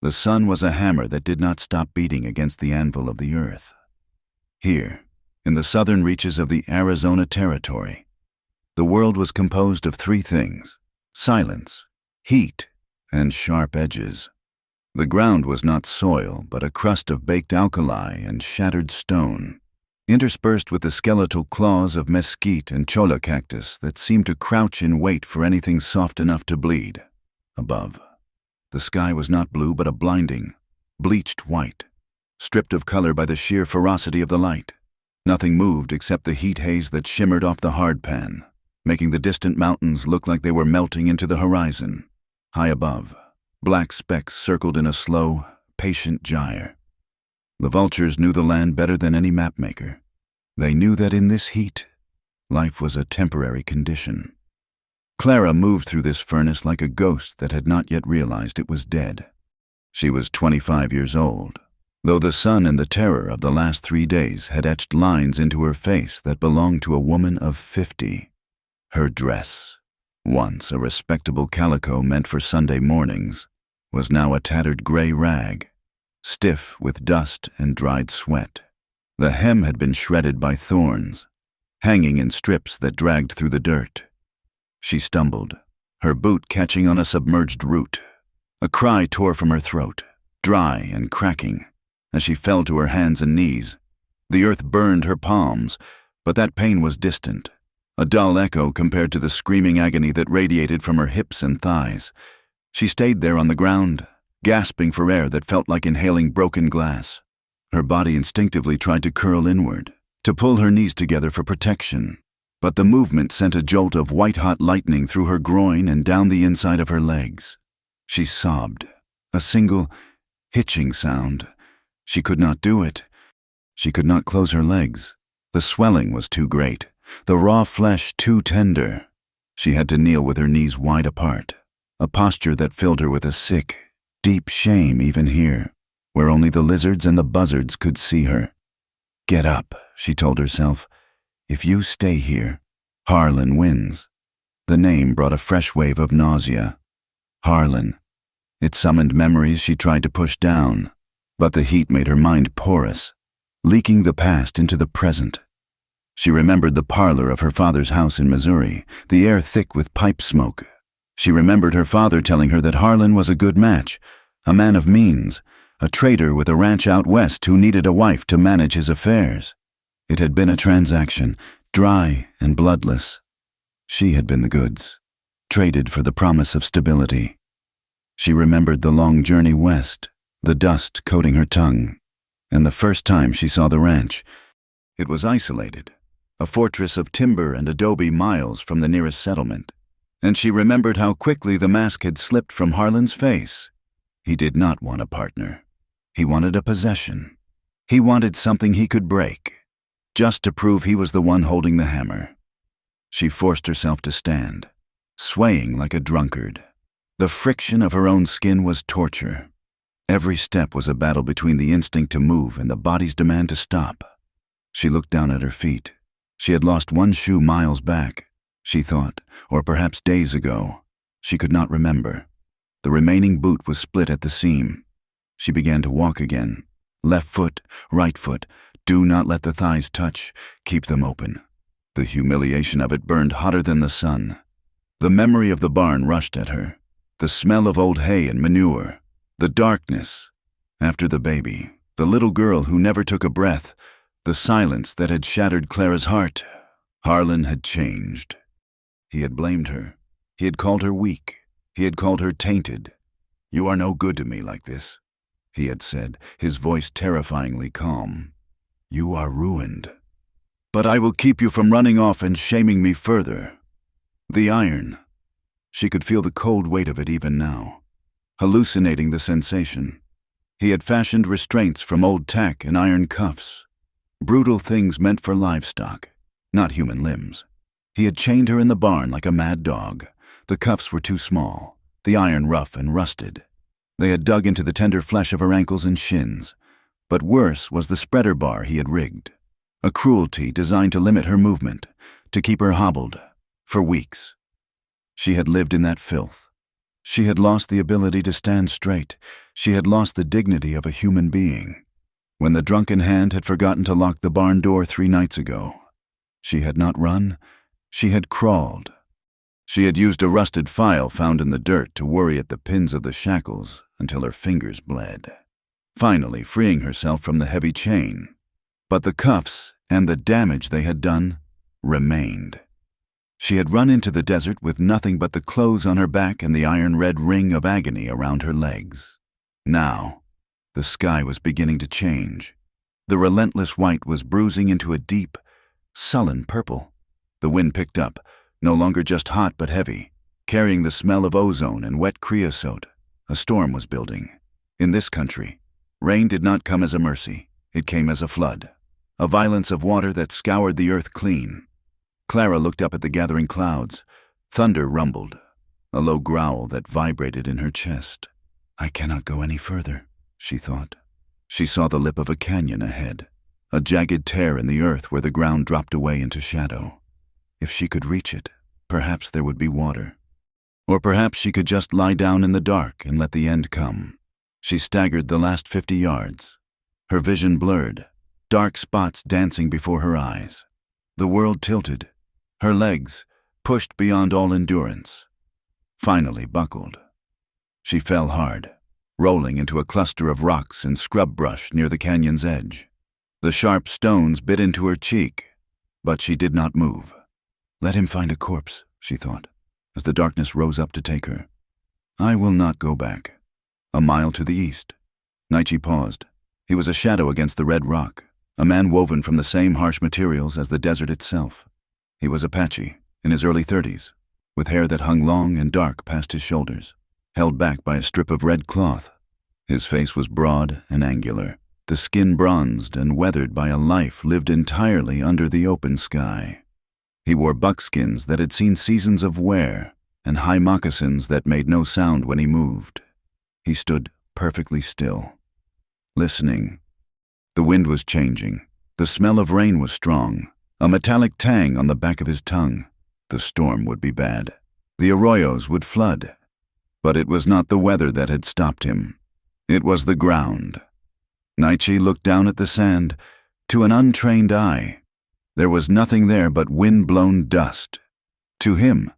The sun was a hammer that did not stop beating against the anvil of the earth. Here, in the southern reaches of the Arizona Territory, the world was composed of three things: silence, heat, and sharp edges. The ground was not soil, but a crust of baked alkali and shattered stone, interspersed with the skeletal claws of mesquite and cholla cactus that seemed to crouch in wait for anything soft enough to bleed. Above, the sky was not blue but a blinding, bleached white, stripped of color by the sheer ferocity of the light. Nothing moved except the heat haze that shimmered off the hardpan, making the distant mountains look like they were melting into the horizon. High above, black specks circled in a slow, patient gyre. The vultures knew the land better than any mapmaker. They knew that in this heat, life was a temporary condition. Clara moved through this furnace like a ghost that had not yet realized it was dead. She was 25 years old, though the sun and the terror of the last 3 days had etched lines into her face that belonged to a woman of 50. Her dress, once a respectable calico meant for Sunday mornings, was now a tattered gray rag, stiff with dust and dried sweat. The hem had been shredded by thorns, hanging in strips that dragged through the dirt. She stumbled, her boot catching on a submerged root. A cry tore from her throat, dry and cracking, as she fell to her hands and knees. The earth burned her palms, but that pain was distant, a dull echo compared to the screaming agony that radiated from her hips and thighs. She stayed there on the ground, gasping for air that felt like inhaling broken glass. Her body instinctively tried to curl inward, to pull her knees together for protection, but the movement sent a jolt of white-hot lightning through her groin and down the inside of her legs. She sobbed, a single, hitching sound. She could not do it. She could not close her legs. The swelling was too great, the raw flesh too tender. She had to kneel with her knees wide apart, a posture that filled her with a sick, deep shame even here, where only the lizards and the buzzards could see her. "Get up," she told herself. "If you stay here, Harlan wins." The name brought a fresh wave of nausea. Harlan. It summoned memories she tried to push down, but the heat made her mind porous, leaking the past into the present. She remembered the parlor of her father's house in Missouri, the air thick with pipe smoke. She remembered her father telling her that Harlan was a good match, a man of means, a trader with a ranch out west who needed a wife to manage his affairs. It had been a transaction, dry and bloodless. She had been the goods, traded for the promise of stability. She remembered the long journey west, the dust coating her tongue, and the first time she saw the ranch. It was isolated, a fortress of timber and adobe miles from the nearest settlement, and she remembered how quickly the mask had slipped from Harlan's face. He did not want a partner. He wanted a possession. He wanted something he could break, just to prove he was the one holding the hammer. She forced herself to stand, swaying like a drunkard. The friction of her own skin was torture. Every step was a battle between the instinct to move and the body's demand to stop. She looked down at her feet. She had lost one shoe miles back, she thought, or perhaps days ago. She could not remember. The remaining boot was split at the seam. She began to walk again. Left foot, right foot. Do not let the thighs touch. Keep them open. The humiliation of it burned hotter than the sun. The memory of the barn rushed at her. The smell of old hay and manure. The darkness. After the baby. The little girl who never took a breath. The silence that had shattered Clara's heart. Harlan had changed. He had blamed her. He had called her weak. He had called her tainted. "You are no good to me like this," he had said, his voice terrifyingly calm. "You are ruined. But I will keep you from running off and shaming me further." The iron. She could feel the cold weight of it even now, hallucinating the sensation. He had fashioned restraints from old tack and iron cuffs, brutal things meant for livestock, not human limbs. He had chained her in the barn like a mad dog. The cuffs were too small, the iron rough and rusted. They had dug into the tender flesh of her ankles and shins. But worse was the spreader bar he had rigged, a cruelty designed to limit her movement, to keep her hobbled, for weeks. She had lived in that filth. She had lost the ability to stand straight. She had lost the dignity of a human being. When the drunken hand had forgotten to lock the barn door 3 nights ago, she had not run, she had crawled. She had used a rusted file found in the dirt to worry at the pins of the shackles until her fingers bled, finally freeing herself from the heavy chain. But the cuffs and the damage they had done remained. She had run into the desert with nothing but the clothes on her back and the iron-red ring of agony around her legs. Now, the sky was beginning to change. The relentless white was bruising into a deep, sullen purple. The wind picked up, no longer just hot but heavy, carrying the smell of ozone and wet creosote. A storm was building. In this country, rain did not come as a mercy. It came as a flood, a violence of water that scoured the earth clean. Clara looked up at the gathering clouds. Thunder rumbled, a low growl that vibrated in her chest. I cannot go any further, she thought. She saw the lip of a canyon ahead, a jagged tear in the earth where the ground dropped away into shadow. If she could reach it, perhaps there would be water. Or perhaps she could just lie down in the dark and let the end come. She staggered the last 50 yards. Her vision blurred, dark spots dancing before her eyes. The world tilted. Her legs, pushed beyond all endurance, finally buckled. She fell hard, rolling into a cluster of rocks and scrub brush near the canyon's edge. The sharp stones bit into her cheek, but she did not move. Let him find a corpse, she thought, as the darkness rose up to take her. I will not go back. A mile to the east. Naichi paused. He was a shadow against the red rock, a man woven from the same harsh materials as the desert itself. He was Apache, in his early 30s, with hair that hung long and dark past his shoulders, held back by a strip of red cloth. His face was broad and angular, the skin bronzed and weathered by a life lived entirely under the open sky. He wore buckskins that had seen seasons of wear and high moccasins that made no sound when he moved. He stood perfectly still, listening. The wind was changing. The smell of rain was strong, a metallic tang on the back of his tongue. The storm would be bad. The arroyos would flood. But it was not the weather that had stopped him. It was the ground. Naichi looked down at the sand. To an untrained eye, there was nothing there but wind-blown dust. To him,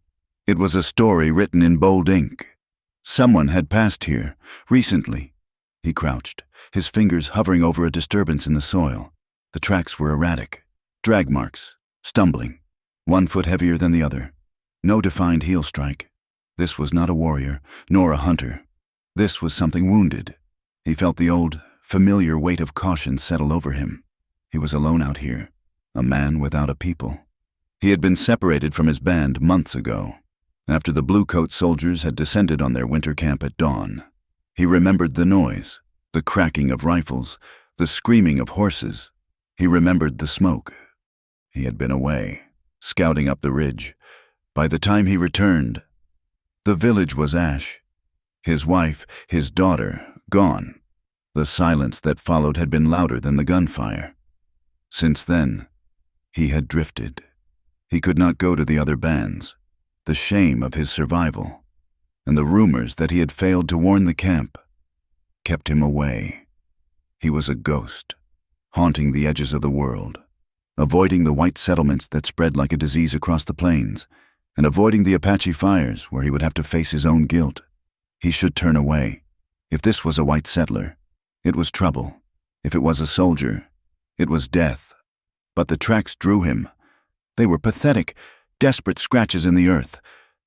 it was a story written in bold ink. Someone had passed here, recently. He crouched, his fingers hovering over a disturbance in the soil. The tracks were erratic. Drag marks, stumbling, 1 foot heavier than the other. No defined heel strike. This was not a warrior, nor a hunter. This was something wounded. He felt the old, familiar weight of caution settle over him. He was alone out here, a man without a people. He had been separated from his band months ago, after the blue-coat soldiers had descended on their winter camp at dawn. He remembered the noise, the cracking of rifles, the screaming of horses. He remembered the smoke. He had been away, scouting up the ridge. By the time he returned, the village was ash. His wife, his daughter, gone. The silence that followed had been louder than the gunfire. Since then, he had drifted. He could not go to the other bands. The shame of his survival, and the rumors that he had failed to warn the camp, kept him away. He was a ghost, haunting the edges of the world, avoiding the white settlements that spread like a disease across the plains, and avoiding the Apache fires where he would have to face his own guilt. He should turn away. If this was a white settler, it was trouble. If it was a soldier, it was death. But the tracks drew him. They were pathetic, desperate scratches in the earth.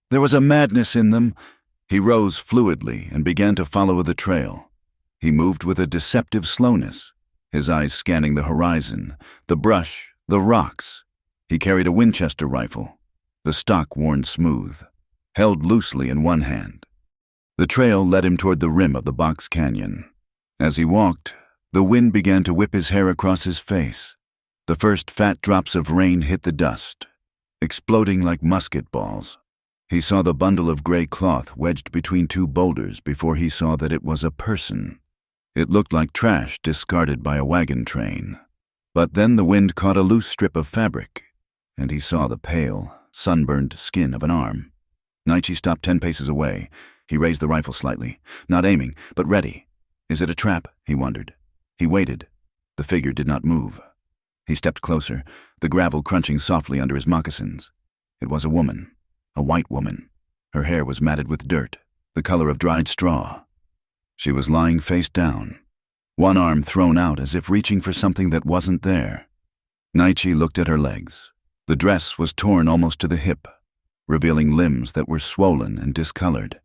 There was a madness in them. He rose fluidly and began to follow the trail. He moved with a deceptive slowness, his eyes scanning the horizon, the brush, the rocks. He carried a Winchester rifle, the stock worn smooth, held loosely in one hand. The trail led him toward the rim of the box canyon. As he walked, the wind began to whip his hair across his face. The first fat drops of rain hit the dust, exploding like musket balls. He saw the bundle of gray cloth wedged between 2 boulders before he saw that it was a person. It looked like trash discarded by a wagon train. But then the wind caught a loose strip of fabric, and he saw the pale, sunburned skin of an arm. Naichi stopped 10 paces away. He raised the rifle slightly, not aiming, but ready. Is it a trap? He wondered. He waited. The figure did not move. He stepped closer, the gravel crunching softly under his moccasins. It was a woman, a white woman. Her hair was matted with dirt, the color of dried straw. She was lying face down, one arm thrown out as if reaching for something that wasn't there. Naichi looked at her legs. The dress was torn almost to the hip, revealing limbs that were swollen and discolored.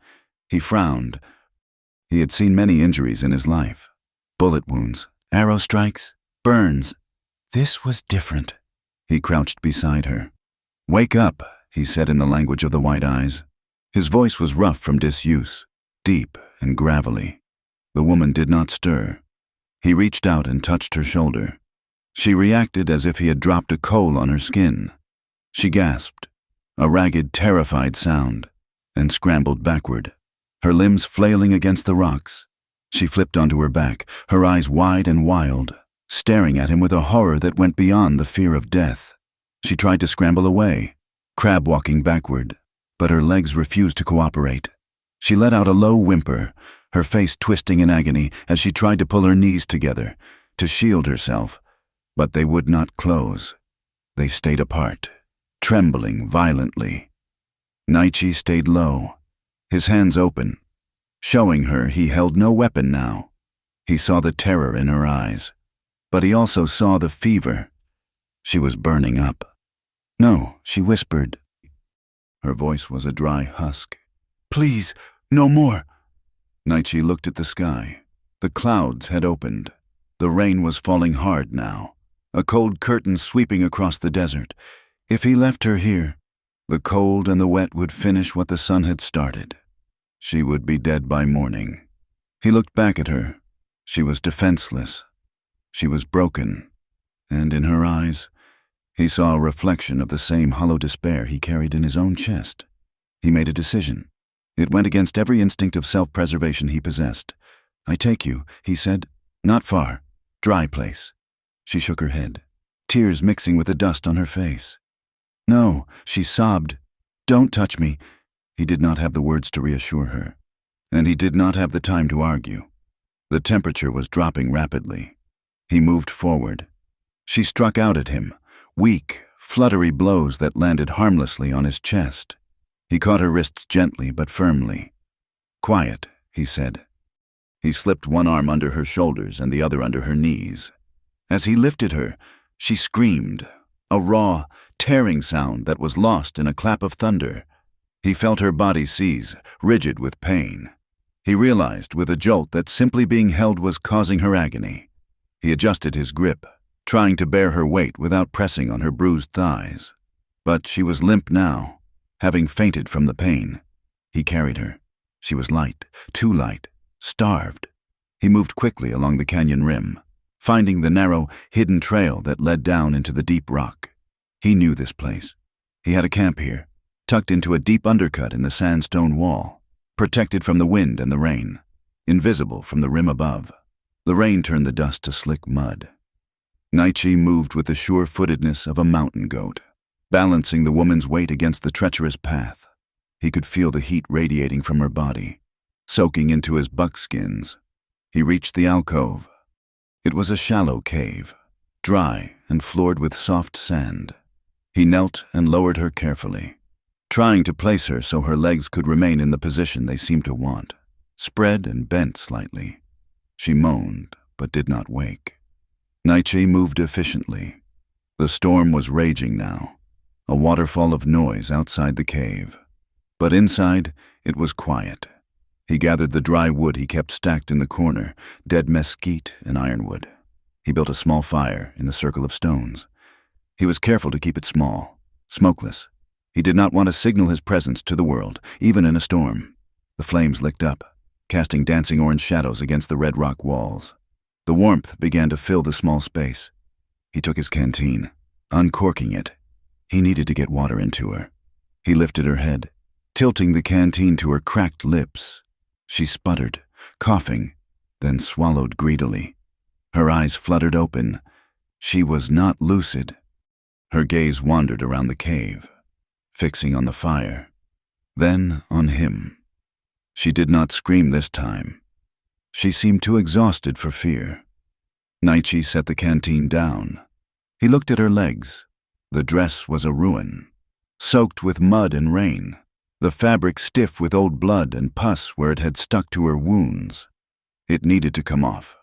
He frowned. He had seen many injuries in his life. Bullet wounds, arrow strikes, burns. This was different. He crouched beside her. "Wake up," he said in the language of the white eyes. His voice was rough from disuse, deep and gravelly. The woman did not stir. He reached out and touched her shoulder. She reacted as if he had dropped a coal on her skin. She gasped, a ragged, terrified sound, and scrambled backward, her limbs flailing against the rocks. She flipped onto her back, her eyes wide and wild, staring at him with a horror that went beyond the fear of death. She tried to scramble away, crab-walking backward, but her legs refused to cooperate. She let out a low whimper, her face twisting in agony as she tried to pull her knees together, to shield herself, but they would not close. They stayed apart, trembling violently. Naichi stayed low, his hands open, showing her he held no weapon now. He saw the terror in her eyes, but he also saw the fever. She was burning up. "No," she whispered. Her voice was a dry husk. "Please, no more." Naichi looked at the sky. The clouds had opened. The rain was falling hard now, a cold curtain sweeping across the desert. If he left her here, the cold and the wet would finish what the sun had started. She would be dead by morning. He looked back at her. She was defenseless. She was broken, and in her eyes, he saw a reflection of the same hollow despair he carried in his own chest. He made a decision. It went against every instinct of self-preservation he possessed. "I take you," he said. "Not far. Dry place." She shook her head, tears mixing with the dust on her face. "No," she sobbed. "Don't touch me." He did not have the words to reassure her, and he did not have the time to argue. The temperature was dropping rapidly. He moved forward. She struck out at him, weak, fluttery blows that landed harmlessly on his chest. He caught her wrists gently but firmly. "Quiet," he said. He slipped one arm under her shoulders and the other under her knees. As he lifted her, she screamed, a raw, tearing sound that was lost in a clap of thunder. He felt her body seize, rigid with pain. He realized with a jolt that simply being held was causing her agony. He adjusted his grip, trying to bear her weight without pressing on her bruised thighs. But she was limp now, having fainted from the pain. He carried her. She was light, too light, starved. He moved quickly along the canyon rim, finding the narrow, hidden trail that led down into the deep rock. He knew this place. He had a camp here, tucked into a deep undercut in the sandstone wall, protected from the wind and the rain, invisible from the rim above. The rain turned the dust to slick mud. Naichi moved with the sure-footedness of a mountain goat, balancing the woman's weight against the treacherous path. He could feel the heat radiating from her body, soaking into his buckskins. He reached the alcove. It was a shallow cave, dry and floored with soft sand. He knelt and lowered her carefully, trying to place her so her legs could remain in the position they seemed to want, spread and bent slightly. She moaned, but did not wake. Naichi moved efficiently. The storm was raging now, a waterfall of noise outside the cave. But inside, it was quiet. He gathered the dry wood he kept stacked in the corner, dead mesquite and ironwood. He built a small fire in the circle of stones. He was careful to keep it small, smokeless. He did not want to signal his presence to the world, even in a storm. The flames licked up, casting dancing orange shadows against the red rock walls. The warmth began to fill the small space. He took his canteen, uncorking it. He needed to get water into her. He lifted her head, tilting the canteen to her cracked lips. She sputtered, coughing, then swallowed greedily. Her eyes fluttered open. She was not lucid. Her gaze wandered around the cave, fixing on the fire, then on him. She did not scream this time. She seemed too exhausted for fear. Naichi set the canteen down. He looked at her legs. The dress was a ruin, soaked with mud and rain, the fabric stiff with old blood and pus where it had stuck to her wounds. It needed to come off.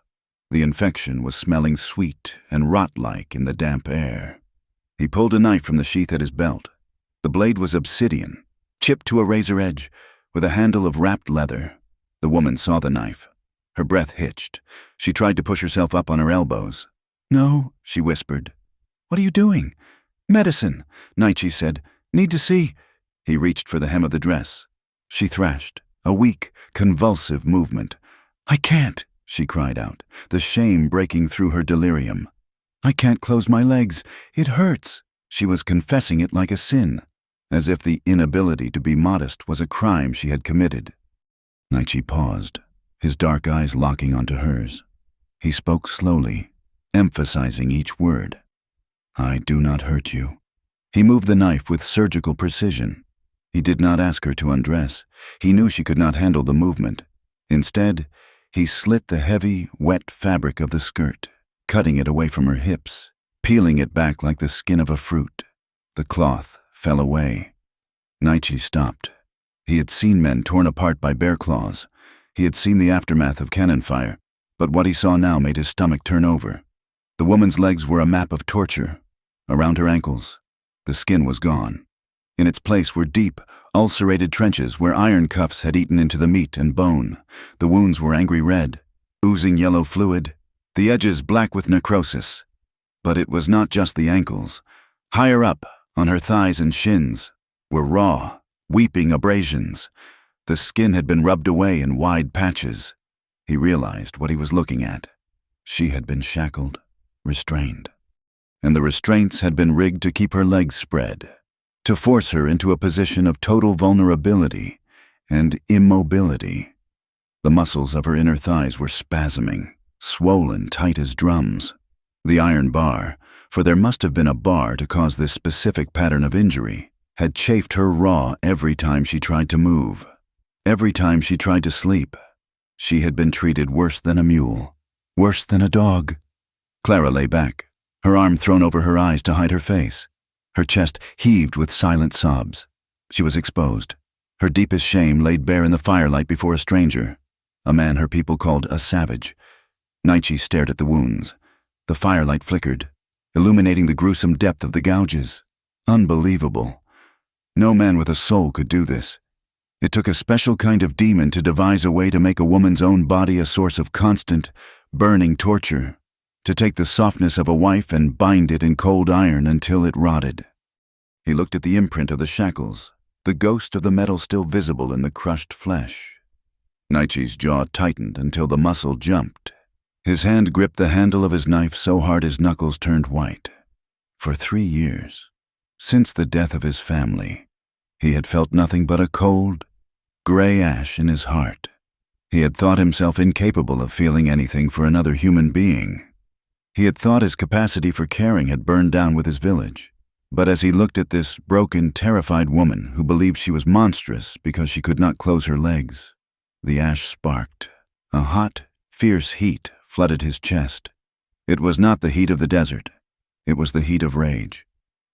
The infection was smelling sweet and rot-like in the damp air. He pulled a knife from the sheath at his belt. The blade was obsidian, chipped to a razor edge, with a handle of wrapped leather. The woman saw the knife. Her breath hitched. She tried to push herself up on her elbows. "No," she whispered. "What are you doing?" "Medicine," Naichi said. "Need to see." He reached for the hem of the dress. She thrashed, a weak, convulsive movement. "I can't," she cried out, the shame breaking through her delirium. "I can't close my legs. It hurts." She was confessing it like a sin, as if the inability to be modest was a crime she had committed. Naichi paused, his dark eyes locking onto hers. He spoke slowly, emphasizing each word. "I do not hurt you." He moved the knife with surgical precision. He did not ask her to undress. He knew she could not handle the movement. Instead, he slit the heavy, wet fabric of the skirt, cutting it away from her hips, peeling it back like the skin of a fruit. The cloth fell away. Naichi stopped. He had seen men torn apart by bear claws. He had seen the aftermath of cannon fire, but what he saw now made his stomach turn over. The woman's legs were a map of torture. Around her ankles, the skin was gone. In its place were deep, ulcerated trenches where iron cuffs had eaten into the meat and bone. The wounds were angry red, oozing yellow fluid, the edges black with necrosis. But it was not just the ankles. Higher up, on her thighs and shins, were raw, weeping abrasions. The skin had been rubbed away in wide patches. He realized what he was looking at. She had been shackled, restrained. And the restraints had been rigged to keep her legs spread, to force her into a position of total vulnerability and immobility. The muscles of her inner thighs were spasming, swollen tight as drums. The iron bar, for there must have been a bar to cause this specific pattern of injury, had chafed her raw every time she tried to move, every time she tried to sleep. She had been treated worse than a mule, worse than a dog. Clara lay back, her arm thrown over her eyes to hide her face. Her chest heaved with silent sobs. She was exposed, her deepest shame laid bare in the firelight before a stranger, a man her people called a savage. Naichi stared at the wounds. The firelight flickered, illuminating the gruesome depth of the gouges. Unbelievable. No man with a soul could do this. It took a special kind of demon to devise a way to make a woman's own body a source of constant, burning torture, to take the softness of a wife and bind it in cold iron until it rotted. He looked at the imprint of the shackles, the ghost of the metal still visible in the crushed flesh. Naichi's jaw tightened until the muscle jumped. His hand gripped the handle of his knife so hard his knuckles turned white. For 3 years, since the death of his family, he had felt nothing but a cold, gray ash in his heart. He had thought himself incapable of feeling anything for another human being. He had thought his capacity for caring had burned down with his village. But as he looked at this broken, terrified woman who believed she was monstrous because she could not close her legs, the ash sparked. A hot, fierce heat flooded his chest. It was not the heat of the desert. It was the heat of rage.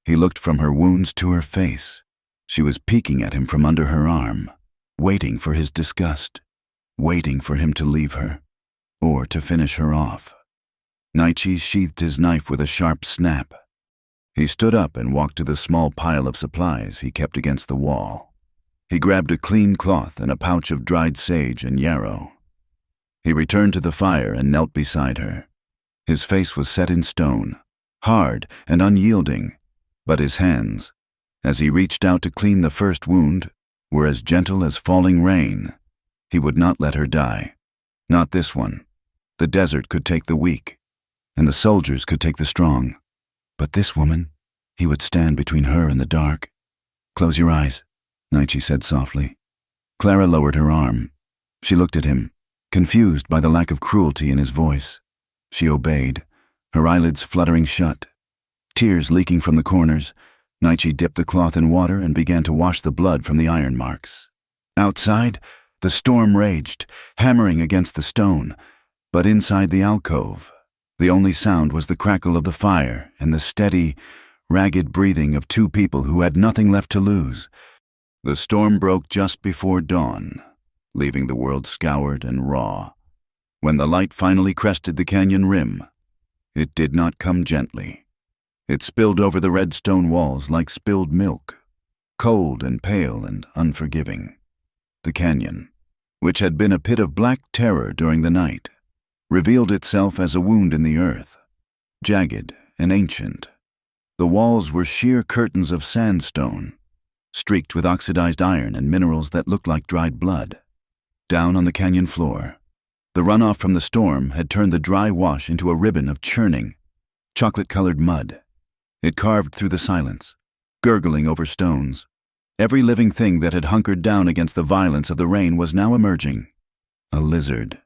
He looked from her wounds to her face. She was peeking at him from under her arm, waiting for his disgust, waiting for him to leave her, or to finish her off. Naichi sheathed his knife with a sharp snap. He stood up and walked to the small pile of supplies he kept against the wall. He grabbed a clean cloth and a pouch of dried sage and yarrow. He returned to the fire and knelt beside her. His face was set in stone, hard and unyielding, but his hands, as he reached out to clean the first wound, were as gentle as falling rain. He would not let her die. Not this one. The desert could take the weak, and the soldiers could take the strong. But this woman, he would stand between her and the dark. "Close your eyes," Naichi said softly. Clara lowered her arm. She looked at him, confused by the lack of cruelty in his voice. She obeyed, her eyelids fluttering shut. Tears leaking from the corners, Naichi dipped the cloth in water and began to wash the blood from the iron marks. Outside, The storm raged, hammering against the stone, but inside the alcove, the only sound was the crackle of the fire and the steady, ragged breathing of two people who had nothing left to lose. The storm broke just before dawn, leaving the world scoured and raw. When the light finally crested the canyon rim, it did not come gently. It spilled over the red stone walls like spilled milk, cold and pale and unforgiving. The canyon, which had been a pit of black terror during the night, revealed itself as a wound in the earth, jagged and ancient. The walls were sheer curtains of sandstone, streaked with oxidized iron and minerals that looked like dried blood. Down on the canyon floor, the runoff from the storm had turned the dry wash into a ribbon of churning, chocolate-colored mud. It carved through the silence, gurgling over stones. Every living thing that had hunkered down against the violence of the rain was now emerging. A lizard,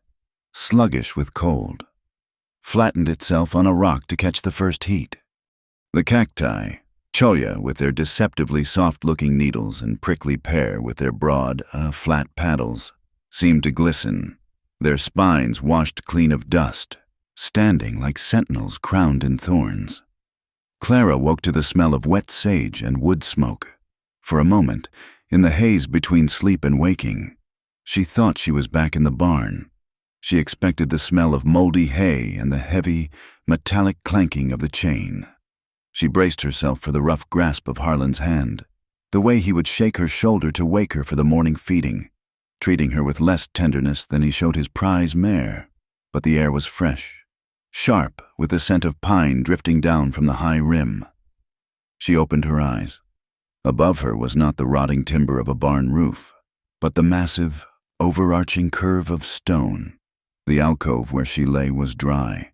sluggish with cold, flattened itself on a rock to catch the first heat. The cacti, cholla with their deceptively soft-looking needles and prickly pear with their broad, flat paddles, seemed to glisten, their spines washed clean of dust, standing like sentinels crowned in thorns. Clara woke to the smell of wet sage and wood smoke. For a moment, in the haze between sleep and waking, she thought she was back in the barn. She expected the smell of moldy hay and the heavy, metallic clanking of the chain. She braced herself for the rough grasp of Harlan's hand, the way he would shake her shoulder to wake her for the morning feeding, treating her with less tenderness than he showed his prize mare. But the air was fresh, sharp with the scent of pine drifting down from the high rim. She opened her eyes. Above her was not the rotting timber of a barn roof, but the massive, overarching curve of stone. The alcove where she lay was dry,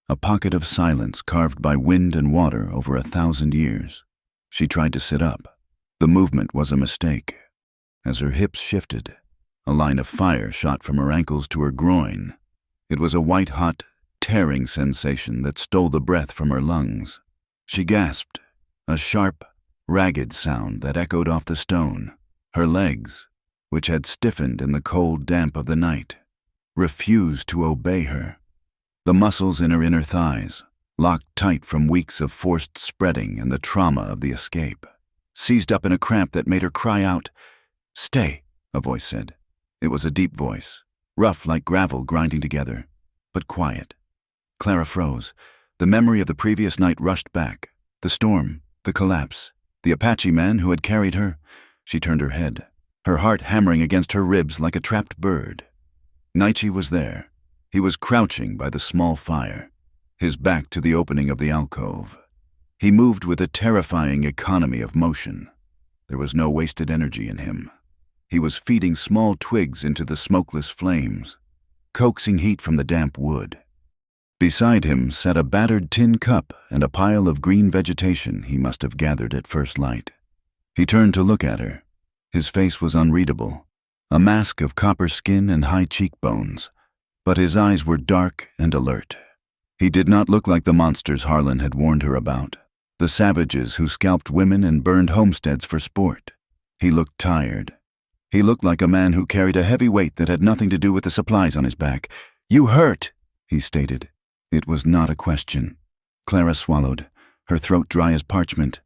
a pocket of silence carved by wind and water over 1,000 years. She tried to sit up. The movement was a mistake. As her hips shifted, a line of fire shot from her ankles to her groin. It was a white-hot, tearing sensation that stole the breath from her lungs. She gasped, a sharp, ragged sound that echoed off the stone. Her legs, which had stiffened in the cold damp of the night, refused to obey her. The muscles in her inner thighs, locked tight from weeks of forced spreading and the trauma of the escape, seized up in a cramp that made her cry out. "Stay," a voice said. It was a deep voice, rough like gravel grinding together, but quiet. Clara froze. The memory of the previous night rushed back. The storm, the collapse, the Apache man who had carried her. She turned her head, her heart hammering against her ribs like a trapped bird. Naichi was there. He was crouching by the small fire, his back to the opening of the alcove. He moved with a terrifying economy of motion. There was no wasted energy in him. He was feeding small twigs into the smokeless flames, coaxing heat from the damp wood. Beside him sat a battered tin cup and a pile of green vegetation he must have gathered at first light. He turned to look at her. His face was unreadable, a mask of copper skin and high cheekbones, but his eyes were dark and alert. He did not look like the monsters Harlan had warned her about, the savages who scalped women and burned homesteads for sport. He looked tired. He looked like a man who carried a heavy weight that had nothing to do with the supplies on his back. "You hurt," he stated. It was not a question. Clara swallowed, her throat dry as parchment.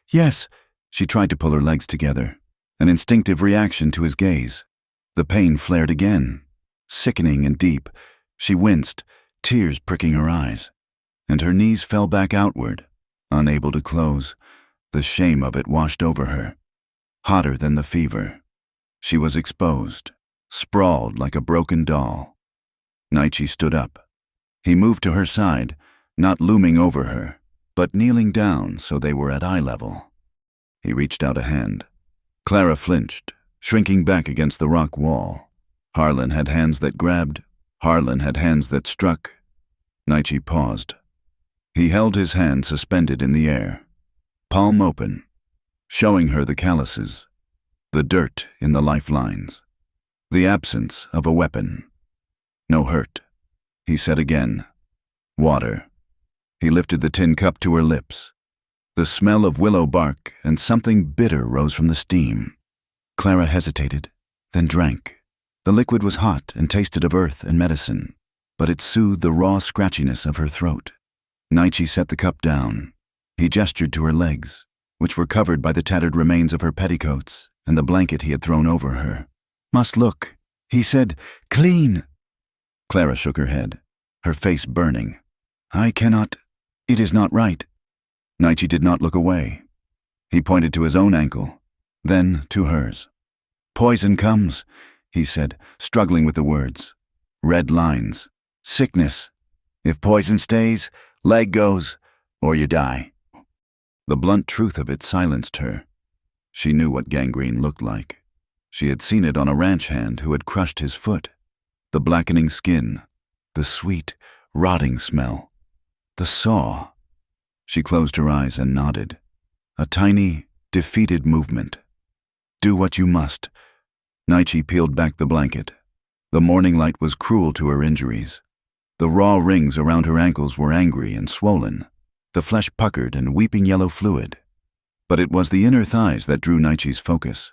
Yes." She tried to pull her legs together, an instinctive reaction to his gaze. The pain flared again, sickening and deep. She winced, tears pricking her eyes, and her knees fell back outward, unable to close. The shame of it washed over her, hotter than the fever. She was exposed, sprawled like a broken doll. Naichi stood up. He moved to her side, not looming over her, but kneeling down so they were at eye level. He reached out a hand. Clara flinched, shrinking back against the rock wall. Harlan had hands that grabbed. Harlan had hands that struck. Naichi paused. He held his hand suspended in the air, palm open, showing her the calluses, the dirt in the lifelines, the absence of a weapon. "No hurt," he said again. "Water." He lifted the tin cup to her lips. The smell of willow bark and something bitter rose from the steam. Clara hesitated, then drank. The liquid was hot and tasted of earth and medicine, but it soothed the raw scratchiness of her throat. Naichi set the cup down. He gestured to her legs, which were covered by the tattered remains of her petticoats and the blanket he had thrown over her. "Must look," he said. "Clean." Clara shook her head, her face burning. "I cannot. It is not right." Naichi did not look away. He pointed to his own ankle, then to hers. "Poison comes," he said, struggling with the words. "Red lines. Sickness. If poison stays, leg goes, or you die." The blunt truth of it silenced her. She knew what gangrene looked like. She had seen it on a ranch hand who had crushed his foot. The blackening skin, the sweet, rotting smell, the saw. She closed her eyes and nodded. A tiny, defeated movement. "Do what you must." Naichi peeled back the blanket. The morning light was cruel to her injuries. The raw rings around her ankles were angry and swollen, the flesh puckered and weeping yellow fluid. But it was the inner thighs that drew Naichi's focus.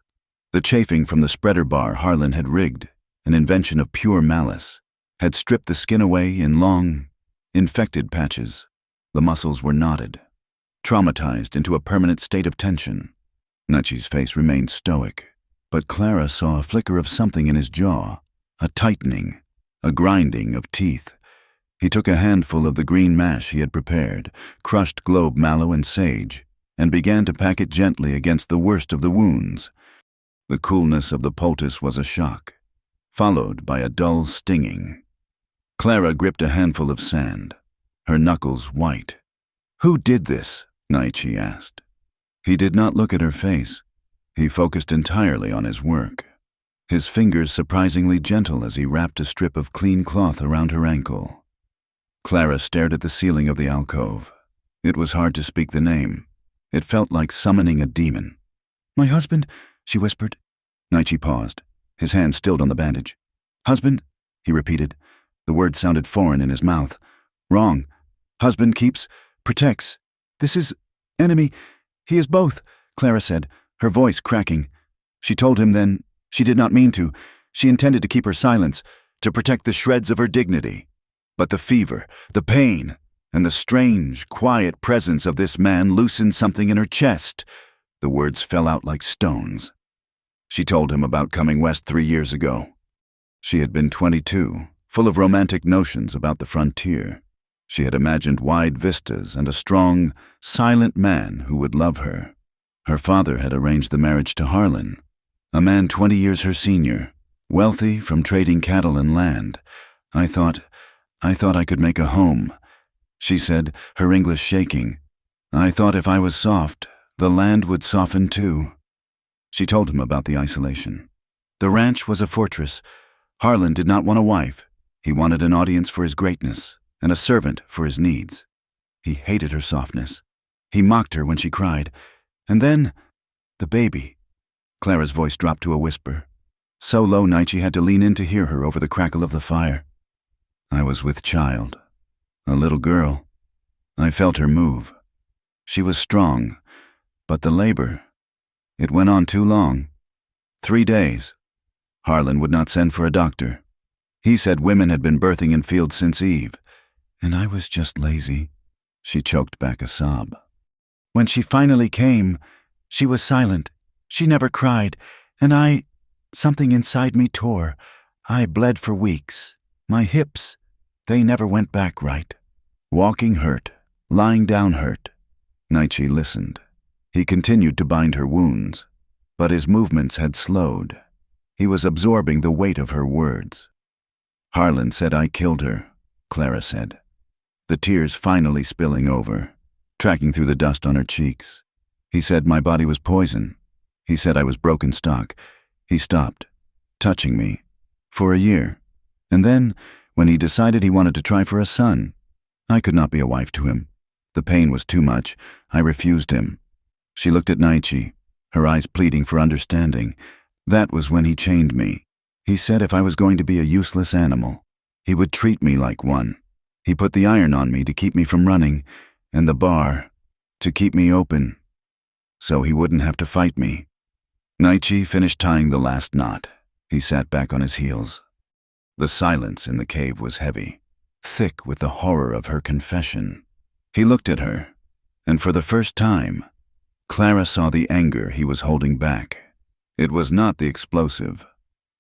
The chafing from the spreader bar Harlan had rigged, an invention of pure malice, had stripped the skin away in long, infected patches. The muscles were knotted, traumatized into a permanent state of tension. Naichi's face remained stoic, but Clara saw a flicker of something in his jaw, a tightening, a grinding of teeth. He took a handful of the green mash he had prepared, crushed globe mallow and sage, and began to pack it gently against the worst of the wounds. The coolness of the poultice was a shock, followed by a dull stinging. Clara gripped a handful of sand, her knuckles white. "Who did this?" Naichi asked. He did not look at her face. He focused entirely on his work, his fingers surprisingly gentle as he wrapped a strip of clean cloth around her ankle. Clara stared at the ceiling of the alcove. It was hard to speak the name. It felt like summoning a demon. "My husband," she whispered. Naichi paused, his hand stilled on the bandage. "Husband," he repeated. The word sounded foreign in his mouth. "Wrong. Husband keeps, protects. This is enemy. He is both," Clara said, her voice cracking. She told him then she did not mean to. She intended to keep her silence, to protect the shreds of her dignity. But the fever, the pain, and the strange, quiet presence of this man loosened something in her chest. The words fell out like stones. She told him about coming west 3 years ago. She had been 22, full of romantic notions about the frontier. She had imagined wide vistas and a strong, silent man who would love her. Her father had arranged the marriage to Harlan, a man 20 years her senior, wealthy from trading cattle and land. I thought I could make a home," she said, her English shaking. "I thought if I was soft, the land would soften too." She told him about the isolation. The ranch was a fortress. Harlan did not want a wife. He wanted an audience for his greatness and a servant for his needs. He hated her softness. He mocked her when she cried. And then, the baby. Clara's voice dropped to a whisper. So low Naichi had to lean in to hear her over the crackle of the fire. "I was with child, a little girl. I felt her move. She was strong, but the labor, it went on too long. 3 days. Harlan would not send for a doctor. He said women had been birthing in fields since Eve, and I was just lazy." She choked back a sob. "When she finally came, she was silent. She never cried, and something inside me tore. I bled for weeks. My hips, they never went back right. Walking hurt, lying down hurt." Naichi listened. He continued to bind her wounds, but his movements had slowed. He was absorbing the weight of her words. "Harlan said I killed her," Clara said, the tears finally spilling over, tracking through the dust on her cheeks. "He said my body was poison. He said I was broken stock. He stopped, touching me, for a year. And then, when he decided he wanted to try for a son, I could not be a wife to him. The pain was too much. I refused him." She looked at Naichi, her eyes pleading for understanding. "That was when he chained me. He said if I was going to be a useless animal, he would treat me like one. He put the iron on me to keep me from running, and the bar to keep me open, so he wouldn't have to fight me." Naichi finished tying the last knot. He sat back on his heels. The silence in the cave was heavy, thick with the horror of her confession. He looked at her, and for the first time, Clara saw the anger he was holding back. It was not the explosive,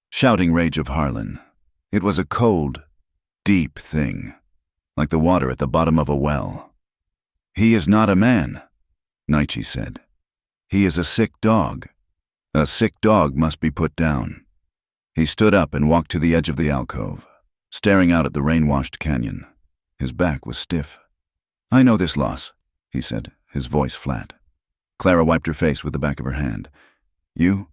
shouting rage of Harlan. It was a cold, deep thing, like the water at the bottom of a well. "He is not a man," Nietzsche said. "He is a sick dog. A sick dog must be put down." He stood up and walked to the edge of the alcove, staring out at the rain-washed canyon. His back was stiff. "I know this loss," he said, his voice flat. Clara wiped her face with the back of her hand. "You?"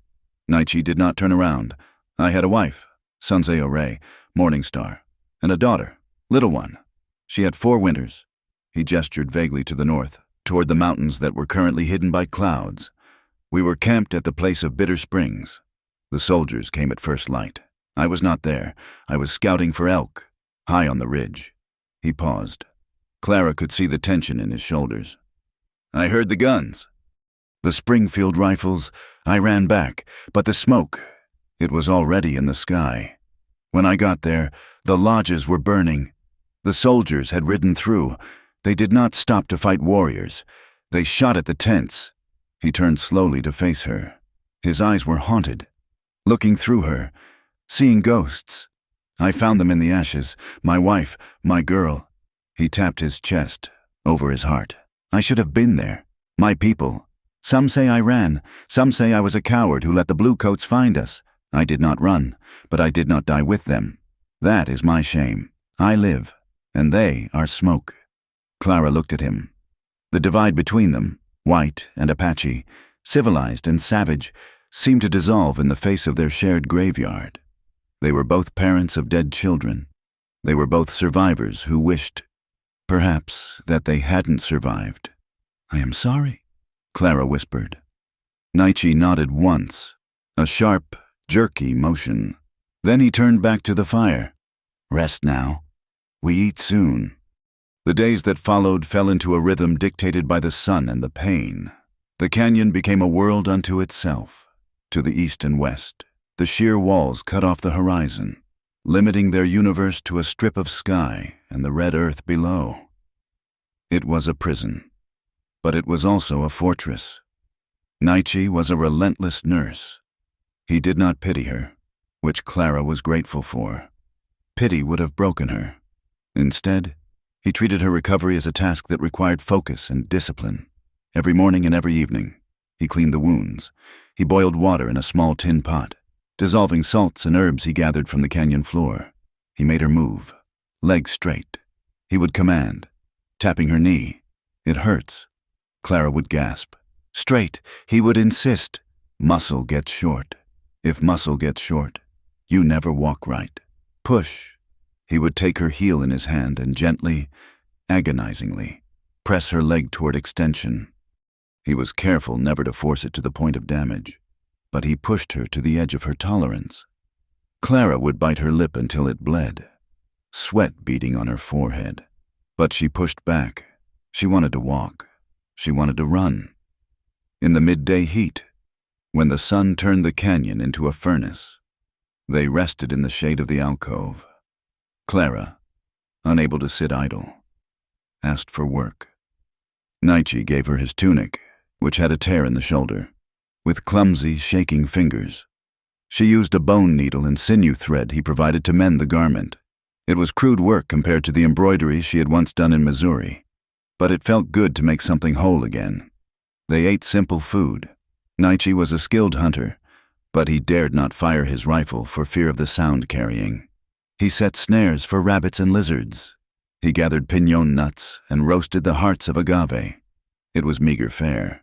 Nietzsche did not turn around. "I had a wife, Sunseo Ray, Morning Star, and a daughter, little one. She had 4 winters." He gestured vaguely to the north, toward the mountains that were currently hidden by clouds. "We were camped at the place of Bitter Springs. The soldiers came at first light. I was not there. I was scouting for elk, high on the ridge." He paused. Clara could see the tension in his shoulders. "I heard the guns. The Springfield rifles. I ran back, but the smoke, it was already in the sky. When I got there, the lodges were burning. The soldiers had ridden through. They did not stop to fight warriors. They shot at the tents." He turned slowly to face her. His eyes were haunted, looking through her, seeing ghosts. "I found them in the ashes. My wife, my girl." He tapped his chest, over his heart. "I should have been there. My people. Some say I ran. Some say I was a coward who let the bluecoats find us. I did not run, but I did not die with them. That is my shame. I live, and they are smoke." Clara looked at him. The divide between them, white and Apache, civilized and savage, seemed to dissolve in the face of their shared graveyard. They were both parents of dead children. They were both survivors who wished, perhaps, that they hadn't survived. "I am sorry," Clara whispered. Nietzsche nodded once, a sharp, jerky motion. Then he turned back to the fire. "Rest now. We eat soon." The days that followed fell into a rhythm dictated by the sun and the pain. The canyon became a world unto itself. To the east and west, the sheer walls cut off the horizon, limiting their universe to a strip of sky and the red earth below. It was a prison, but it was also a fortress. Nietzsche was a relentless nurse. He did not pity her, which Clara was grateful for. Pity would have broken her. Instead, he treated her recovery as a task that required focus and discipline. Every morning and every evening, he cleaned the wounds. He boiled water in a small tin pot, dissolving salts and herbs he gathered from the canyon floor. He made her move, legs straight. He would command, tapping her knee. "It hurts." Clara would gasp. "Straight," he would insist. "Muscle gets short. If muscle gets short, you never walk right. Push." He would take her heel in his hand and gently, agonizingly, press her leg toward extension. He was careful never to force it to the point of damage, but he pushed her to the edge of her tolerance. Clara would bite her lip until it bled, sweat beading on her forehead. But she pushed back. She wanted to walk. She wanted to run. In the midday heat, when the sun turned the canyon into a furnace, they rested in the shade of the alcove. Clara, unable to sit idle, asked for work. Nietzsche gave her his tunic, which had a tear in the shoulder. With clumsy, shaking fingers, she used a bone needle and sinew thread he provided to mend the garment. It was crude work compared to the embroidery she had once done in Missouri, but it felt good to make something whole again. They ate simple food. Nietzsche was a skilled hunter, but he dared not fire his rifle for fear of the sound carrying. He set snares for rabbits and lizards. He gathered piñon nuts and roasted the hearts of agave. It was meager fare,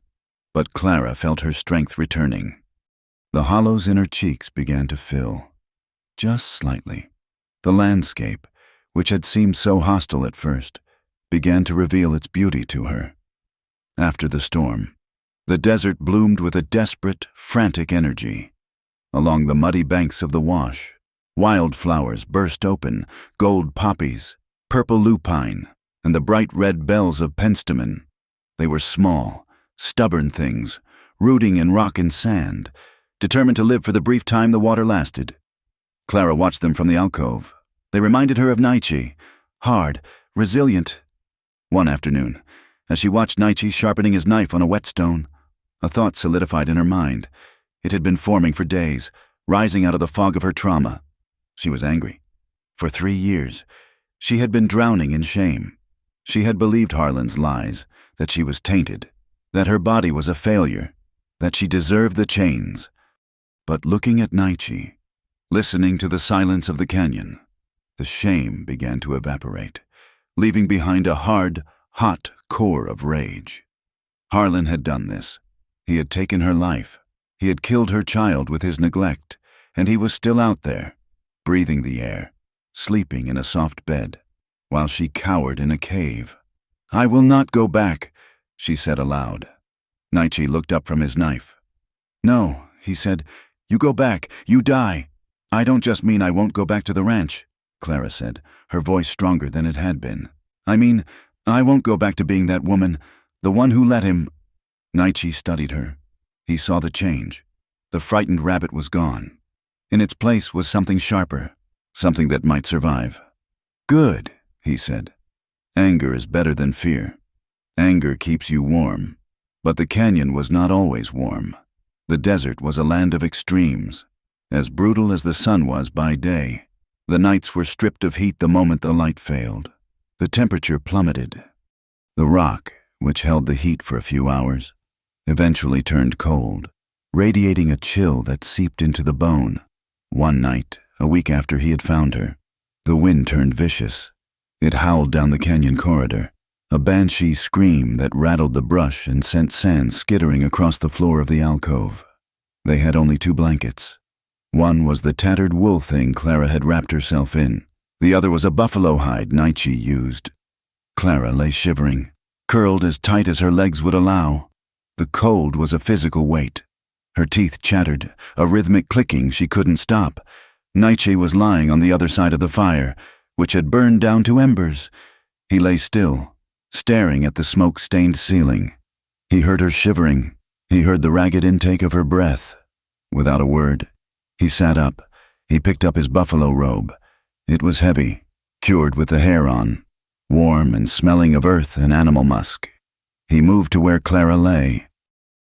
but Clara felt her strength returning. The hollows in her cheeks began to fill, just slightly. The landscape, which had seemed so hostile at first, began to reveal its beauty to her. After the storm, the desert bloomed with a desperate, frantic energy. Along the muddy banks of the wash, wildflowers burst open, gold poppies, purple lupine, and the bright red bells of penstemon. They were small, stubborn things, rooting in rock and sand, determined to live for the brief time the water lasted. Clara watched them from the alcove. They reminded her of Naichi, hard, resilient. One afternoon, as she watched Naichi sharpening his knife on a whetstone, a thought solidified in her mind. It had been forming for days, rising out of the fog of her trauma. She was angry. For 3 years, she had been drowning in shame. She had believed Harlan's lies, that she was tainted, that her body was a failure, that she deserved the chains. But looking at Naichi, listening to the silence of the canyon, the shame began to evaporate, leaving behind a hard, hot core of rage. Harlan had done this. He had taken her life. He had killed her child with his neglect, and he was still out there, breathing the air, sleeping in a soft bed, while she cowered in a cave. "I will not go back," she said aloud. Naichi looked up from his knife. "No," he said, "you go back, you die." "I don't just mean I won't go back to the ranch," Clara said, her voice stronger than it had been. "I mean, I won't go back to being that woman, the one who let him." Naichi studied her. He saw the change. The frightened rabbit was gone. In its place was something sharper, something that might survive. "Good," he said. "Anger is better than fear. Anger keeps you warm." But the canyon was not always warm. The desert was a land of extremes. As brutal as the sun was by day, the nights were stripped of heat the moment the light failed. The temperature plummeted. The rock, which held the heat for a few hours, eventually turned cold, radiating a chill that seeped into the bone. One night, a week after he had found her, the wind turned vicious. It howled down the canyon corridor, a banshee scream that rattled the brush and sent sand skittering across the floor of the alcove. They had only 2 blankets. One was the tattered wool thing Clara had wrapped herself in. The other was a buffalo hide Naichi used. Clara lay shivering, curled as tight as her legs would allow. The cold was a physical weight. Her teeth chattered, a rhythmic clicking she couldn't stop. Naichi was lying on the other side of the fire, which had burned down to embers. He lay still, staring at the smoke-stained ceiling. He heard her shivering. He heard the ragged intake of her breath. Without a word, he sat up. He picked up his buffalo robe. It was heavy, cured with the hair on, warm and smelling of earth and animal musk. He moved to where Clara lay.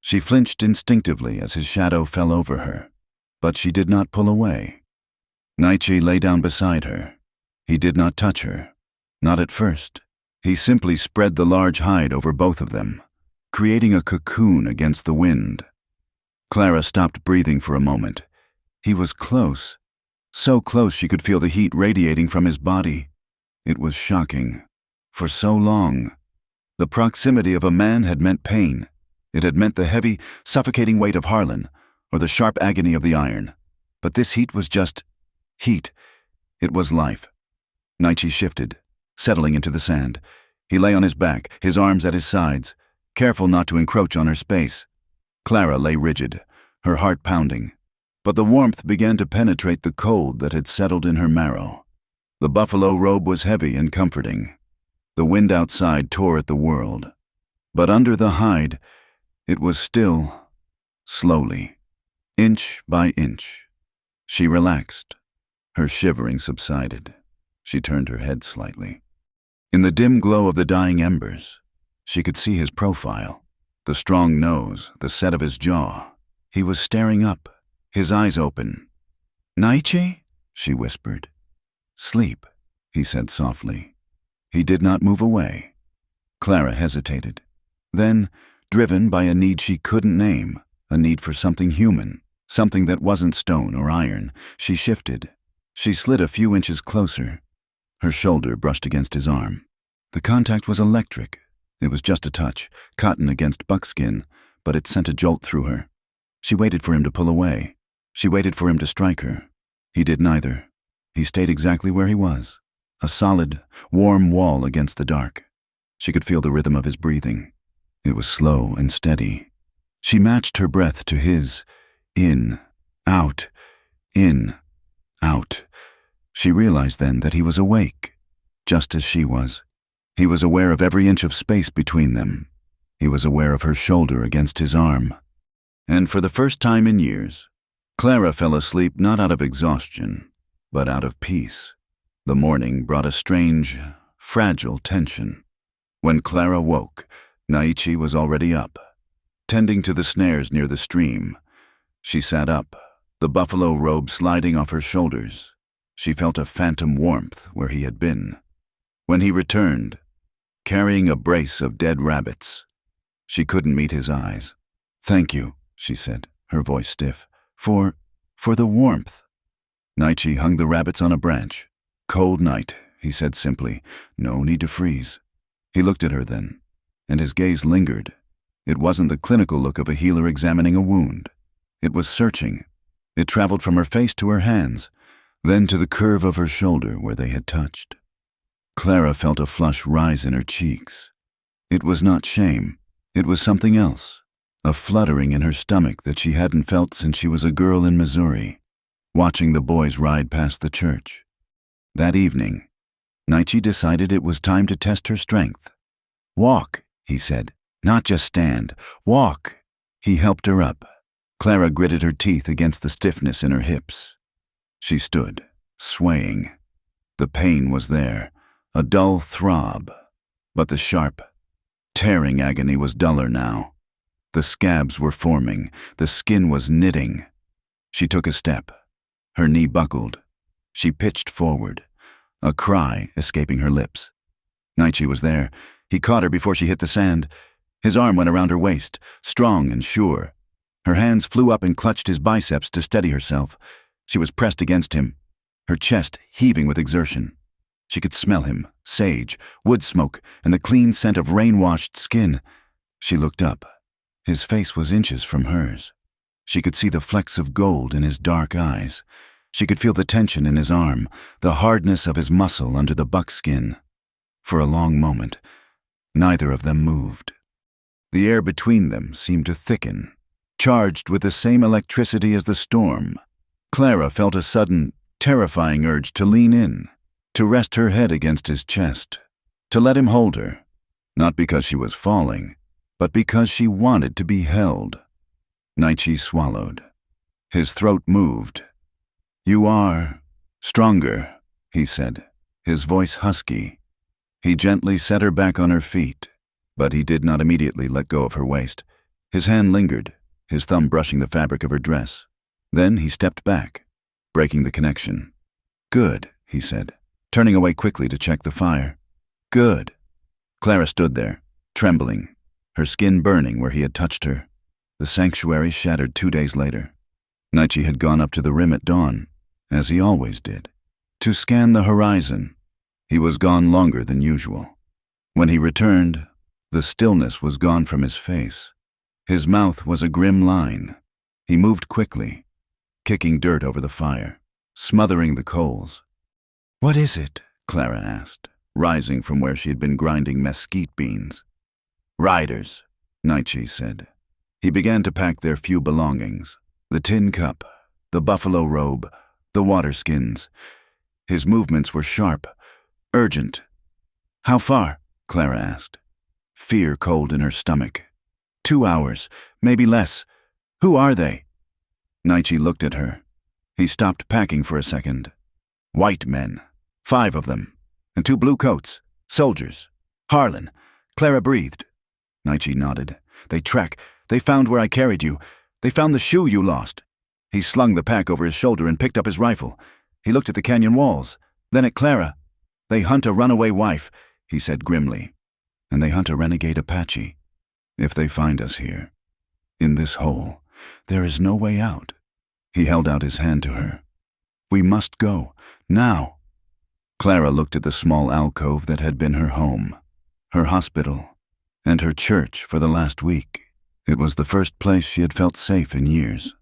She flinched instinctively as his shadow fell over her, but she did not pull away. Naichi lay down beside her. He did not touch her. Not at first. He simply spread the large hide over both of them, creating a cocoon against the wind. Clara stopped breathing for a moment. He was close, so close she could feel the heat radiating from his body. It was shocking. For so long, the proximity of a man had meant pain. It had meant the heavy, suffocating weight of Harlan, or the sharp agony of the iron. But this heat was just heat. It was life. Naichi shifted, settling into the sand. He lay on his back, his arms at his sides, careful not to encroach on her space. Clara lay rigid, her heart pounding. But the warmth began to penetrate the cold that had settled in her marrow. The buffalo robe was heavy and comforting. The wind outside tore at the world. But under the hide, it was still, slowly, inch by inch. She relaxed. Her shivering subsided. She turned her head slightly. In the dim glow of the dying embers, she could see his profile, the strong nose, the set of his jaw. He was staring up, his eyes open. "Naichi?" she whispered. "Sleep," he said softly. He did not move away. Clara hesitated. Then, driven by a need she couldn't name, a need for something human, something that wasn't stone or iron, she shifted. She slid a few inches closer. Her shoulder brushed against his arm. The contact was electric. It was just a touch, cotton against buckskin, but it sent a jolt through her. She waited for him to pull away. She waited for him to strike her. He did neither. He stayed exactly where he was, a solid, warm wall against the dark. She could feel the rhythm of his breathing. It was slow and steady. She matched her breath to his, in, out, in, out. She realized then that he was awake, just as she was. He was aware of every inch of space between them. He was aware of her shoulder against his arm. And for the first time in years, Clara fell asleep not out of exhaustion, but out of peace. The morning brought a strange, fragile tension. When Clara woke, Naichi was already up, tending to the snares near the stream. She sat up, the buffalo robe sliding off her shoulders. She felt a phantom warmth where he had been. When he returned, carrying a brace of dead rabbits, she couldn't meet his eyes. "Thank you," she said, her voice stiff, for the warmth." Naichi hung the rabbits on a branch. "Cold night," he said simply. "No need to freeze." He looked at her then, and his gaze lingered. It wasn't the clinical look of a healer examining a wound. It was searching. It traveled from her face to her hands, then to the curve of her shoulder where they had touched. Clara felt a flush rise in her cheeks. It was not shame. It was something else, a fluttering in her stomach that she hadn't felt since she was a girl in Missouri, watching the boys ride past the church. That evening, Naichi decided it was time to test her strength. "Walk," he said. "Not just stand. Walk." He helped her up. Clara gritted her teeth against the stiffness in her hips. She stood, swaying. The pain was there, a dull throb, but the sharp, tearing agony was duller now. The scabs were forming, the skin was knitting. She took a step. Her knee buckled. She pitched forward, a cry escaping her lips. Naichi was there. He caught her before she hit the sand. His arm went around her waist, strong and sure. Her hands flew up and clutched his biceps to steady herself. She was pressed against him, her chest heaving with exertion. She could smell him, sage, wood smoke, and the clean scent of rain-washed skin. She looked up. His face was inches from hers. She could see the flecks of gold in his dark eyes. She could feel the tension in his arm, the hardness of his muscle under the buckskin. For a long moment, neither of them moved. The air between them seemed to thicken, charged with the same electricity as the storm. Clara felt a sudden, terrifying urge to lean in, to rest her head against his chest, to let him hold her, not because she was falling, but because she wanted to be held. Naichi swallowed. His throat moved. "You are stronger," he said, his voice husky. He gently set her back on her feet, but he did not immediately let go of her waist. His hand lingered, his thumb brushing the fabric of her dress. Then he stepped back, breaking the connection. "Good," he said, turning away quickly to check the fire. "Good." Clara stood there, trembling, her skin burning where he had touched her. The sanctuary shattered 2 days later. Naichi had gone up to the rim at dawn, as he always did, to scan the horizon. He was gone longer than usual. When he returned, the stillness was gone from his face. His mouth was a grim line. He moved quickly, kicking dirt over the fire, smothering the coals. "What is it?" Clara asked, rising from where she had been grinding mesquite beans. "Riders," Naichi said. He began to pack their few belongings, the tin cup, the buffalo robe, the water skins. His movements were sharp, urgent. "How far?" Clara asked, fear cold in her stomach. 2 hours, maybe less. Who are they?" Naichi looked at her. He stopped packing for a second. "White men, 5 of them, and 2 blue coats, soldiers. Harlan." Clara breathed. Naichi nodded. "They track. They found where I carried you. They found the shoe you lost." He slung the pack over his shoulder and picked up his rifle. He looked at the canyon walls, then at Clara. "They hunt a runaway wife," he said grimly. "And they hunt a renegade Apache. If they find us here, in this hole, there is no way out." He held out his hand to her. "We must go, now." Clara looked at the small alcove that had been her home, her hospital, and her church for the last week. It was the first place she had felt safe in years.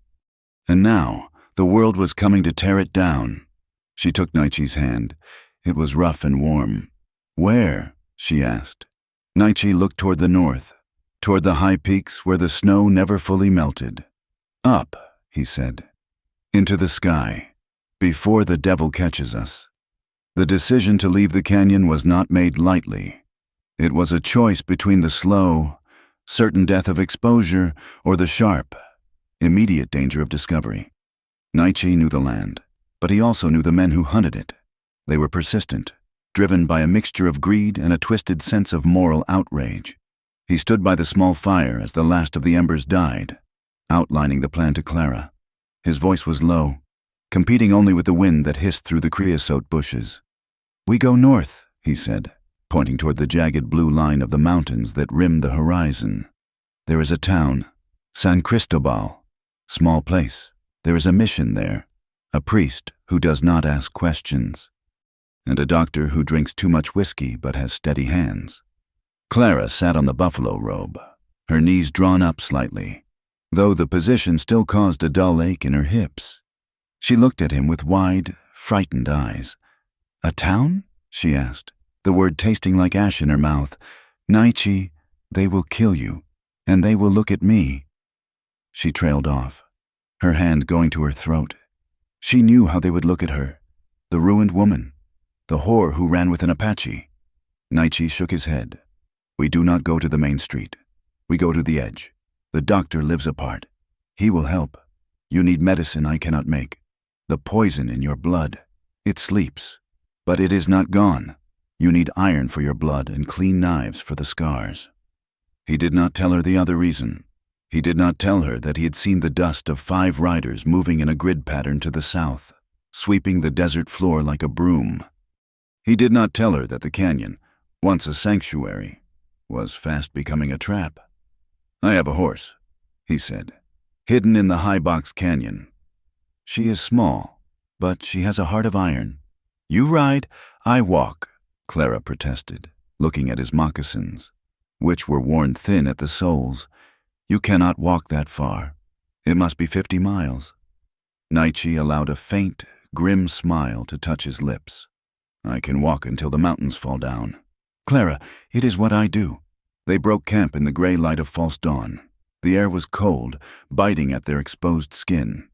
And now, the world was coming to tear it down. She took Naichi's hand. It was rough and warm. "Where?" she asked. Naichi looked toward the north, toward the high peaks where the snow never fully melted. "Up," he said, "into the sky, before the devil catches us." The decision to leave the canyon was not made lightly. It was a choice between the slow, certain death of exposure or the sharp, immediate danger of discovery. Naichi knew the land, but he also knew the men who hunted it. They were persistent, driven by a mixture of greed and a twisted sense of moral outrage. He stood by the small fire as the last of the embers died, outlining the plan to Clara. His voice was low, competing only with the wind that hissed through the creosote bushes. "We go north," he said, pointing toward the jagged blue line of the mountains that rimmed the horizon. "There is a town, San Cristobal. Small place. There is a mission there, a priest who does not ask questions, and a doctor who drinks too much whiskey but has steady hands." Clara sat on the buffalo robe, her knees drawn up slightly, though the position still caused a dull ache in her hips. She looked at him with wide, frightened eyes. "A town?" she asked, the word tasting like ash in her mouth. "Naichi, they will kill you, and they will look at me." She trailed off, her hand going to her throat. She knew how they would look at her, the ruined woman, the whore who ran with an Apache. Naichi shook his head. "We do not go to the main street. We go to the edge. The doctor lives apart. He will help. You need medicine I cannot make. The poison in your blood. It sleeps, but it is not gone. You need iron for your blood and clean knives for the scars." He did not tell her the other reason. He did not tell her that he had seen the dust of 5 riders moving in a grid pattern to the south, sweeping the desert floor like a broom. He did not tell her that the canyon, once a sanctuary, was fast becoming a trap. "I have a horse," he said, "hidden in the high box canyon. She is small, but she has a heart of iron. You ride, I walk," Clara protested, looking at his moccasins, which were worn thin at the soles. "You cannot walk that far. It must be 50 miles. Naichi allowed a faint, grim smile to touch his lips. "I can walk until the mountains fall down." "Clara, it is what I do." They broke camp in the gray light of false dawn. The air was cold, biting at their exposed skin.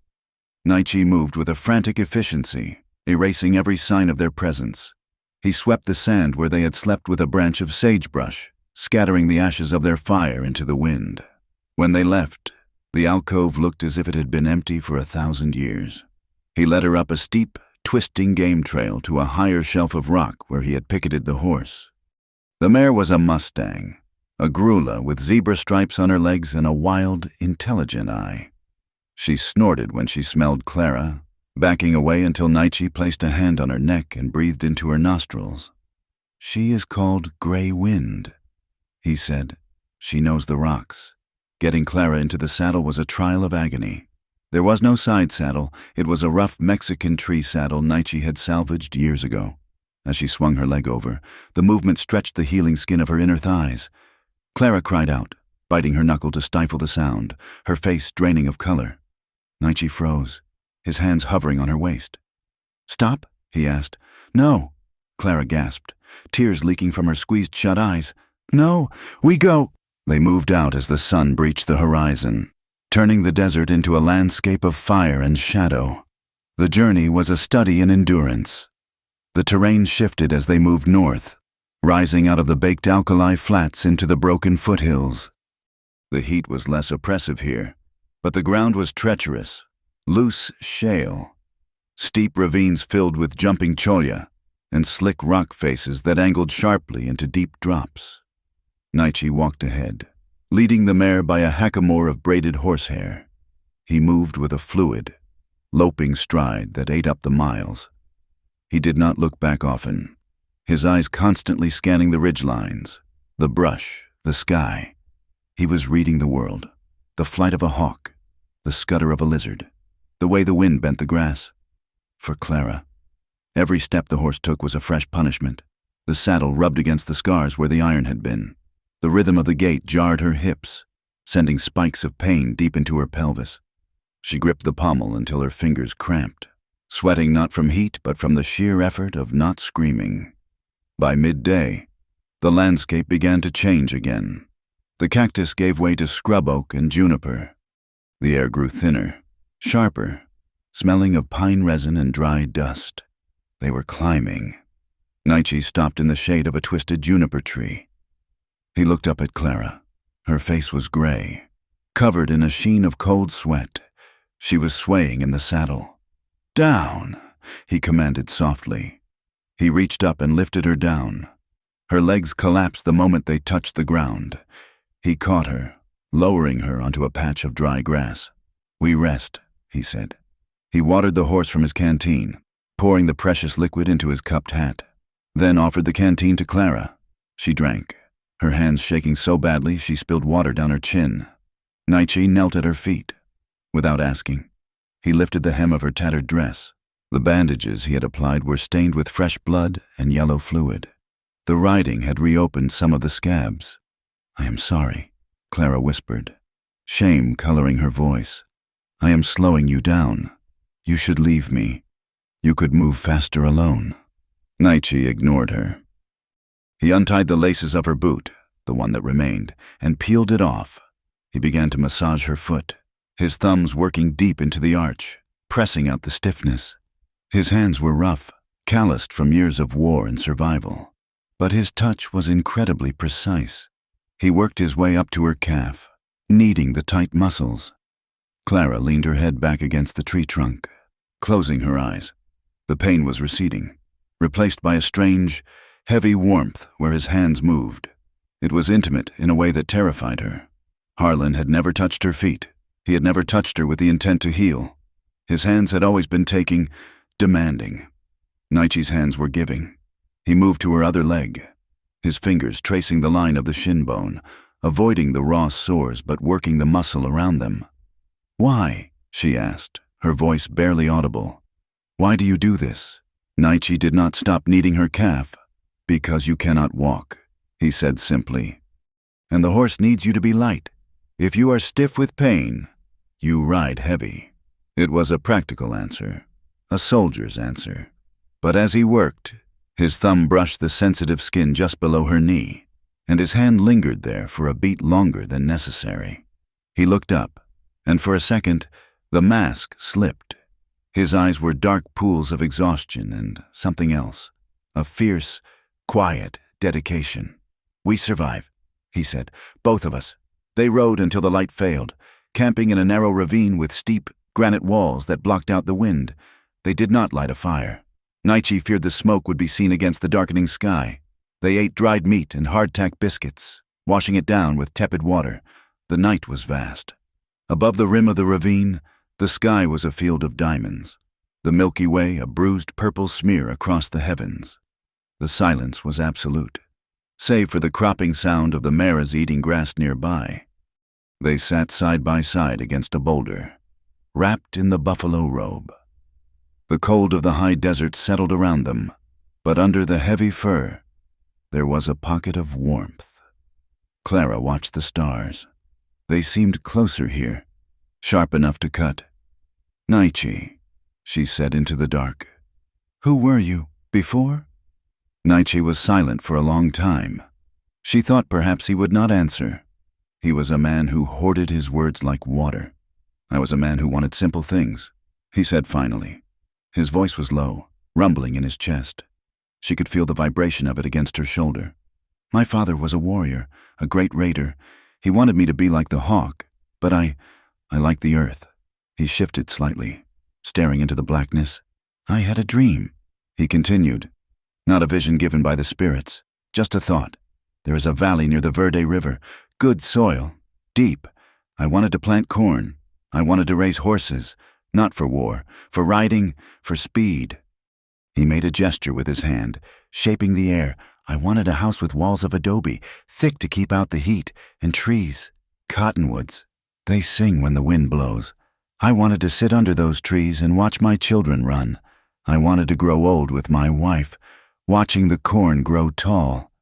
Naichi moved with a frantic efficiency, erasing every sign of their presence. He swept the sand where they had slept with a branch of sagebrush, scattering the ashes of their fire into the wind. When they left, the alcove looked as if it had been empty for 1,000 years. He led her up a steep, twisting game trail to a higher shelf of rock where he had picketed the horse. The mare was a Mustang, a grulla with zebra stripes on her legs and a wild, intelligent eye. She snorted when she smelled Clara, backing away until Naichi placed a hand on her neck and breathed into her nostrils. "She is called Gray Wind," he said. "She knows the rocks." Getting Clara into the saddle was a trial of agony. There was no side saddle. It was a rough Mexican tree saddle Naichi had salvaged years ago. As she swung her leg over, the movement stretched the healing skin of her inner thighs. Clara cried out, biting her knuckle to stifle the sound, her face draining of color. Naichi froze, his hands hovering on her waist. "Stop?" he asked. "No," Clara gasped, tears leaking from her squeezed-shut eyes. "No, we go." They moved out as the sun breached the horizon, turning the desert into a landscape of fire and shadow. The journey was a study in endurance. The terrain shifted as they moved north, rising out of the baked alkali flats into the broken foothills. The heat was less oppressive here, but the ground was treacherous, loose shale, steep ravines filled with jumping cholla, and slick rock faces that angled sharply into deep drops. Naichi walked ahead, leading the mare by a hackamore of braided horsehair. He moved with a fluid, loping stride that ate up the miles. He did not look back often, his eyes constantly scanning the ridgelines, the brush, the sky. He was reading the world, the flight of a hawk, the scutter of a lizard, the way the wind bent the grass. For Clara, every step the horse took was a fresh punishment. The saddle rubbed against the scars where the iron had been. The rhythm of the gait jarred her hips, sending spikes of pain deep into her pelvis. She gripped the pommel until her fingers cramped, sweating not from heat but from the sheer effort of not screaming. By midday, the landscape began to change again. The cactus gave way to scrub oak and juniper. The air grew thinner, sharper, smelling of pine resin and dry dust. They were climbing. Naichi stopped in the shade of a twisted juniper tree. He looked up at Clara. Her face was gray, covered in a sheen of cold sweat. She was swaying in the saddle. "Down," he commanded softly. He reached up and lifted her down. Her legs collapsed the moment they touched the ground. He caught her, lowering her onto a patch of dry grass. "We rest," he said. He watered the horse from his canteen, pouring the precious liquid into his cupped hat, then offered the canteen to Clara. She drank, her hands shaking so badly she spilled water down her chin. Nietzsche knelt at her feet. Without asking, he lifted the hem of her tattered dress. The bandages he had applied were stained with fresh blood and yellow fluid. The riding had reopened some of the scabs. "I am sorry," Clara whispered, shame coloring her voice. "I am slowing you down. You should leave me. You could move faster alone." Nietzsche ignored her. He untied the laces of her boot, the one that remained, and peeled it off. He began to massage her foot, his thumbs working deep into the arch, pressing out the stiffness. His hands were rough, calloused from years of war and survival, but his touch was incredibly precise. He worked his way up to her calf, kneading the tight muscles. Clara leaned her head back against the tree trunk, closing her eyes. The pain was receding, replaced by a strange, heavy warmth where his hands moved. It was intimate in a way that terrified her. Harlan had never touched her feet. He had never touched her with the intent to heal. His hands had always been taking, demanding. Nietzsche's hands were giving. He moved to her other leg, his fingers tracing the line of the shin bone, avoiding the raw sores but working the muscle around them. "Why?" she asked, her voice barely audible. "Why do you do this?" Nietzsche did not stop kneading her calf. "Because you cannot walk," he said simply. "And the horse needs you to be light. If you are stiff with pain, you ride heavy." It was a practical answer, a soldier's answer. But as he worked, his thumb brushed the sensitive skin just below her knee, and his hand lingered there for a beat longer than necessary. He looked up, and for a second, the mask slipped. His eyes were dark pools of exhaustion and something else, a fierce, quiet dedication. "We survive," he said, "both of us." They rode until the light failed, camping in a narrow ravine with steep granite walls that blocked out the wind. They did not light a fire. Nietzsche feared the smoke would be seen against the darkening sky. They ate dried meat and hardtack biscuits, washing it down with tepid water. The night was vast. Above the rim of the ravine, the sky was a field of diamonds, the Milky Way a bruised purple smear across the heavens. The silence was absolute, save for the cropping sound of the mares eating grass nearby. They sat side by side against a boulder, wrapped in the buffalo robe. The cold of the high desert settled around them, but under the heavy fur, there was a pocket of warmth. Clara watched the stars. They seemed closer here, sharp enough to cut. "Nietzsche," she said into the dark. "Who were you, before?" Nietzsche was silent for a long time. She thought perhaps he would not answer. He was a man who hoarded his words like water. "I was a man who wanted simple things," he said finally. His voice was low, rumbling in his chest. She could feel the vibration of it against her shoulder. "My father was a warrior, a great raider. He wanted me to be like the hawk, but I like the earth." He shifted slightly, staring into the blackness. "I had a dream," he continued. "Not a vision given by the spirits, just a thought. There is a valley near the Verde River, good soil, deep. I wanted to plant corn. I wanted to raise horses, not for war, for riding, for speed." He made a gesture with his hand, shaping the air. "I wanted a house with walls of adobe, thick to keep out the heat, and trees, cottonwoods. They sing when the wind blows. I wanted to sit under those trees and watch my children run. I wanted to grow old with my wife, watching the corn grow tall."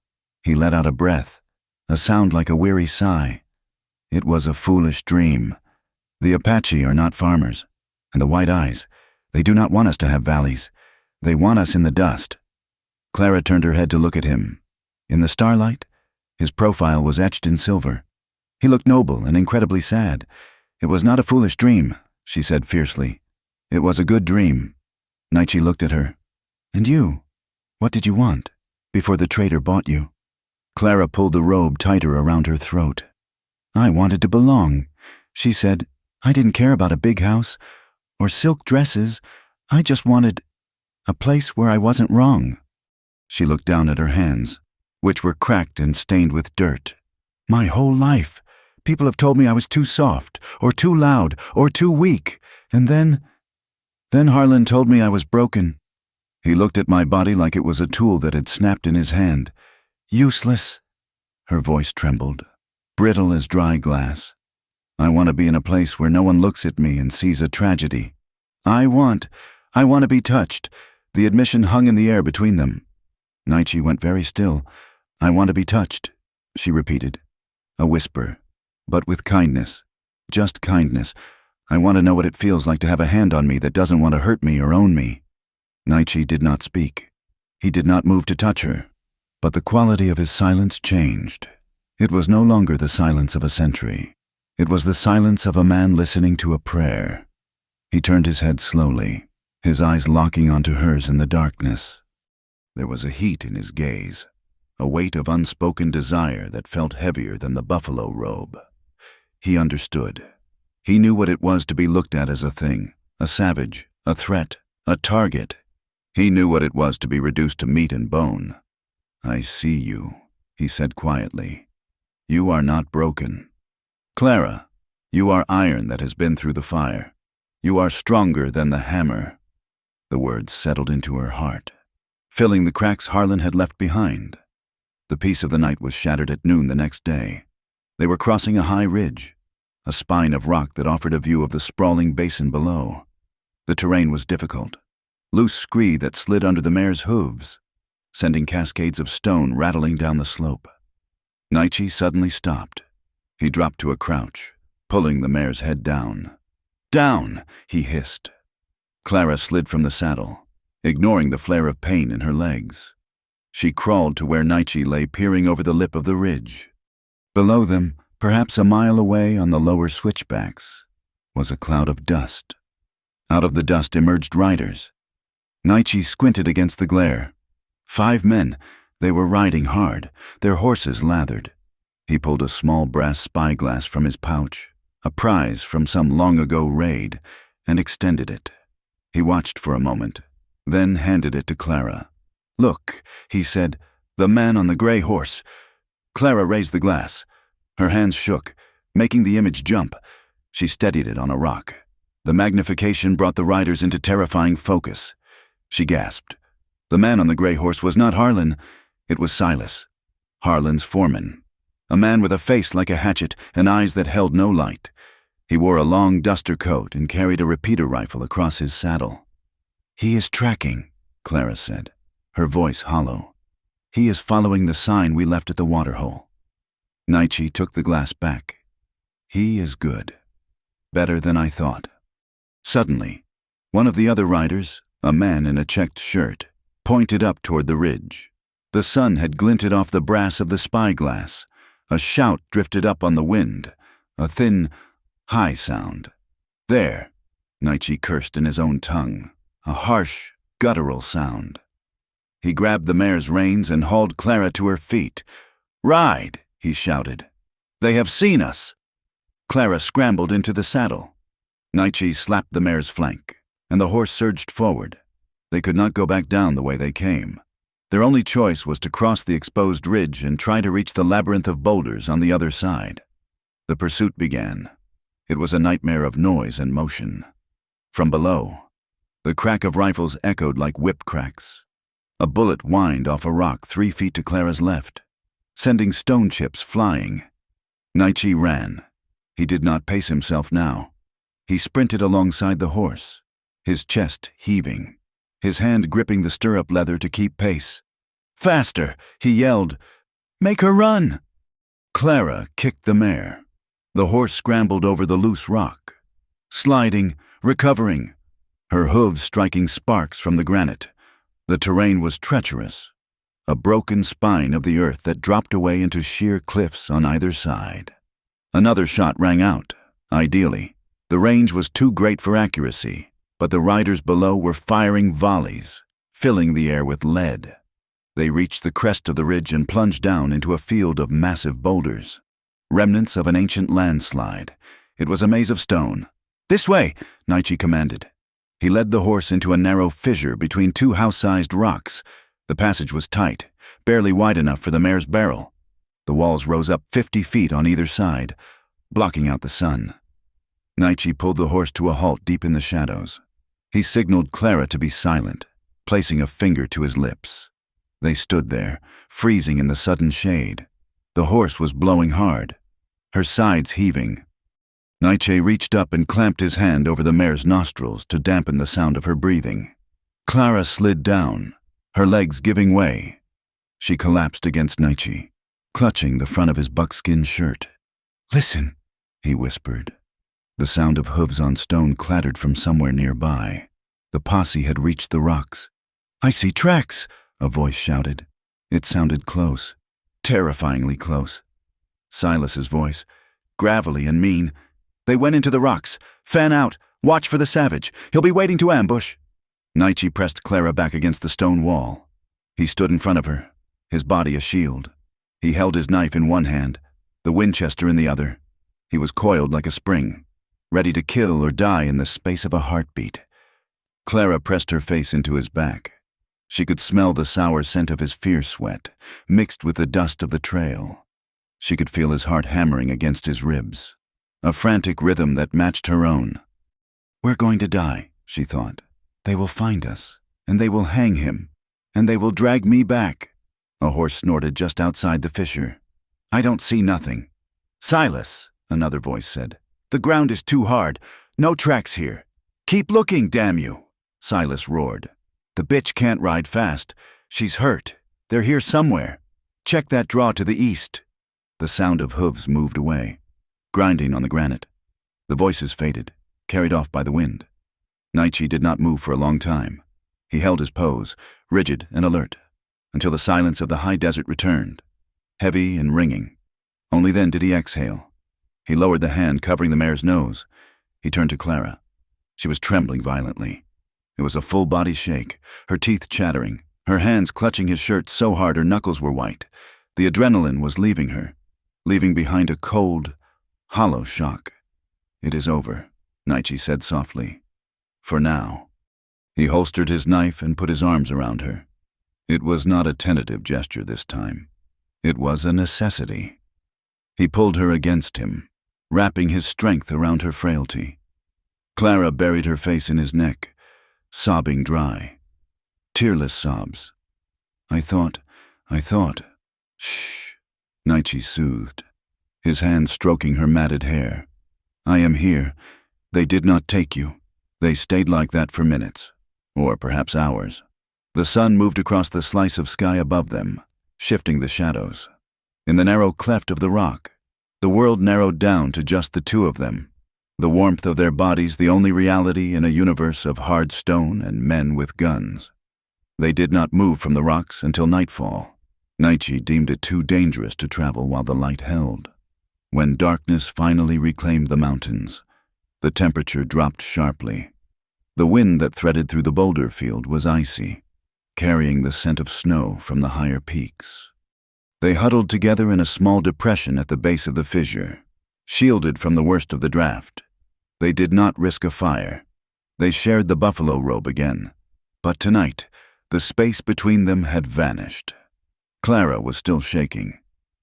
He let out a breath, a sound like a weary sigh. "It was a foolish dream. The Apache are not farmers, and the white eyes, they do not want us to have valleys. They want us in the dust." Clara turned her head to look at him. In the starlight, his profile was etched in silver. He looked noble and incredibly sad. "It was not a foolish dream," she said fiercely. "It was a good dream." Nietzsche looked at her. "And you? What did you want, before the trader bought you?" Clara pulled the robe tighter around her throat. "I wanted to belong," she said. "I didn't care about a big house or silk dresses. I just wanted A place where I wasn't wrong. She looked down at her hands, which were cracked and stained with dirt. My whole life, people have told me I was too soft, or too loud, or too weak. And then Harlan told me I was broken. He looked at my body like it was a tool that had snapped in his hand. Useless. Her voice trembled, brittle as dry glass. I want to be in a place where no one looks at me and sees a tragedy. I want to be touched. The admission hung in the air between them. Naichi went very still. I want to be touched, she repeated. A whisper, but with kindness. Just kindness. I want to know what it feels like to have a hand on me that doesn't want to hurt me or own me. Naichi did not speak. He did not move to touch her. But the quality of his silence changed. It was no longer the silence of a sentry. It was the silence of a man listening to a prayer. He turned his head slowly, his eyes locking onto hers in the darkness. There was a heat in his gaze, a weight of unspoken desire that felt heavier than the buffalo robe. He understood. He knew what it was to be looked at as a thing, a savage, a threat, a target. He knew what it was to be reduced to meat and bone. I see you, he said quietly. You are not broken. Clara, you are iron that has been through the fire. You are stronger than the hammer. The words settled into her heart, filling the cracks Harlan had left behind. The peace of the night was shattered at noon the next day. They were crossing a high ridge, a spine of rock that offered a view of the sprawling basin below. The terrain was difficult, loose scree that slid under the mare's hooves, sending cascades of stone rattling down the slope. Naichi suddenly stopped. He dropped to a crouch, pulling the mare's head down. Down, he hissed. Clara slid from the saddle, ignoring the flare of pain in her legs. She crawled to where Naichi lay peering over the lip of the ridge. Below them, perhaps a mile away on the lower switchbacks, was a cloud of dust. Out of the dust emerged riders. Naichi squinted against the glare. 5 men. They were riding hard, their horses lathered. He pulled a small brass spyglass from his pouch, a prize from some long-ago raid, and extended it. He watched for a moment, then handed it to Clara. Look, he said, the man on the gray horse. Clara raised the glass. Her hands shook, making the image jump. She steadied it on a rock. The magnification brought the riders into terrifying focus. She gasped. The man on the gray horse was not Harlan. It was Silas, Harlan's foreman. A man with a face like a hatchet and eyes that held no light. He wore a long duster coat and carried a repeater rifle across his saddle. He is tracking, Clara said, her voice hollow. He is following the sign we left at the waterhole. Naichi took the glass back. He is good. Better than I thought. Suddenly, one of the other riders, a man in a checked shirt, pointed up toward the ridge. The sun had glinted off the brass of the spyglass. A shout drifted up on the wind, a thin, high sound. There, Naichi cursed in his own tongue, a harsh, guttural sound. He grabbed the mare's reins and hauled Clara to her feet. Ride, he shouted. They have seen us. Clara scrambled into the saddle. Naichi slapped the mare's flank, and the horse surged forward. They could not go back down the way they came. Their only choice was to cross the exposed ridge and try to reach the labyrinth of boulders on the other side. The pursuit began. It was a nightmare of noise and motion. From below, the crack of rifles echoed like whip cracks. A bullet whined off a rock 3 feet to Clara's left, sending stone chips flying. Naichi ran. He did not pace himself now. He sprinted alongside the horse, his chest heaving, his hand gripping the stirrup leather to keep pace. Faster, he yelled. Make her run! Clara kicked the mare. The horse scrambled over the loose rock, sliding, recovering, her hooves striking sparks from the granite. The terrain was treacherous, a broken spine of the earth that dropped away into sheer cliffs on either side. Another shot rang out, ideally. The range was too great for accuracy, but the riders below were firing volleys, filling the air with lead. They reached the crest of the ridge and plunged down into a field of massive boulders, remnants of an ancient landslide. It was a maze of stone. This way, Naichi commanded. He led the horse into a narrow fissure between two house-sized rocks. The passage was tight, barely wide enough for the mare's barrel. The walls rose up 50 feet on either side, blocking out the sun. Naichi pulled the horse to a halt deep in the shadows. He signaled Clara to be silent, placing a finger to his lips. They stood there, freezing in the sudden shade. The horse was blowing hard, her sides heaving. Naichi reached up and clamped his hand over the mare's nostrils to dampen the sound of her breathing. Clara slid down, her legs giving way. She collapsed against Naichi, clutching the front of his buckskin shirt. "Listen," he whispered. The sound of hooves on stone clattered from somewhere nearby. The posse had reached the rocks. "I see tracks," a voice shouted. It sounded close, terrifyingly close. Silas's voice, gravelly and mean. "They went into the rocks. Fan out. Watch for the savage. He'll be waiting to ambush." Naichi pressed Clara back against the stone wall. He stood in front of her, his body a shield. He held his knife in one hand, the Winchester in the other. He was coiled like a spring, ready to kill or die in the space of a heartbeat. Clara pressed her face into his back. She could smell the sour scent of his fierce sweat, mixed with the dust of the trail. She could feel his heart hammering against his ribs, a frantic rhythm that matched her own. "We're going to die," she thought. "They will find us, and they will hang him, and they will drag me back." A horse snorted just outside the fissure. "I don't see nothing." "Silas," another voice said. "The ground is too hard. No tracks here. Keep looking, damn you." Silas roared. "The bitch can't ride fast. She's hurt. They're here somewhere. Check that draw to the east." The sound of hooves moved away, grinding on the granite. The voices faded, carried off by the wind. Naichi did not move for a long time. He held his pose, rigid and alert, until the silence of the high desert returned, heavy and ringing. Only then did he exhale. He lowered the hand covering the mare's nose. He turned to Clara. She was trembling violently. It was a full-body shake, her teeth chattering, her hands clutching his shirt so hard her knuckles were white. The adrenaline was leaving her, leaving behind a cold, hollow shock. "It is over," Naichi said softly. "For now." He holstered his knife and put his arms around her. It was not a tentative gesture this time. It was a necessity. He pulled her against him, wrapping his strength around her frailty. Clara buried her face in his neck, sobbing dry. Tearless sobs. I thought. Shh, Naichi soothed, his hand stroking her matted hair. "I am here. They did not take you." They stayed like that for minutes, or perhaps hours. The sun moved across the slice of sky above them, shifting the shadows. In the narrow cleft of the rock, the world narrowed down to just the two of them, the warmth of their bodies the only reality in a universe of hard stone and men with guns. They did not move from the rocks until nightfall. Naichi deemed it too dangerous to travel while the light held. When darkness finally reclaimed the mountains, the temperature dropped sharply. The wind that threaded through the boulder field was icy, carrying the scent of snow from the higher peaks. They huddled together in a small depression at the base of the fissure, shielded from the worst of the draft. They did not risk a fire. They shared the buffalo robe again. But tonight, the space between them had vanished. Clara was still shaking.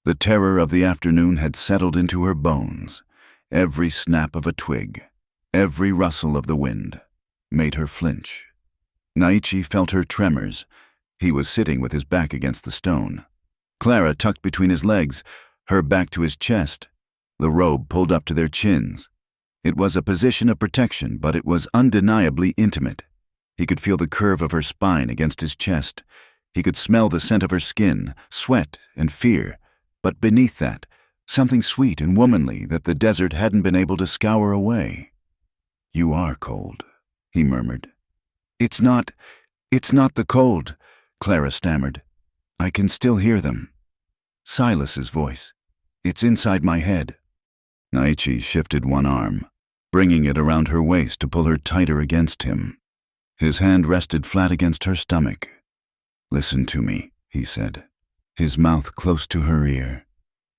The terror of the afternoon had settled into her bones. Every snap of a twig, every rustle of the wind, made her flinch. Naichi felt her tremors. He was sitting with his back against the stone. Clara tucked between his legs, her back to his chest, the robe pulled up to their chins. It was a position of protection, but it was undeniably intimate. He could feel the curve of her spine against his chest. He could smell the scent of her skin, sweat and fear, but beneath that, something sweet and womanly that the desert hadn't been able to scour away. "You are cold," he murmured. It's not the cold," Clara stammered. "I can still hear them." Silas's voice. "It's inside my head." Naichi shifted one arm, bringing it around her waist to pull her tighter against him. His hand rested flat against her stomach. "Listen to me," he said, his mouth close to her ear.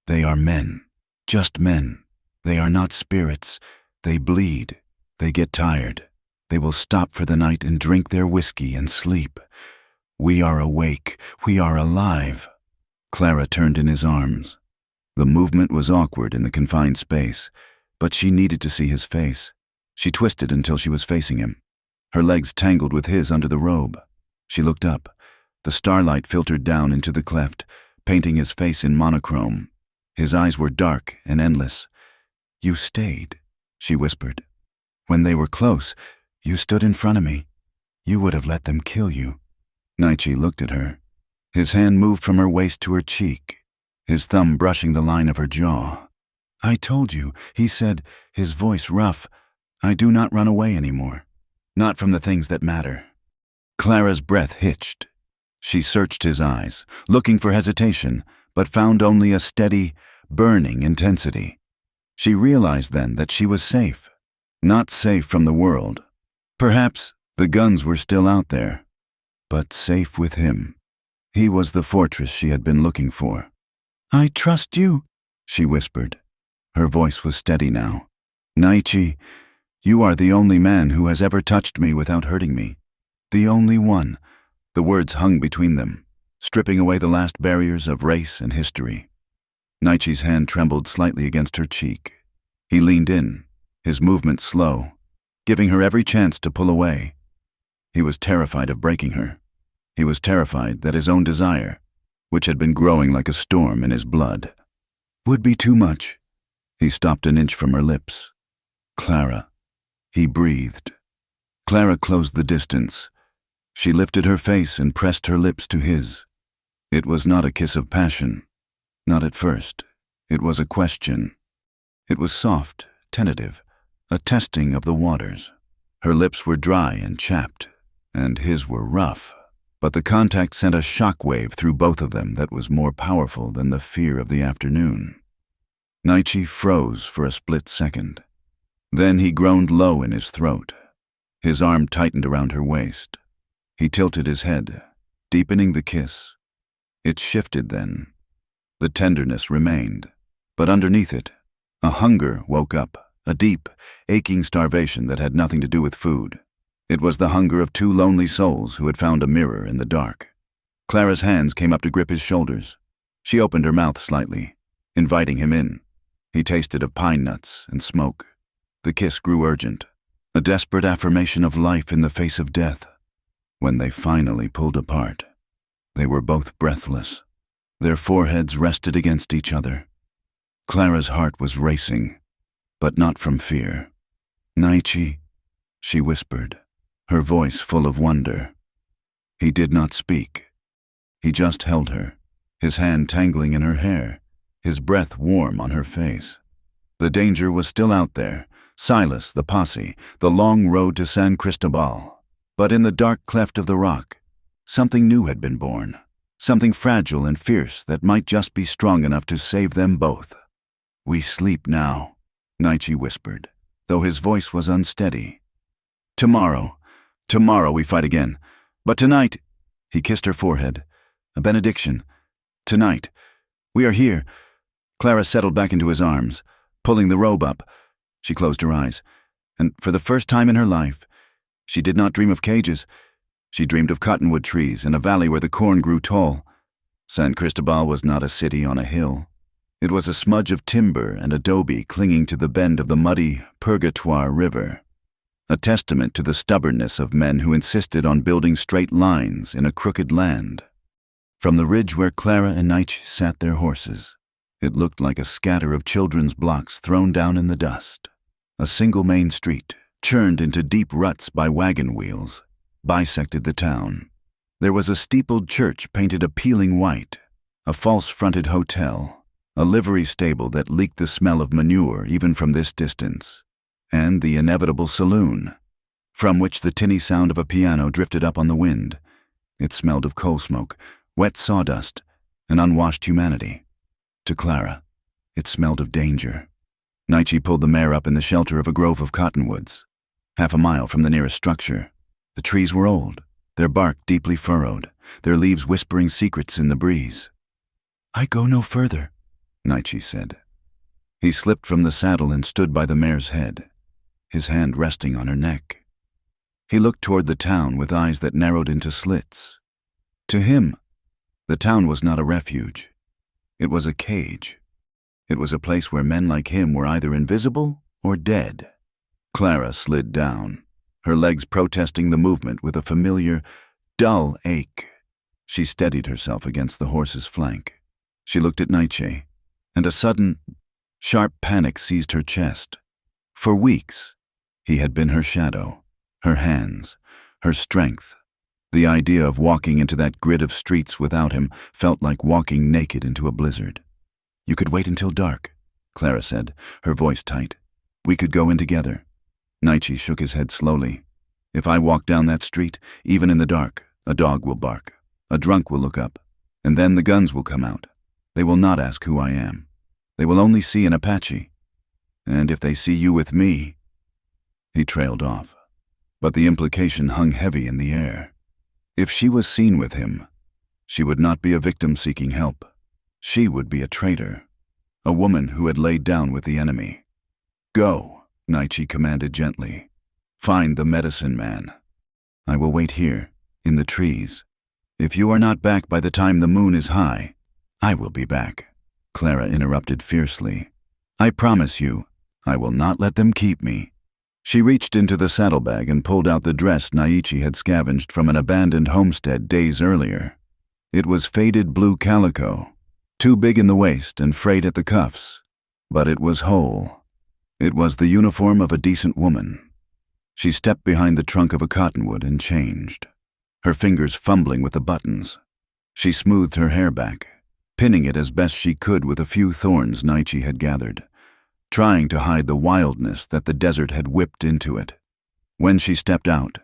"They are men, just men. They are not spirits. They bleed. They get tired. They will stop for the night and drink their whiskey and sleep. We are awake. We are alive. Clara turned in his arms. The movement was awkward in the confined space, but she needed to see his face. She twisted until she was facing him. Her legs tangled with his under the robe. She looked up. The starlight filtered down into the cleft, painting his face in monochrome. His eyes were dark and endless. "You stayed," she whispered. "When they were close, you stood in front of me. You would have let them kill you." Naichi looked at her. His hand moved from her waist to her cheek, his thumb brushing the line of her jaw. "I told you," he said, his voice rough. "I do not run away anymore. Not from the things that matter." Clara's breath hitched. She searched his eyes, looking for hesitation, but found only a steady, burning intensity. She realized then that she was safe. Not safe from the world. Perhaps the guns were still out there, but safe with him. He was the fortress she had been looking for. "I trust you," she whispered. Her voice was steady now. "Naichi, you are the only man who has ever touched me without hurting me. The only one." The words hung between them, stripping away the last barriers of race and history. Naichi's hand trembled slightly against her cheek. He leaned in, his movement slow, giving her every chance to pull away. He was terrified of breaking her. He was terrified that his own desire, which had been growing like a storm in his blood, would be too much. He stopped an inch from her lips. "Clara," he breathed. Clara closed the distance. She lifted her face and pressed her lips to his. It was not a kiss of passion. Not at first. It was a question. It was soft, tentative, a testing of the waters. Her lips were dry and chapped, and his were rough. But the contact sent a shockwave through both of them that was more powerful than the fear of the afternoon. Naichi froze for a split second. Then he groaned low in his throat. His arm tightened around her waist. He tilted his head, deepening the kiss. It shifted then. The tenderness remained, but underneath it, a hunger woke up, a deep, aching starvation that had nothing to do with food. It was the hunger of two lonely souls who had found a mirror in the dark. Clara's hands came up to grip his shoulders. She opened her mouth slightly, inviting him in. He tasted of pine nuts and smoke. The kiss grew urgent, a desperate affirmation of life in the face of death. When they finally pulled apart, they were both breathless. Their foreheads rested against each other. Clara's heart was racing, but not from fear. "Naichi," she whispered, her voice full of wonder. He did not speak. He just held her, his hand tangling in her hair, his breath warm on her face. The danger was still out there, Silas, the posse, the long road to San Cristobal. But in the dark cleft of the rock, something new had been born, something fragile and fierce that might just be strong enough to save them both. "We sleep now," Naichi whispered, though his voice was unsteady. Tomorrow we fight again. But tonight," he kissed her forehead, a benediction. "Tonight, we are here." Clara settled back into his arms, pulling the robe up. She closed her eyes, and for the first time in her life, she did not dream of cages. She dreamed of cottonwood trees in a valley where the corn grew tall. San Cristobal was not a city on a hill. It was a smudge of timber and adobe clinging to the bend of the muddy Purgatoire River, a testament to the stubbornness of men who insisted on building straight lines in a crooked land. From the ridge where Clara and Naichi sat their horses, it looked like a scatter of children's blocks thrown down in the dust. A single main street, churned into deep ruts by wagon wheels, bisected the town. There was a steepled church painted appealing white, a false-fronted hotel, a livery stable that leaked the smell of manure even from this distance, and the inevitable saloon, from which the tinny sound of a piano drifted up on the wind. It smelled of coal smoke, wet sawdust, and unwashed humanity. To Clara, it smelled of danger. Naichi pulled the mare up in the shelter of a grove of cottonwoods, half a mile from the nearest structure. The trees were old, their bark deeply furrowed, their leaves whispering secrets in the breeze. "I go no further," Naichi said. He slipped from the saddle and stood by the mare's head, his hand resting on her neck. He looked toward the town with eyes that narrowed into slits. To him, the town was not a refuge. It was a cage. It was a place where men like him were either invisible or dead. Clara slid down, her legs protesting the movement with a familiar, dull ache. She steadied herself against the horse's flank. She looked at Nietzsche, and a sudden, sharp panic seized her chest. For weeks, he had been her shadow, her hands, her strength. The idea of walking into that grid of streets without him felt like walking naked into a blizzard. "You could wait until dark," Clara said, her voice tight. "We could go in together." Nietzsche shook his head slowly. "If I walk down that street, even in the dark, a dog will bark, a drunk will look up, and then the guns will come out. They will not ask who I am. They will only see an Apache. And if they see you with me—" He trailed off, but the implication hung heavy in the air. If she was seen with him, she would not be a victim seeking help. She would be a traitor, a woman who had laid down with the enemy. "Go," Nietzsche commanded gently. "Find the medicine man. I will wait here, in the trees. If you are not back by the time the moon is high, I will be back." Clara interrupted fiercely. "I promise you, I will not let them keep me." She reached into the saddlebag and pulled out the dress Nietzsche had scavenged from an abandoned homestead days earlier. It was faded blue calico, too big in the waist and frayed at the cuffs, but it was whole. It was the uniform of a decent woman. She stepped behind the trunk of a cottonwood and changed, her fingers fumbling with the buttons. She smoothed her hair back, pinning it as best she could with a few thorns Nietzsche had gathered, trying to hide the wildness that the desert had whipped into it. When she stepped out,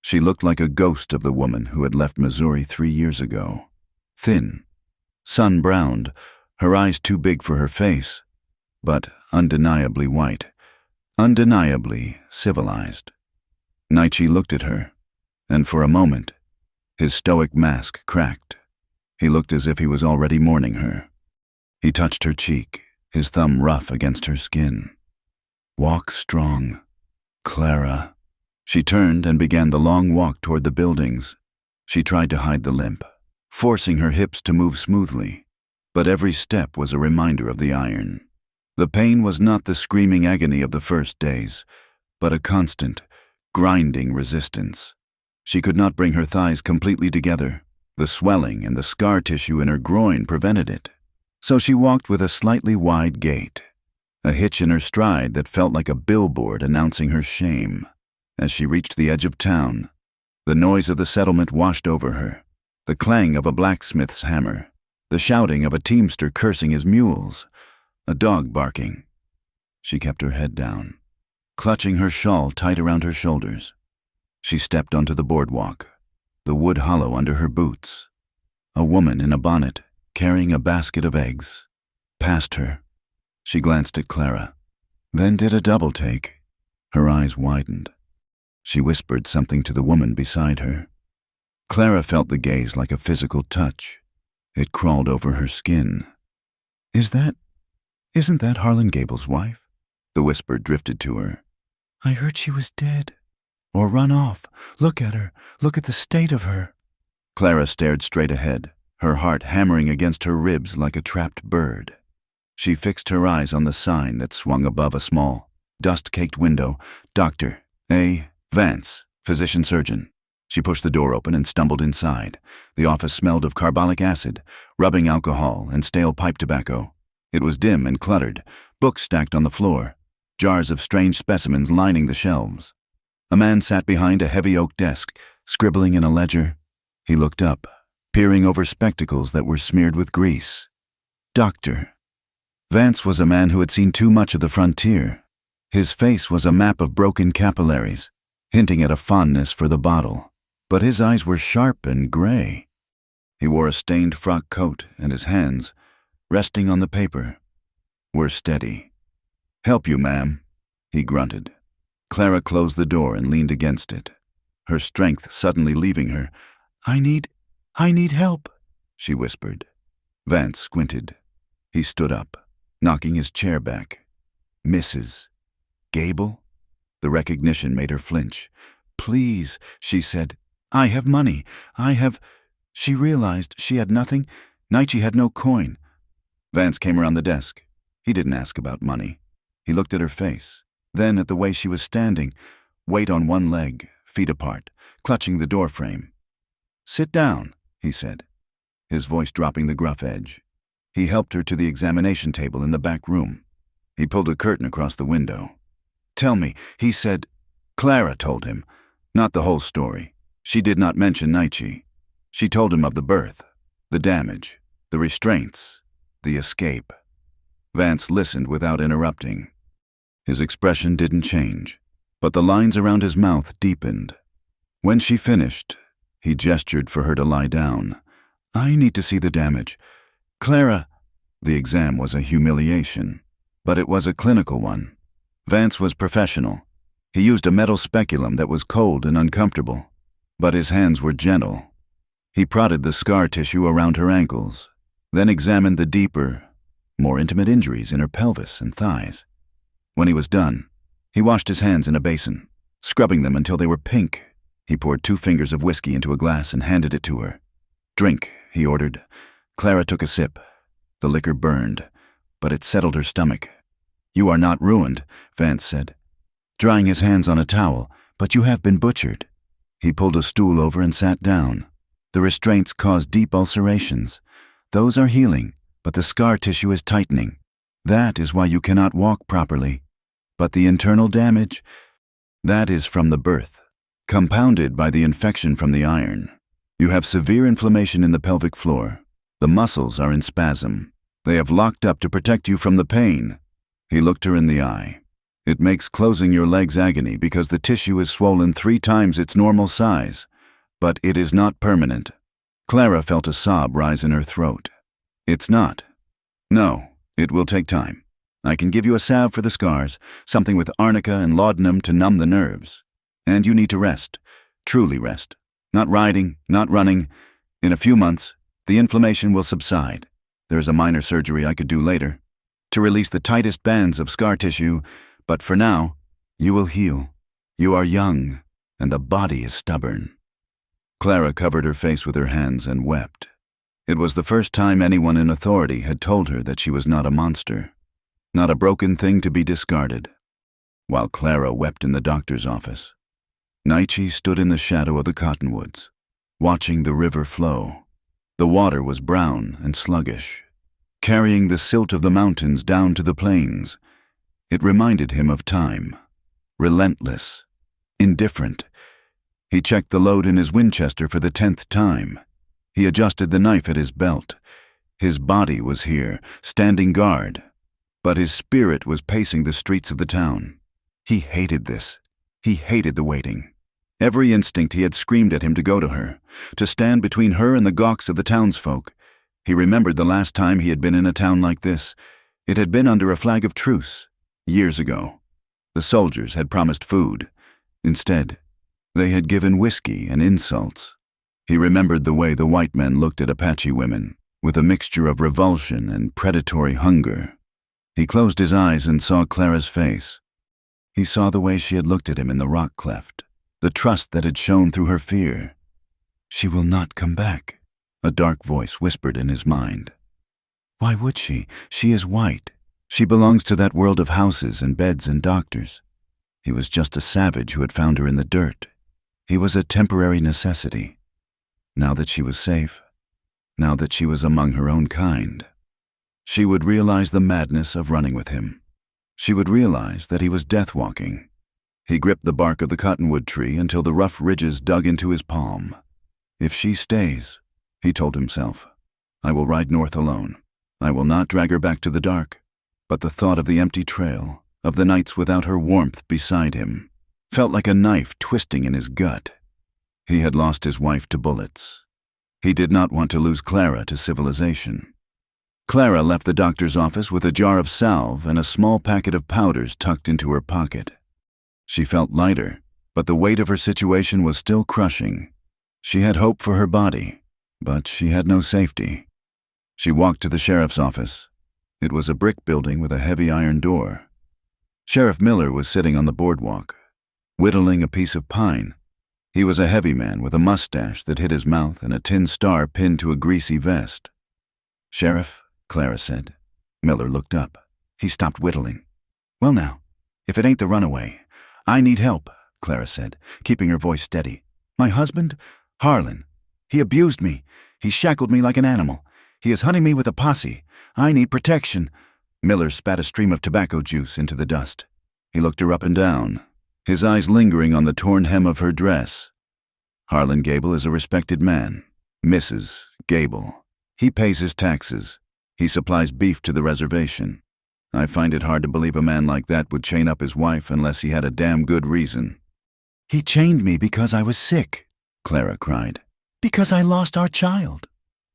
she looked like a ghost of the woman who had left Missouri 3 years ago. Thin, sun-browned, her eyes too big for her face, but undeniably white, undeniably civilized. Nietzsche looked at her, and for a moment, his stoic mask cracked. He looked as if he was already mourning her. He touched her cheek, his thumb rough against her skin. "Walk strong, Clara." She turned and began the long walk toward the buildings. She tried to hide the limp, forcing her hips to move smoothly, but every step was a reminder of the iron. The pain was not the screaming agony of the first days, but a constant, grinding resistance. She could not bring her thighs completely together. The swelling and the scar tissue in her groin prevented it. So she walked with a slightly wide gait, a hitch in her stride that felt like a billboard announcing her shame. As she reached the edge of town, the noise of the settlement washed over her, the clang of a blacksmith's hammer, the shouting of a teamster cursing his mules, a dog barking. She kept her head down, clutching her shawl tight around her shoulders. She stepped onto the boardwalk, the wood hollow under her boots. A woman in a bonnet, carrying a basket of eggs, passed her. She glanced at Clara, then did a double take. Her eyes widened. She whispered something to the woman beside her. Clara felt the gaze like a physical touch. It crawled over her skin. Isn't that Harlan Gable's wife?" The whisper drifted to her. "I heard she was dead. Or run off. Look at her. Look at the state of her." Clara stared straight ahead, her heart hammering against her ribs like a trapped bird. She fixed her eyes on the sign that swung above a small, dust-caked window. "Dr. A. Vance, physician-surgeon." She pushed the door open and stumbled inside. The office smelled of carbolic acid, rubbing alcohol, and stale pipe tobacco. It was dim and cluttered, books stacked on the floor, jars of strange specimens lining the shelves. A man sat behind a heavy oak desk, scribbling in a ledger. He looked up, peering over spectacles that were smeared with grease. Doctor. Vance was a man who had seen too much of the frontier. His face was a map of broken capillaries, hinting at a fondness for the bottle, but his eyes were sharp and gray. He wore a stained frock coat, and his hands, resting on the paper, were steady. "Help you, ma'am," he grunted. Clara closed the door and leaned against it, her strength suddenly leaving her. I need help," she whispered. Vance squinted. He stood up, knocking his chair back. "Mrs. Gable?" The recognition made her flinch. Please, she said. I have money. I have... She realized she had nothing. Naichi had no coin. Vance came around the desk. He didn't ask about money. He looked at her face, then at the way she was standing, weight on one leg, feet apart, clutching the doorframe. Sit down, he said, his voice dropping the gruff edge. He helped her to the examination table in the back room. He pulled a curtain across the window. Tell me, he said. Clara told him. Not the whole story. She did not mention Naichi. She told him of the birth, the damage, the restraints, the escape. Vance listened without interrupting. His expression didn't change, but the lines around his mouth deepened. When she finished, he gestured for her to lie down. I need to see the damage. Clara. The exam was a humiliation, but it was a clinical one. Vance was professional. He used a metal speculum that was cold and uncomfortable, but his hands were gentle. He prodded the scar tissue around her ankles, then examined the deeper, more intimate injuries in her pelvis and thighs. When he was done, he washed his hands in a basin, scrubbing them until they were pink. He poured 2 fingers of whiskey into a glass and handed it to her. Drink, he ordered. Clara took a sip. The liquor burned, but it settled her stomach. You are not ruined, Vance said, drying his hands on a towel, but you have been butchered. He pulled a stool over and sat down. The restraints caused deep ulcerations. Those are healing, but the scar tissue is tightening. That is why you cannot walk properly. But the internal damage, that is from the birth, compounded by the infection from the iron. You have severe inflammation in the pelvic floor. The muscles are in spasm. They have locked up to protect you from the pain. He looked her in the eye. It makes closing your legs agony because the tissue is swollen 3 times its normal size. But it is not permanent. Clara felt a sob rise in her throat. It's not. No, it will take time. I can give you a salve for the scars, something with arnica and laudanum to numb the nerves. And you need to rest. Truly rest. Not riding, not running. In a few months, the inflammation will subside. There is a minor surgery I could do later to release the tightest bands of scar tissue, but for now, you will heal. You are young, and the body is stubborn. Clara covered her face with her hands and wept. It was the first time anyone in authority had told her that she was not a monster, not a broken thing to be discarded. While Clara wept in the doctor's office, Naichi stood in the shadow of the cottonwoods, watching the river flow. The water was brown and sluggish, carrying the silt of the mountains down to the plains. It reminded him of time, relentless, indifferent. He checked the load in his Winchester for the 10th time. He adjusted the knife at his belt. His body was here, standing guard, but his spirit was pacing the streets of the town. He hated this. He hated the waiting. Every instinct he had screamed at him to go to her, to stand between her and the gawks of the townsfolk. He remembered the last time he had been in a town like this. It had been under a flag of truce, years ago. The soldiers had promised food. Instead, they had given whiskey and insults. He remembered the way the white men looked at Apache women, with a mixture of revulsion and predatory hunger. He closed his eyes and saw Clara's face. He saw the way she had looked at him in the rock cleft, the trust that had shone through her fear. She will not come back, a dark voice whispered in his mind. Why would she? She is white. She belongs to that world of houses and beds and doctors. He was just a savage who had found her in the dirt. He was a temporary necessity. Now that she was safe, now that she was among her own kind, she would realize the madness of running with him. She would realize that he was death-walking. He gripped the bark of the cottonwood tree until the rough ridges dug into his palm. If she stays, he told himself, I will ride north alone. I will not drag her back to the dark. But the thought of the empty trail, of the nights without her warmth beside him, felt like a knife twisting in his gut. He had lost his wife to bullets. He did not want to lose Clara to civilization. Clara left the doctor's office with a jar of salve and a small packet of powders tucked into her pocket. She felt lighter, but the weight of her situation was still crushing. She had hope for her body, but she had no safety. She walked to the sheriff's office. It was a brick building with a heavy iron door. Sheriff Miller was sitting on the boardwalk, whittling a piece of pine, He was a heavy man with a mustache that hid his mouth and a tin star pinned to a greasy vest. "Sheriff," Clara said. Miller looked up. He stopped whittling. "Well now, if it ain't the runaway. I need help," Clara said, keeping her voice steady. "My husband, Harlan. He abused me. He shackled me like an animal. He is hunting me with a posse. I need protection." Miller spat a stream of tobacco juice into the dust. He looked her up and down, his eyes lingering on the torn hem of her dress. "Harlan Gable is a respected man. Mrs. Gable. He pays his taxes. He supplies beef to the reservation. I find it hard to believe a man like that would chain up his wife unless he had a damn good reason." "He chained me because I was sick," Clara cried. "Because I lost our child."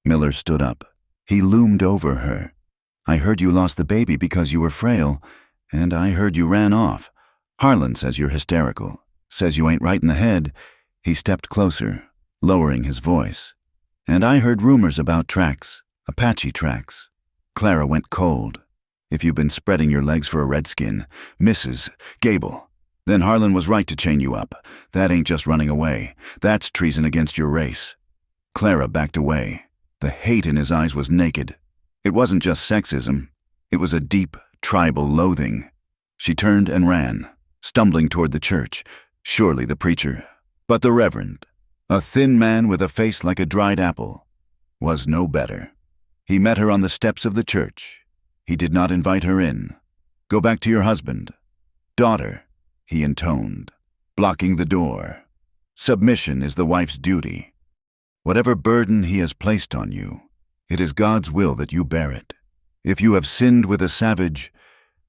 Miller stood up. He loomed over her. "I heard you lost the baby because you were frail, and I heard you ran off. Harlan says you're hysterical, says you ain't right in the head." He stepped closer, lowering his voice. "And I heard rumors about tracks, Apache tracks." Clara went cold. "If you've been spreading your legs for a redskin, Mrs. Gable, then Harlan was right to chain you up. That ain't just running away. That's treason against your race." Clara backed away. The hate in his eyes was naked. It wasn't just sexism. It was a deep, tribal loathing. She turned and ran, stumbling toward the church. Surely the preacher, but the reverend, a thin man with a face like a dried apple, was no better. He met her on the steps of the church. He did not invite her in. "Go back to your husband." "Daughter," he intoned, blocking the door. "Submission is the wife's duty. Whatever burden he has placed on you, it is God's will that you bear it. If you have sinned with a savage,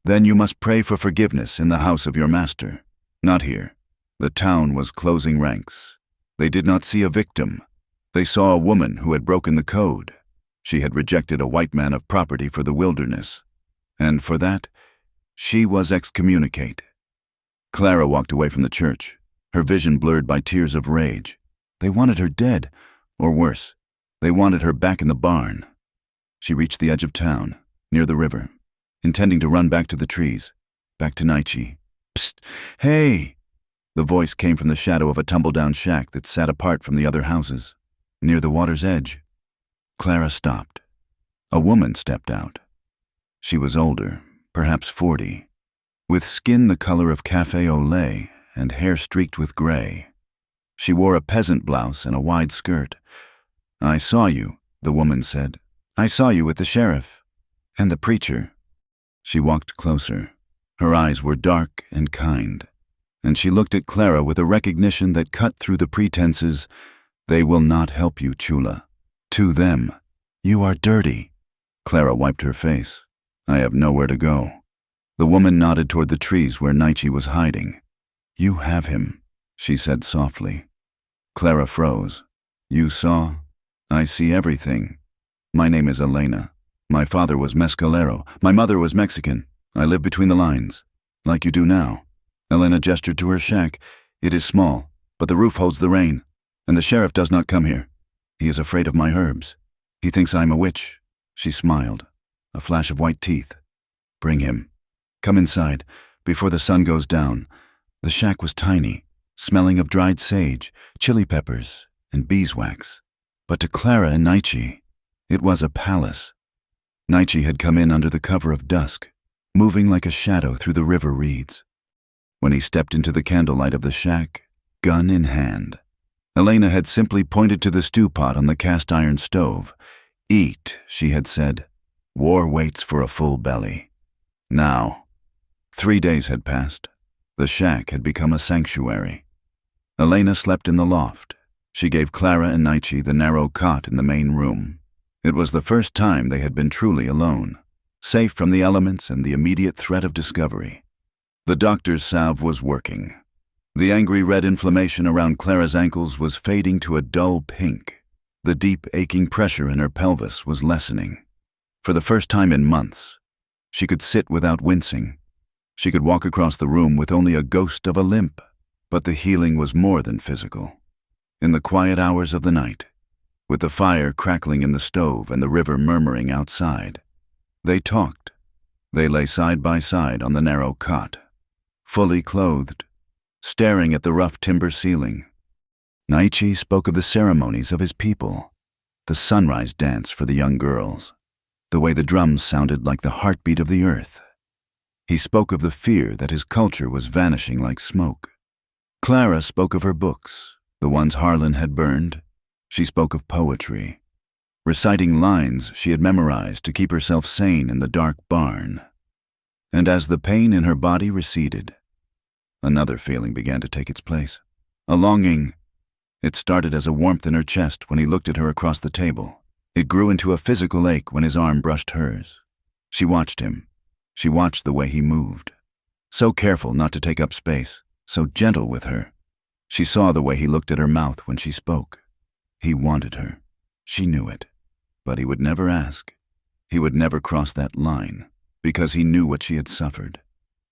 then you must pray for forgiveness in the house of your master, not here." The town was closing ranks. They did not see a victim. They saw a woman who had broken the code. She had rejected a white man of property for the wilderness, and for that, she was excommunicate. Clara walked away from the church, her vision blurred by tears of rage. They wanted her dead, or worse, they wanted her back in the barn. She reached the edge of town, near the river, intending to run back to the trees, back to Naichi. "Psst! Hey!" The voice came from the shadow of a tumble-down shack that sat apart from the other houses, near the water's edge. Clara stopped. A woman stepped out. She was older, perhaps 40, with skin the color of café au lait and hair streaked with gray. She wore a peasant blouse and a wide skirt. "I saw you," the woman said. "I saw you with the sheriff and the preacher." She walked closer. Her eyes were dark and kind, and she looked at Clara with a recognition that cut through the pretenses. "They will not help you, Chula. To them, you are dirty." Clara wiped her face. "I have nowhere to go." The woman nodded toward the trees where Naichi was hiding. "You have him," she said softly. Clara froze. "You saw? I see everything. My name is Elena. My father was mescalero. My mother was Mexican. I live between the lines, like you do now." Elena gestured to her shack. "It is small, but the roof holds the rain, and the sheriff does not come here. He is afraid of my herbs. He thinks I am a witch." She smiled, a flash of white teeth. "Bring him. Come inside, before the sun goes down." The shack was tiny, smelling of dried sage, chili peppers, and beeswax. But to Clara and Naichi, it was a palace. Naichi had come in under the cover of dusk, moving like a shadow through the river reeds. When he stepped into the candlelight of the shack, gun in hand, Elena had simply pointed to the stew pot on the cast-iron stove. "Eat," she had said. "War waits for a full belly." Now, 3 days had passed. The shack had become a sanctuary. Elena slept in the loft. She gave Clara and Naichi the narrow cot in the main room. It was the first time they had been truly alone, safe from the elements and the immediate threat of discovery. The doctor's salve was working. The angry red inflammation around Clara's ankles was fading to a dull pink. The deep, aching pressure in her pelvis was lessening. For the first time in months, she could sit without wincing. She could walk across the room with only a ghost of a limp. But the healing was more than physical. In the quiet hours of the night, with the fire crackling in the stove and the river murmuring outside, they talked. They lay side by side on the narrow cot, fully clothed, staring at the rough timber ceiling. Naichi spoke of the ceremonies of his people, the sunrise dance for the young girls, the way the drums sounded like the heartbeat of the earth. He spoke of the fear that his culture was vanishing like smoke. Clara spoke of her books, the ones Harlan had burned. She spoke of poetry, reciting lines she had memorized to keep herself sane in the dark barn. And as the pain in her body receded, another feeling began to take its place. A longing. It started as a warmth in her chest when he looked at her across the table. It grew into a physical ache when his arm brushed hers. She watched him. She watched the way he moved. So careful not to take up space, so gentle with her. She saw the way he looked at her mouth when she spoke. He wanted her. She knew it. But he would never ask. He would never cross that line, because he knew what she had suffered.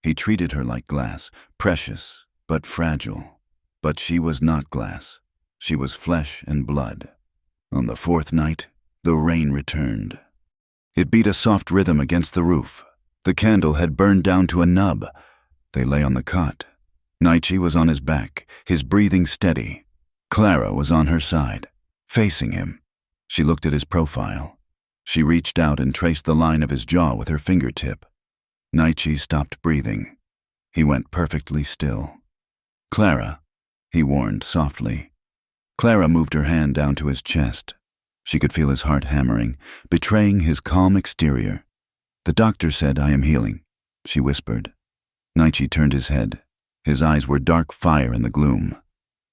He treated her like glass, precious, but fragile. But she was not glass. She was flesh and blood. On the fourth night, the rain returned. It beat a soft rhythm against the roof. The candle had burned down to a nub. They lay on the cot. Naichi was on his back, his breathing steady. Clara was on her side, facing him. She looked at his profile. She reached out and traced the line of his jaw with her fingertip. Naichi stopped breathing. He went perfectly still. "Clara," he warned softly. Clara moved her hand down to his chest. She could feel his heart hammering, betraying his calm exterior. "The doctor said I am healing," she whispered. Naichi turned his head. His eyes were dark fire in the gloom.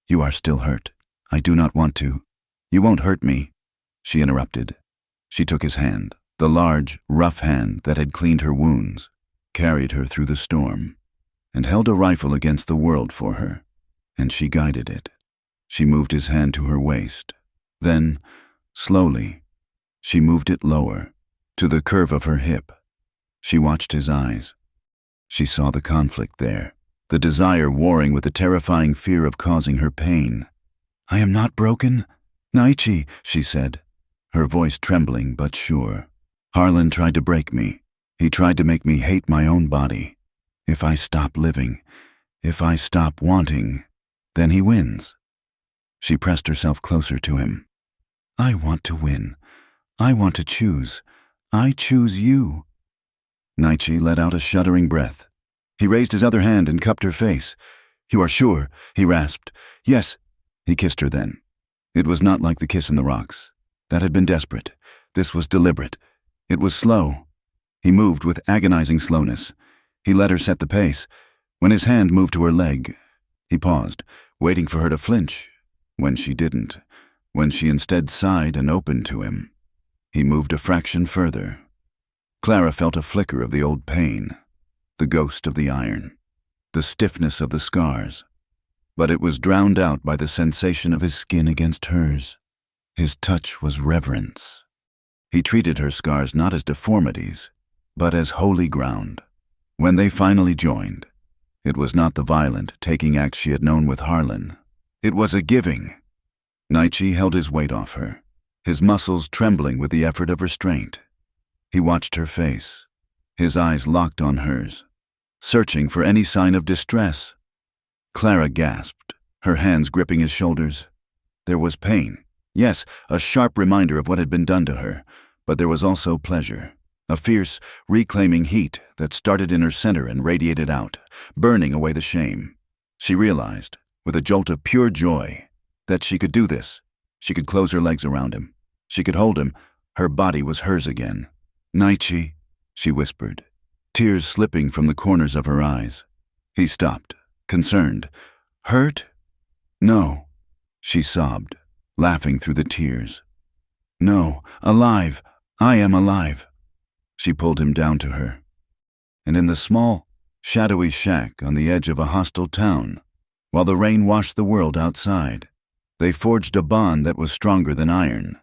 "You are still hurt. I do not want to." "You won't hurt me," she interrupted. She took his hand, the large, rough hand that had cleaned her wounds, carried her through the storm, and held a rifle against the world for her, and she guided it. She moved his hand to her waist. Then, slowly, she moved it lower, to the curve of her hip. She watched his eyes. She saw the conflict there, the desire warring with the terrifying fear of causing her pain. "I am not broken, Naichi," she said, her voice trembling but sure. "Harlan tried to break me. He tried to make me hate my own body. If I stop living, if I stop wanting, then he wins." She pressed herself closer to him. "I want to win. I want to choose. I choose you." Naichi let out a shuddering breath. He raised his other hand and cupped her face. "You are sure?" he rasped. "Yes." He kissed her then. It was not like the kiss in the rocks. That had been desperate. This was deliberate. It was slow. He moved with agonizing slowness. He let her set the pace. When his hand moved to her leg, he paused, waiting for her to flinch. When she didn't, when she instead sighed and opened to him, he moved a fraction further. Clara felt a flicker of the old pain, the ghost of the iron, the stiffness of the scars, but it was drowned out by the sensation of his skin against hers. His touch was reverence. He treated her scars not as deformities, but as holy ground. When they finally joined, it was not the violent, taking act she had known with Harlan. It was a giving. Naichi held his weight off her, his muscles trembling with the effort of restraint. He watched her face, his eyes locked on hers, searching for any sign of distress. Clara gasped, her hands gripping his shoulders. There was pain. Yes, a sharp reminder of what had been done to her, but there was also pleasure, a fierce, reclaiming heat that started in her center and radiated out, burning away the shame. She realized, with a jolt of pure joy, that she could do this. She could close her legs around him. She could hold him. Her body was hers again. "Naichi," she whispered, tears slipping from the corners of her eyes. He stopped, concerned. "Hurt?" "No," she sobbed, laughing through the tears. "No, alive. I am alive." She pulled him down to her. And in the small, shadowy shack on the edge of a hostile town, while the rain washed the world outside, they forged a bond that was stronger than iron.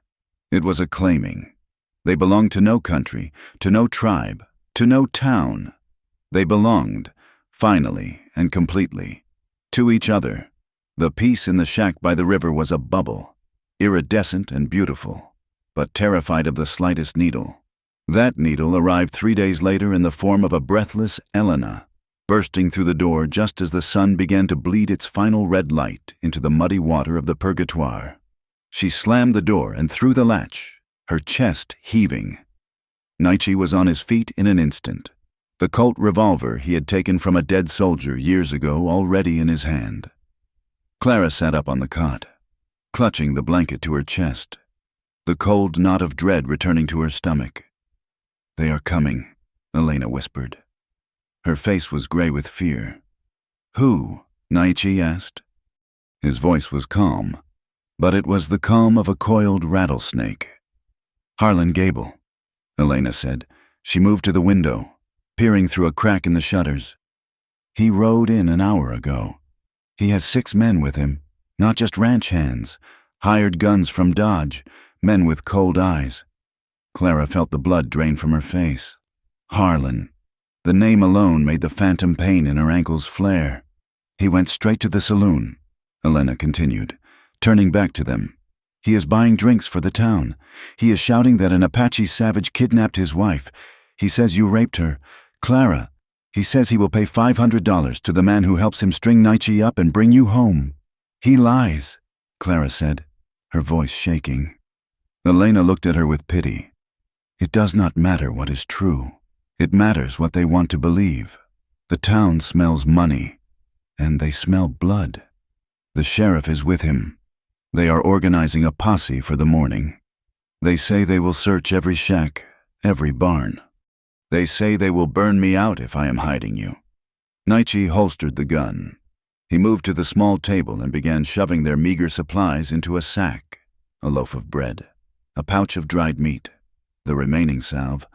It was a claiming. They belonged to no country, to no tribe, to no town. They belonged, finally and completely, to each other. The peace in the shack by the river was a bubble, iridescent and beautiful, but terrified of the slightest needle. That needle arrived 3 days later in the form of a breathless Elena, bursting through the door just as the sun began to bleed its final red light into the muddy water of the purgatoire. She slammed the door and threw the latch, her chest heaving. Nietzsche was on his feet in an instant, the Colt revolver he had taken from a dead soldier years ago already in his hand. Clara sat up on the cot, clutching the blanket to her chest, the cold knot of dread returning to her stomach. "They are coming," Elena whispered. Her face was gray with fear. "Who?" Nietzsche asked. His voice was calm, but it was the calm of a coiled rattlesnake. "Harlan Gable," Elena said. She moved to the window, peering through a crack in the shutters. "He rode in an hour ago. He has 6 men with him, not just ranch hands, hired guns from Dodge, men with cold eyes." Clara felt the blood drain from her face. Harlan. The name alone made the phantom pain in her ankles flare. "He went straight to the saloon," Elena continued, turning back to them. "He is buying drinks for the town. He is shouting that an Apache savage kidnapped his wife. He says you raped her. Clara, he says he will pay $500 to the man who helps him string Nietzsche up and bring you home." "He lies," Clara said, her voice shaking. Elena looked at her with pity. "It does not matter what is true. It matters what they want to believe. The town smells money, and they smell blood. The sheriff is with him. They are organizing a posse for the morning. They say they will search every shack, every barn. They say they will burn me out if I am hiding you." Nietzsche holstered the gun. He moved to the small table and began shoving their meager supplies into a sack, a loaf of bread, a pouch of dried meat, the remaining salve.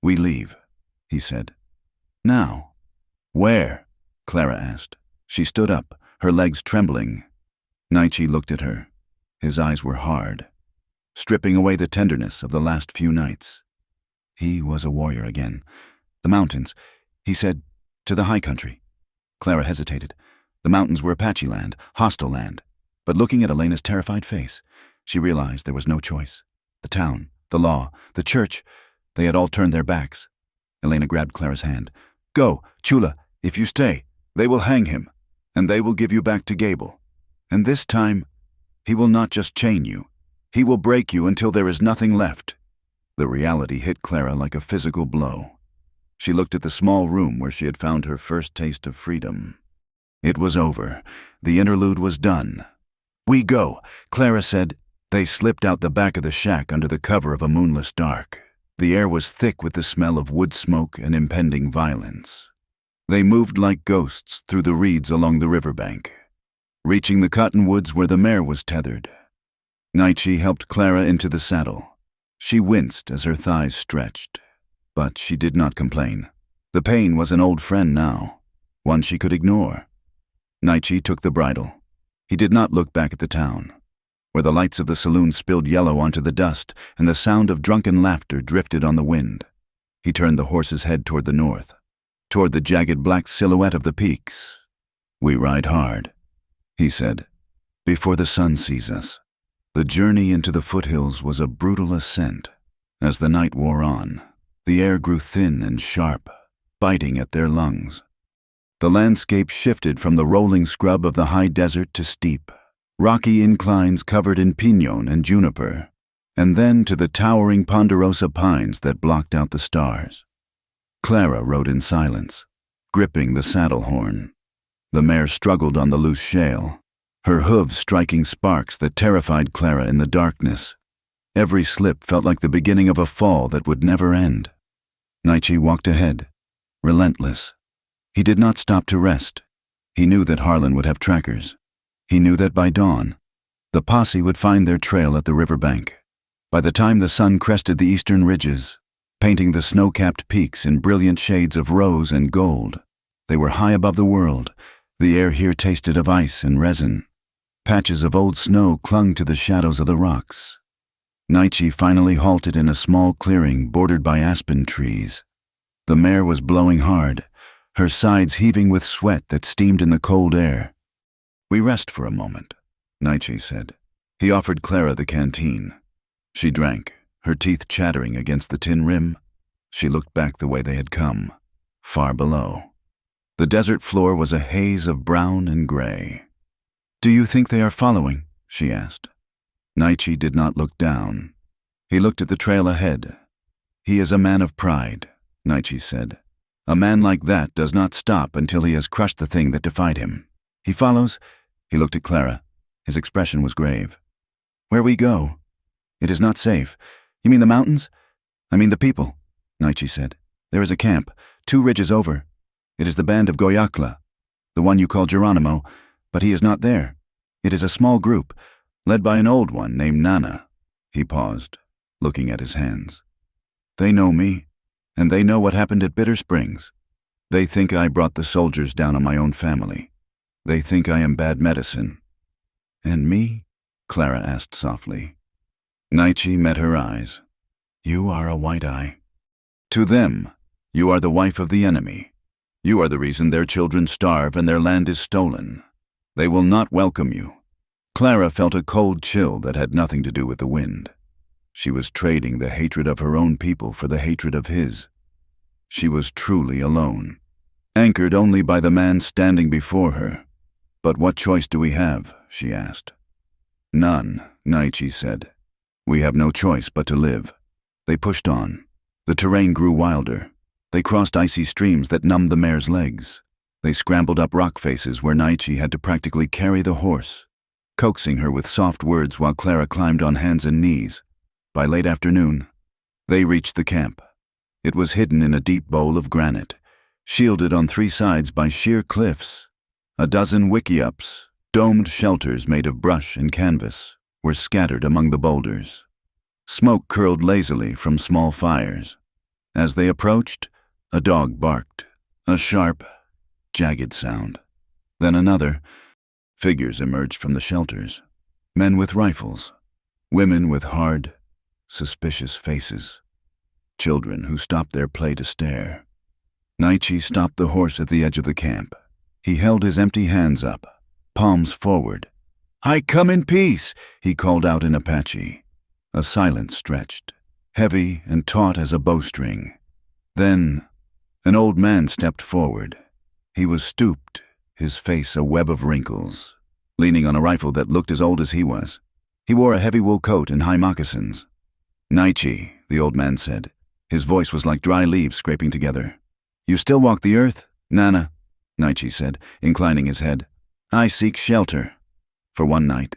"We leave," he said. "Now." "Where?" Clara asked. She stood up, her legs trembling. Nietzsche looked at her. His eyes were hard, stripping away the tenderness of the last few nights. He was a warrior again. "The mountains," he said, "to the high country." Clara hesitated. The mountains were Apache land, hostile land. But looking at Elena's terrified face, she realized there was no choice. The town, the law, the church, they had all turned their backs. Elena grabbed Clara's hand. "Go, Chula. If you stay, they will hang him, and they will give you back to Gable. And this time, he will not just chain you. He will break you until there is nothing left." The reality hit Clara like a physical blow. She looked at the small room where she had found her first taste of freedom. It was over. The interlude was done. "We go," Clara said. They slipped out the back of the shack under the cover of a moonless dark. The air was thick with the smell of wood smoke and impending violence. They moved like ghosts through the reeds along the riverbank, reaching the cottonwoods where the mare was tethered. Nietzsche helped Clara into the saddle. She winced as her thighs stretched, but she did not complain. The pain was an old friend now, one she could ignore. Nietzsche took the bridle. He did not look back at the town, where the lights of the saloon spilled yellow onto the dust and the sound of drunken laughter drifted on the wind. He turned the horse's head toward the north, toward the jagged black silhouette of the peaks. "We ride hard," he said, "before the sun sees us." The journey into the foothills was a brutal ascent. As the night wore on, the air grew thin and sharp, biting at their lungs. The landscape shifted from the rolling scrub of the high desert to steep, rocky inclines covered in pinon and juniper, and then to the towering ponderosa pines that blocked out the stars. Clara rode in silence, gripping the saddle horn. The mare struggled on the loose shale, her hooves striking sparks that terrified Clara in the darkness. Every slip felt like the beginning of a fall that would never end. Nietzsche walked ahead, relentless. He did not stop to rest. He knew that Harlan would have trackers. He knew that by dawn, the posse would find their trail at the riverbank. By the time the sun crested the eastern ridges, painting the snow-capped peaks in brilliant shades of rose and gold, they were high above the world. The air here tasted of ice and resin. Patches of old snow clung to the shadows of the rocks. Nietzsche finally halted in a small clearing bordered by aspen trees. The mare was blowing hard, her sides heaving with sweat that steamed in the cold air. "We rest for a moment," Nietzsche said. He offered Clara the canteen. She drank, her teeth chattering against the tin rim. She looked back the way they had come, far below. The desert floor was a haze of brown and gray. "Do you think they are following?" she asked. Naichi did not look down. He looked at the trail ahead. "He is a man of pride," Naichi said. "A man like that does not stop until he has crushed the thing that defied him. He follows." He looked at Clara. His expression was grave. "Where we go? It is not safe." "You mean the mountains?" "I mean the people," Naichi said. "There is a camp, 2 ridges over. It is the band of Goyakla, the one you call Geronimo, but he is not there. It is a small group, led by an old one named Nana." He paused, looking at his hands. "They know me, and they know what happened at Bitter Springs. They think I brought the soldiers down on my own family. They think I am bad medicine." "And me?" Clara asked softly. Naichi met her eyes. "You are a white eye. To them, you are the wife of the enemy. You are the reason their children starve and their land is stolen. They will not welcome you." Clara felt a cold chill that had nothing to do with the wind. She was trading the hatred of her own people for the hatred of his. She was truly alone, anchored only by the man standing before her. "But what choice do we have?" she asked. "None," Naichi said. "We have no choice but to live." They pushed on. The terrain grew wilder. They crossed icy streams that numbed the mare's legs. They scrambled up rock faces where Naichi had to practically carry the horse, coaxing her with soft words while Clara climbed on hands and knees. By late afternoon, they reached the camp. It was hidden in a deep bowl of granite, shielded on 3 sides by sheer cliffs. A dozen wickiups, domed shelters made of brush and canvas, were scattered among the boulders. Smoke curled lazily from small fires. As they approached, a dog barked, a sharp, jagged sound. Then another. Figures emerged from the shelters. Men with rifles, women with hard, suspicious faces, children who stopped their play to stare. Naichi stopped the horse at the edge of the camp. He held his empty hands up, palms forward. "I come in peace," he called out in Apache. A silence stretched, heavy and taut as a bowstring. Then, an old man stepped forward. He was stooped, his face a web of wrinkles, leaning on a rifle that looked as old as he was. He wore a heavy wool coat and high moccasins. "Naichi," the old man said. His voice was like dry leaves scraping together. "You still walk the earth, Nana?" Naichi said, inclining his head. "I seek shelter." For one night.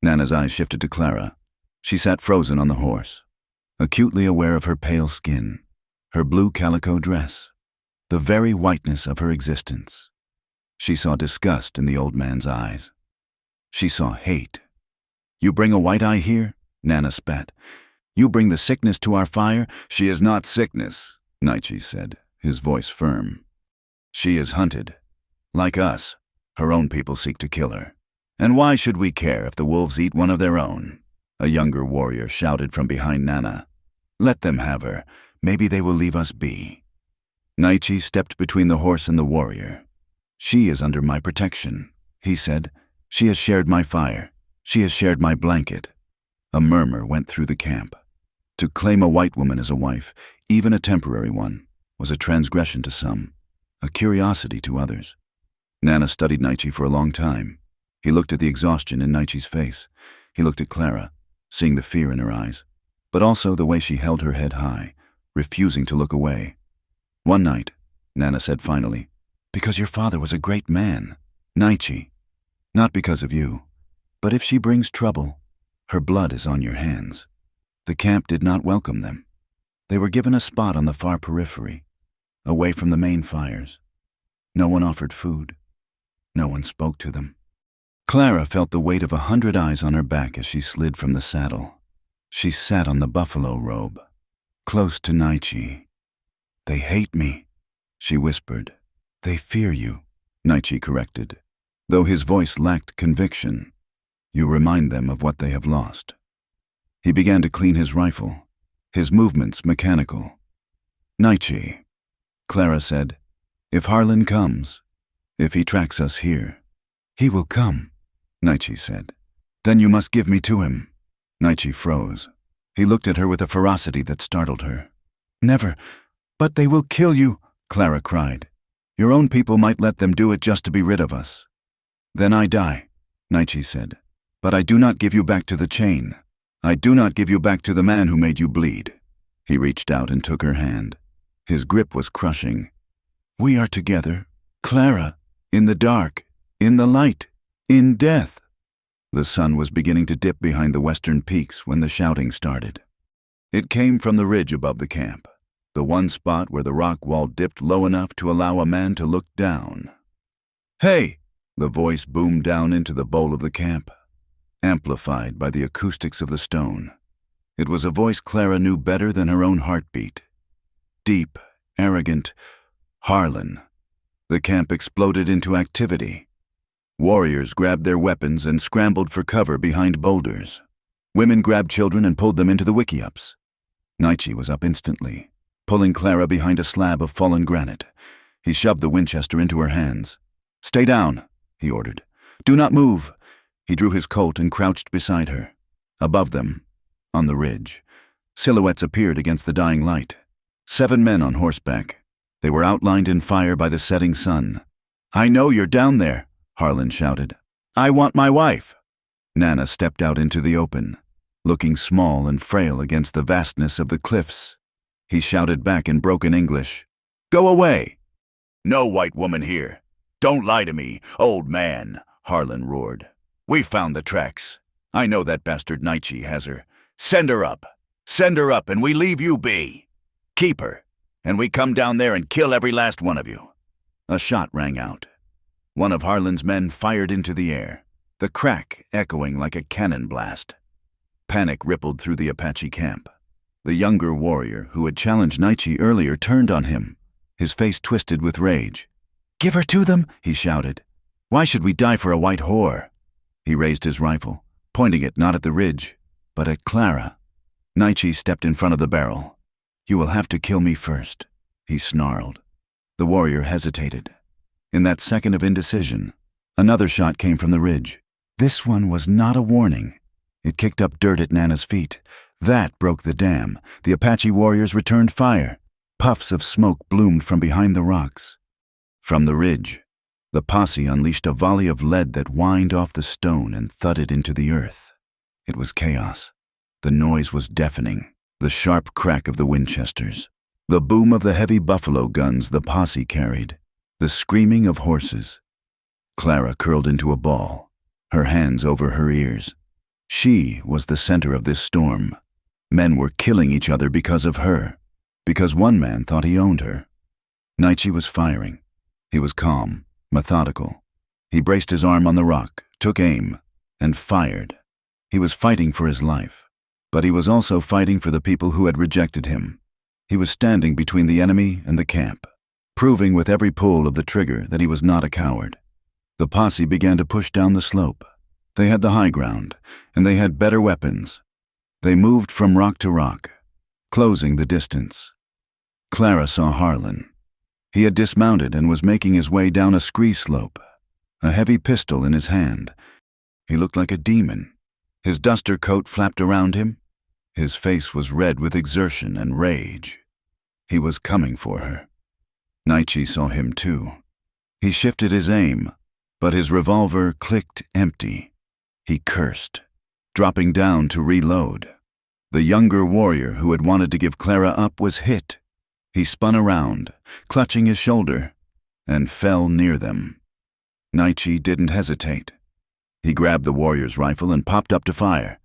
Nana's eyes shifted to Clara. She sat frozen on the horse, acutely aware of her pale skin, her blue calico dress, the very whiteness of her existence. She saw disgust in the old man's eyes. She saw hate. "You bring a white eye here?" Nana spat. "You bring the sickness to our fire?" "She is not sickness," Naichi said, his voice firm. "She is hunted. Like us, her own people seek to kill her. And why should we care if the wolves eat one of their own?" A younger warrior shouted from behind Nana. "Let them have her. Maybe they will leave us be." Naichi stepped between the horse and the warrior. "She is under my protection," he said. "She has shared my fire. She has shared my blanket." A murmur went through the camp. To claim a white woman as a wife, even a temporary one, was a transgression to some, a curiosity to others. Nana studied Naichi for a long time. He looked at the exhaustion in Naichi's face. He looked at Clara, seeing the fear in her eyes, but also the way she held her head high, refusing to look away. "One night," Nana said finally, "because your father was a great man, Naichi. Not because of you, but if she brings trouble, her blood is on your hands." The camp did not welcome them. They were given a spot on the far periphery, away from the main fires. No one offered food. No one spoke to them. Clara felt the weight of 100 eyes on her back as she slid from the saddle. She sat on the buffalo robe, close to Naichi. "They hate me," she whispered. "They fear you," Naichi corrected, though his voice lacked conviction. "You remind them of what they have lost." He began to clean his rifle, his movements mechanical. "Naichi," Clara said, "if Harlan comes, if he tracks us here." "He will come," Naichi said. "Then you must give me to him." Naichi froze. He looked at her with a ferocity that startled her. "Never. But they will kill you," Clara cried. Your own people might let them do it just to be rid of us. Then I die, Nietzsche said. But I do not give you back to the chain. I do not give you back to the man who made you bleed. He reached out and took her hand. His grip was crushing. We are together, Clara, in the dark, in the light, in death. The sun was beginning to dip behind the western peaks when the shouting started. It came from the ridge above the camp, the one spot where the rock wall dipped low enough to allow a man to look down. Hey! The voice boomed down into the bowl of the camp, amplified by the acoustics of the stone. It was a voice Clara knew better than her own heartbeat. Deep, arrogant, Harlan. The camp exploded into activity. Warriors grabbed their weapons and scrambled for cover behind boulders. Women grabbed children and pulled them into the wickiups. Nietzsche was up instantly, pulling Clara behind a slab of fallen granite. He shoved the Winchester into her hands. Stay down, he ordered. Do not move. He drew his Colt and crouched beside her. Above them, on the ridge, silhouettes appeared against the dying light. 7 men on horseback. They were outlined in fire by the setting sun. I know you're down there, Harlan shouted. I want my wife. Nana stepped out into the open, looking small and frail against the vastness of the cliffs. He shouted back in broken English. Go away! No white woman here. Don't lie to me, old man, Harlan roared. We found the tracks. I know that bastard Nietzsche has her. Send her up. Send her up and we leave you be. Keep her, and we come down there and kill every last one of you. A shot rang out. One of Harlan's men fired into the air, the crack echoing like a cannon blast. Panic rippled through the Apache camp. The younger warrior who had challenged Nietzsche earlier turned on him, his face twisted with rage. Give her to them, he shouted. Why should we die for a white whore? He raised his rifle, pointing it not at the ridge, but at Clara. Nietzsche stepped in front of the barrel. You will have to kill me first, he snarled. The warrior hesitated. In that second of indecision, another shot came from the ridge. This one was not a warning. It kicked up dirt at Nana's feet. That broke the dam. The Apache warriors returned fire. Puffs of smoke bloomed from behind the rocks. From the ridge, the posse unleashed a volley of lead that whined off the stone and thudded into the earth. It was chaos. The noise was deafening. The sharp crack of the Winchesters, the boom of the heavy buffalo guns the posse carried, the screaming of horses. Clara curled into a ball, her hands over her ears. She was the center of this storm. Men were killing each other because of her, because one man thought he owned her. Nietzsche was firing. He was calm, methodical. He braced his arm on the rock, took aim, and fired. He was fighting for his life, but he was also fighting for the people who had rejected him. He was standing between the enemy and the camp, proving with every pull of the trigger that he was not a coward. The posse began to push down the slope. They had the high ground, and they had better weapons. They moved from rock to rock, closing the distance. Clara saw Harlan. He had dismounted and was making his way down a scree slope, a heavy pistol in his hand. He looked like a demon. His duster coat flapped around him. His face was red with exertion and rage. He was coming for her. Nietzsche saw him too. He shifted his aim, but his revolver clicked empty. He cursed, dropping down to reload. The younger warrior who had wanted to give Clara up was hit. He spun around, clutching his shoulder, and fell near them. Nietzsche didn't hesitate. He grabbed the warrior's rifle and popped up to fire.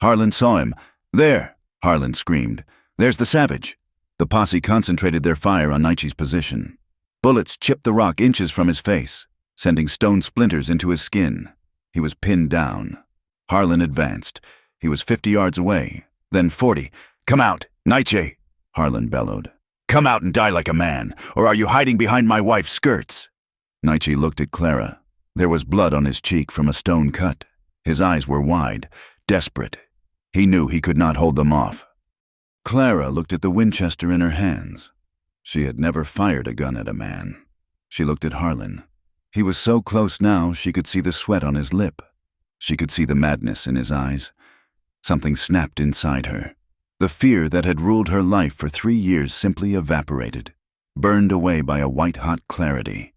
Harlan saw him. There, Harlan screamed. There's the savage. The posse concentrated their fire on Nietzsche's position. Bullets chipped the rock inches from his face, sending stone splinters into his skin. He was pinned down. Harlan advanced. He was 50 yards away, then 40. Come out, Nietzsche, Harlan bellowed. Come out and die like a man, or are you hiding behind my wife's skirts? Nietzsche looked at Clara. There was blood on his cheek from a stone cut. His eyes were wide, desperate. He knew he could not hold them off. Clara looked at the Winchester in her hands. She had never fired a gun at a man. She looked at Harlan. He was so close now she could see the sweat on his lip. She could see the madness in his eyes. Something snapped inside her. The fear that had ruled her life for 3 years simply evaporated. burned away by a white-hot clarity.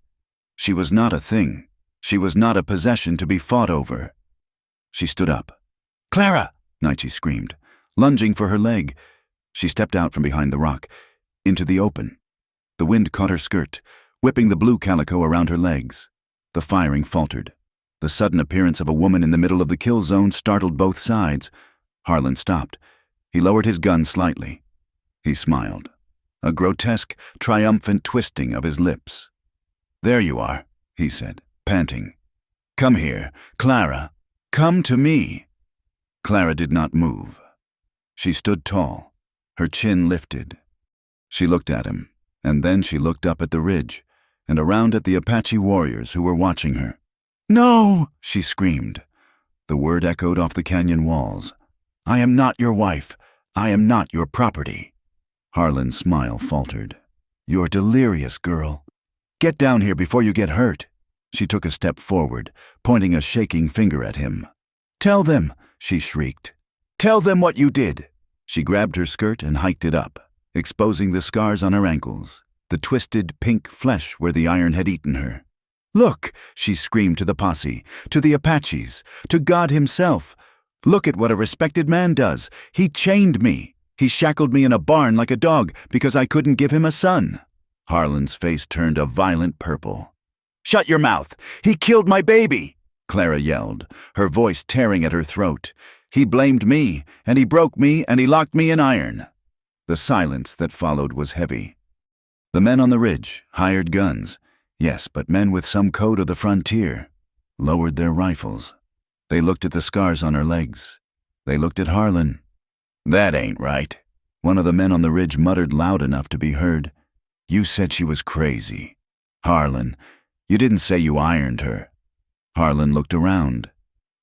She was not a thing. She was not a possession to be fought over. She stood up. "Clara!" Nietzsche screamed, lunging for her leg. She stepped out from behind the rock, into the open. The wind caught her skirt, whipping the blue calico around her legs. The firing faltered. The sudden appearance of a woman in the middle of the kill zone startled both sides. Harlan stopped. He lowered his gun slightly. He smiled, a grotesque, triumphant twisting of his lips. "There you are," he said, panting. "Come here, Clara. Come to me." Clara did not move. She stood tall, her chin lifted. She looked at him, and then she looked up at the ridge and around at the Apache warriors who were watching her. "No!" she screamed. The word echoed off the canyon walls. "I am not your wife. I am not your property." Harlan's smile faltered. "You're delirious, girl. Get down here before you get hurt." She took a step forward, pointing a shaking finger at him. "Tell them," she shrieked. "Tell them what you did." She grabbed her skirt and hiked it up, exposing the scars on her ankles, the twisted pink flesh where the iron had eaten her. "Look," she screamed to the posse, to the Apaches, to God himself. "Look at what a respected man does. He chained me. He shackled me in a barn like a dog because I couldn't give him a son." Harlan's face turned a violent purple. "Shut your mouth! He killed my baby!" Clara yelled, her voice tearing at her throat. "He blamed me, and he broke me, and he locked me in iron." The silence that followed was heavy. The men on the ridge, hired guns, yes, but men with some code of the frontier, lowered their rifles. They looked at the scars on her legs. They looked at Harlan. "That ain't right," one of the men on the ridge muttered loud enough to be heard. "You said she was crazy. Harlan, you didn't say you ironed her." Harlan looked around.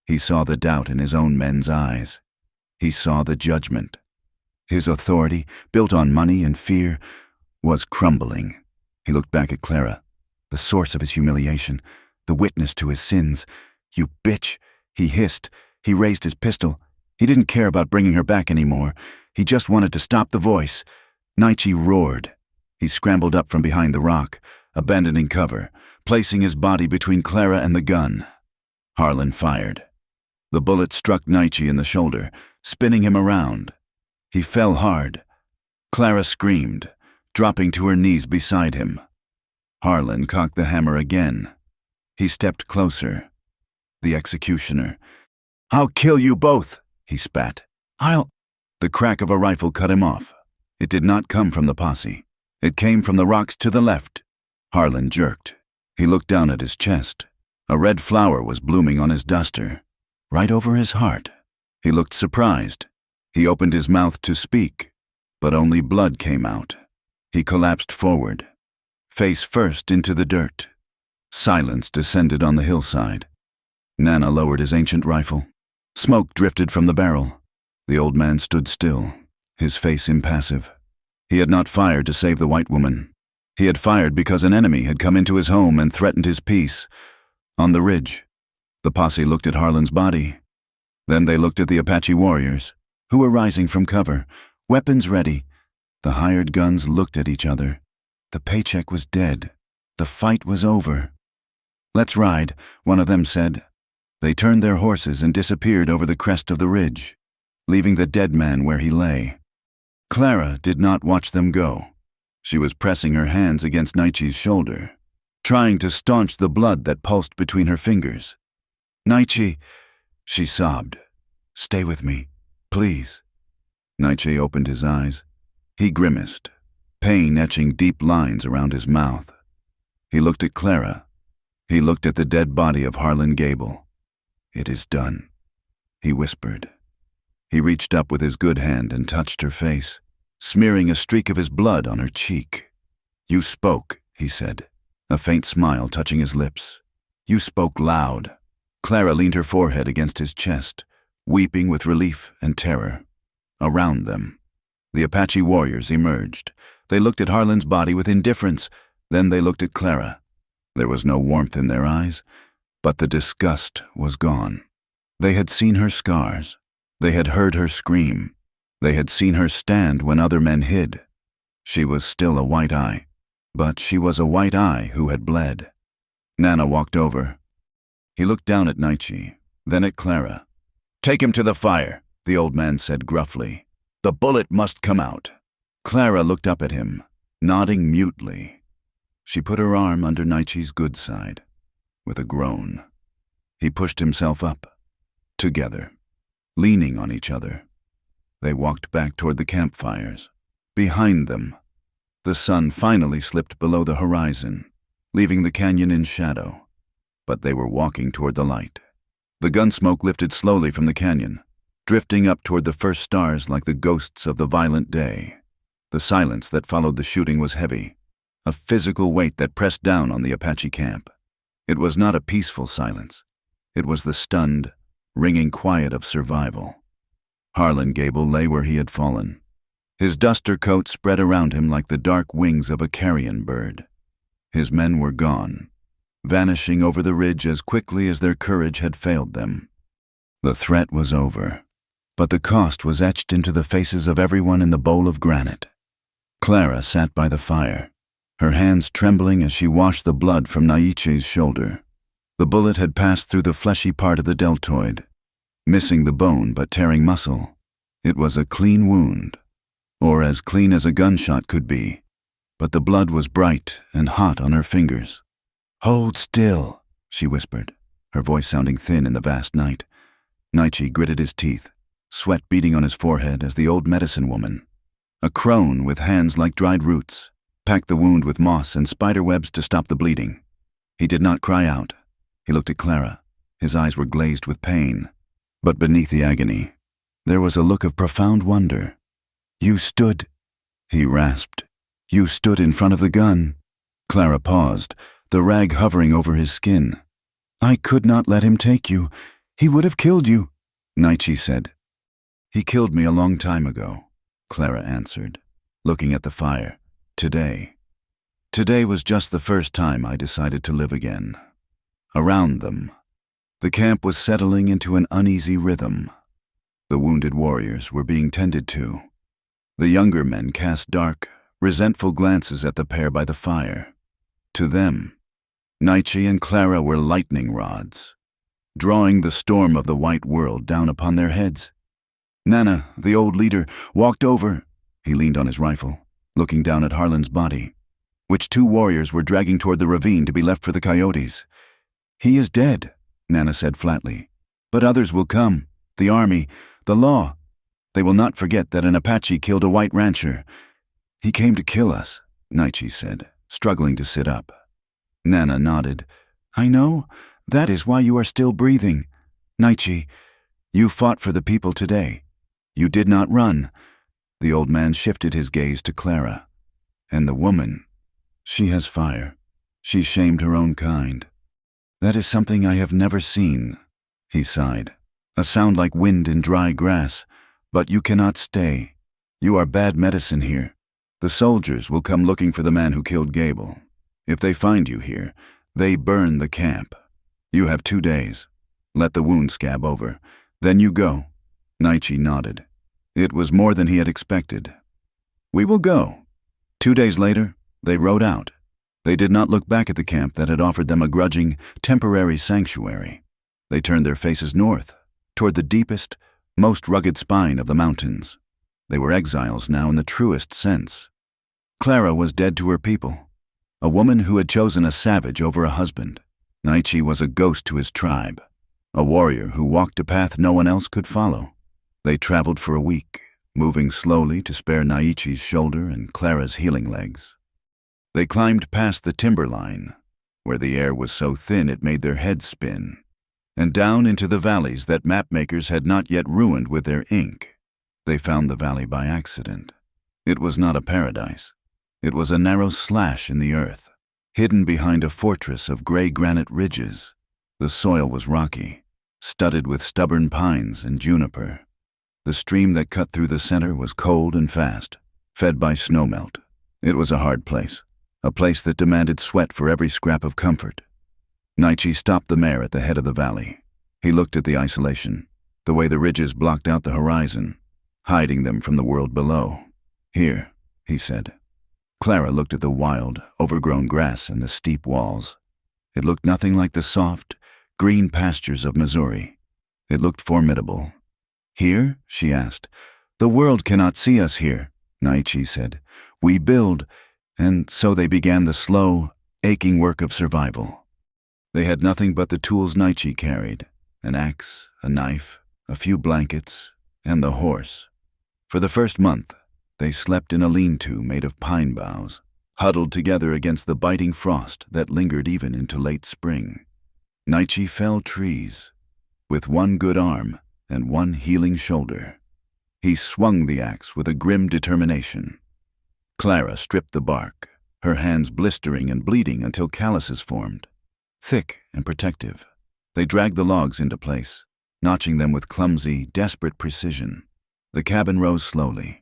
He saw the doubt in his own men's eyes. He saw the judgment. His authority, built on money and fear, was crumbling. He looked back at Clara, the source of his humiliation, the witness to his sins. "You bitch," he hissed. He raised his pistol. He didn't care about bringing her back anymore. He just wanted to stop the voice. Nietzsche roared. He scrambled up from behind the rock, abandoning cover, placing his body between Clara and the gun. Harlan fired. The bullet struck Nietzsche in the shoulder, spinning him around. He fell hard. Clara screamed, dropping to her knees beside him. Harlan cocked the hammer again. He stepped closer. The executioner. "I'll kill you both," he spat. The crack of a rifle cut him off. It did not come from the posse. It came from the rocks to the left. Harlan jerked. He looked down at his chest. A red flower was blooming on his duster, right over his heart. He looked surprised. He opened his mouth to speak, but only blood came out. He collapsed forward, face first into the dirt. Silence descended on the hillside. Nana lowered his ancient rifle. Smoke drifted from the barrel. The old man stood still, his face impassive. He had not fired to save the white woman. He had fired because an enemy had come into his home and threatened his peace. On the ridge, the posse looked at Harlan's body. Then they looked at the Apache warriors, who were rising from cover, weapons ready. The hired guns looked at each other. The paycheck was dead. The fight was over. "Let's ride," one of them said. They turned their horses and disappeared over the crest of the ridge, leaving the dead man where he lay. Clara did not watch them go. She was pressing her hands against Nietzsche's shoulder, trying to staunch the blood that pulsed between her fingers. "Nietzsche," she sobbed. "Stay with me, please." Nietzsche opened his eyes. He grimaced, pain etching deep lines around his mouth. He looked at Clara. He looked at the dead body of Harlan Gable. "It is done," he whispered. He reached up with his good hand and touched her face, smearing a streak of his blood on her cheek. "You spoke," he said, a faint smile touching his lips. "You spoke loud." Clara leaned her forehead against his chest, weeping with relief and terror. Around them, the Apache warriors emerged. They looked at Harlan's body with indifference. Then they looked at Clara. There was no warmth in their eyes, but the disgust was gone. They had seen her scars. They had heard her scream. They had seen her stand when other men hid. She was still a white eye. but she was a white eye who had bled. Nana walked over. He looked down at Naichi, then at Clara. "Take him to the fire," the old man said gruffly. "The bullet must come out." Clara looked up at him, nodding mutely. She put her arm under Naichi's good side. With a groan, he pushed himself up. Together, leaning on each other, they walked back toward the campfires. Behind them, the sun finally slipped below the horizon, leaving the canyon in shadow. But they were walking toward the light. The gun smoke lifted slowly from the canyon, drifting up toward the first stars like the ghosts of the violent day. The silence that followed the shooting was heavy, a physical weight that pressed down on the Apache camp. It was not a peaceful silence. It was the stunned, ringing quiet of survival. Harlan Gable lay where he had fallen. His duster coat spread around him like the dark wings of a carrion bird. His men were gone, vanishing over the ridge as quickly as their courage had failed them. The threat was over, but the cost was etched into the faces of everyone in the bowl of granite. Clara sat by the fire, her hands trembling as she washed the blood from Naiche's shoulder. The bullet had passed through the fleshy part of the deltoid, missing the bone but tearing muscle. It was a clean wound, or as clean as a gunshot could be, but the blood was bright and hot on her fingers. "Hold still," she whispered, her voice sounding thin in the vast night. Naichi gritted his teeth, sweat beading on his forehead as the old medicine woman, a crone with hands like dried roots, packed the wound with moss and spider webs to stop the bleeding. He did not cry out. He looked at Clara. His eyes were glazed with pain. But beneath the agony, there was a look of profound wonder. "You stood," he rasped. "You stood in front of the gun." Clara paused, the rag hovering over his skin. "I could not let him take you. He would have killed you," Naichi said. "He killed me a long time ago," Clara answered, looking at the fire. "Today. Today was just the first time I decided to live again." Around them, the camp was settling into an uneasy rhythm. The wounded warriors were being tended to. The younger men cast dark, resentful glances at the pair by the fire. To them, Naichi and Clara were lightning rods, drawing the storm of the white world down upon their heads. Nana, the old leader, walked over. He leaned on his rifle, looking down at Harlan's body, which two warriors were dragging toward the ravine to be left for the coyotes. "He is dead," Nana said flatly. "But others will come. The army, the law. They will not forget that an Apache killed a white rancher." "He came to kill us," Naichi said, struggling to sit up. Nana nodded. "I know. That is why you are still breathing. Naichi, you fought for the people today. You did not run." The old man shifted his gaze to Clara. "And the woman, she has fire. She shamed her own kind. That is something I have never seen," he sighed. "A sound like wind in dry grass. But you cannot stay. You are bad medicine here. The soldiers will come looking for the man who killed Gable. If they find you here, they burn the camp. You have 2 days. Let the wound scab over. Then you go." Naichi nodded. It was more than he had expected. "We will go." 2 days later, they rode out. They did not look back at the camp that had offered them a grudging, temporary sanctuary. They turned their faces north, toward the deepest, most rugged spine of the mountains. They were exiles now in the truest sense. Clara was dead to her people, a woman who had chosen a savage over a husband. Naichi was a ghost to his tribe, a warrior who walked a path no one else could follow. They traveled for a week, moving slowly to spare Naichi's shoulder and Clara's healing legs. They climbed past the timberline, where the air was so thin it made their heads spin, and down into the valleys that mapmakers had not yet ruined with their ink. They found the valley by accident. It was not a paradise. It was a narrow slash in the earth, hidden behind a fortress of gray granite ridges. The soil was rocky, studded with stubborn pines and juniper. The stream that cut through the center was cold and fast, fed by snowmelt. It was a hard place, a place that demanded sweat for every scrap of comfort. Naichi stopped the mare at the head of the valley. He looked at the isolation, the way the ridges blocked out the horizon, hiding them from the world below. "Here," he said. Clara looked at the wild, overgrown grass and the steep walls. It looked nothing like the soft, green pastures of Missouri. It looked formidable. "Here?" she asked. "The world cannot see us here," Naichi said. "We build," and so they began the slow, aching work of survival. They had nothing but the tools Naichi carried, an axe, a knife, a few blankets, and the horse. For the first month, they slept in a lean-to made of pine boughs, huddled together against the biting frost that lingered even into late spring. Naichi felled trees, with one good arm and one healing shoulder. He swung the axe with a grim determination. Clara stripped the bark, her hands blistering and bleeding until calluses formed. Thick and protective, they dragged the logs into place, notching them with clumsy, desperate precision. The cabin rose slowly.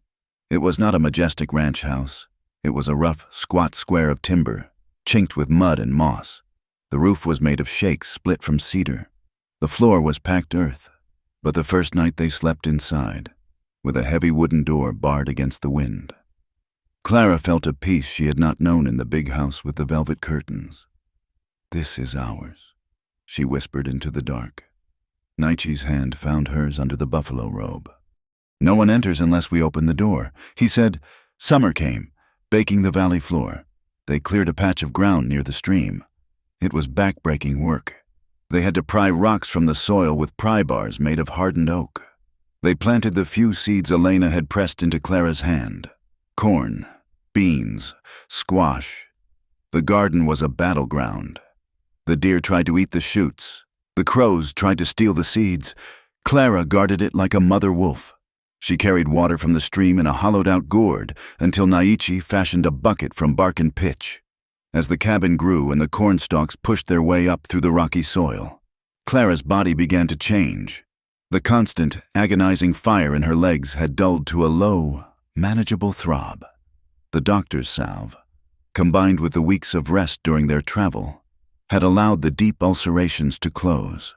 It was not a majestic ranch house. It was a rough, squat square of timber, chinked with mud and moss. The roof was made of shakes split from cedar. The floor was packed earth, but the first night they slept inside, with a heavy wooden door barred against the wind. Clara felt a peace she had not known in the big house with the velvet curtains. "This is ours," she whispered into the dark. Naichi's hand found hers under the buffalo robe. "No one enters unless we open the door," he said. Summer came, baking the valley floor. They cleared a patch of ground near the stream. It was back-breaking work. They had to pry rocks from the soil with pry bars made of hardened oak. They planted the few seeds Elena had pressed into Clara's hand. Corn, beans, squash. The garden was a battleground. The deer tried to eat the shoots. The crows tried to steal the seeds. Clara guarded it like a mother wolf. She carried water from the stream in a hollowed-out gourd until Naichi fashioned a bucket from bark and pitch. As the cabin grew and the corn stalks pushed their way up through the rocky soil, Clara's body began to change. The constant, agonizing fire in her legs had dulled to a low, manageable throb. The doctor's salve, combined with the weeks of rest during their travel, had allowed the deep ulcerations to close.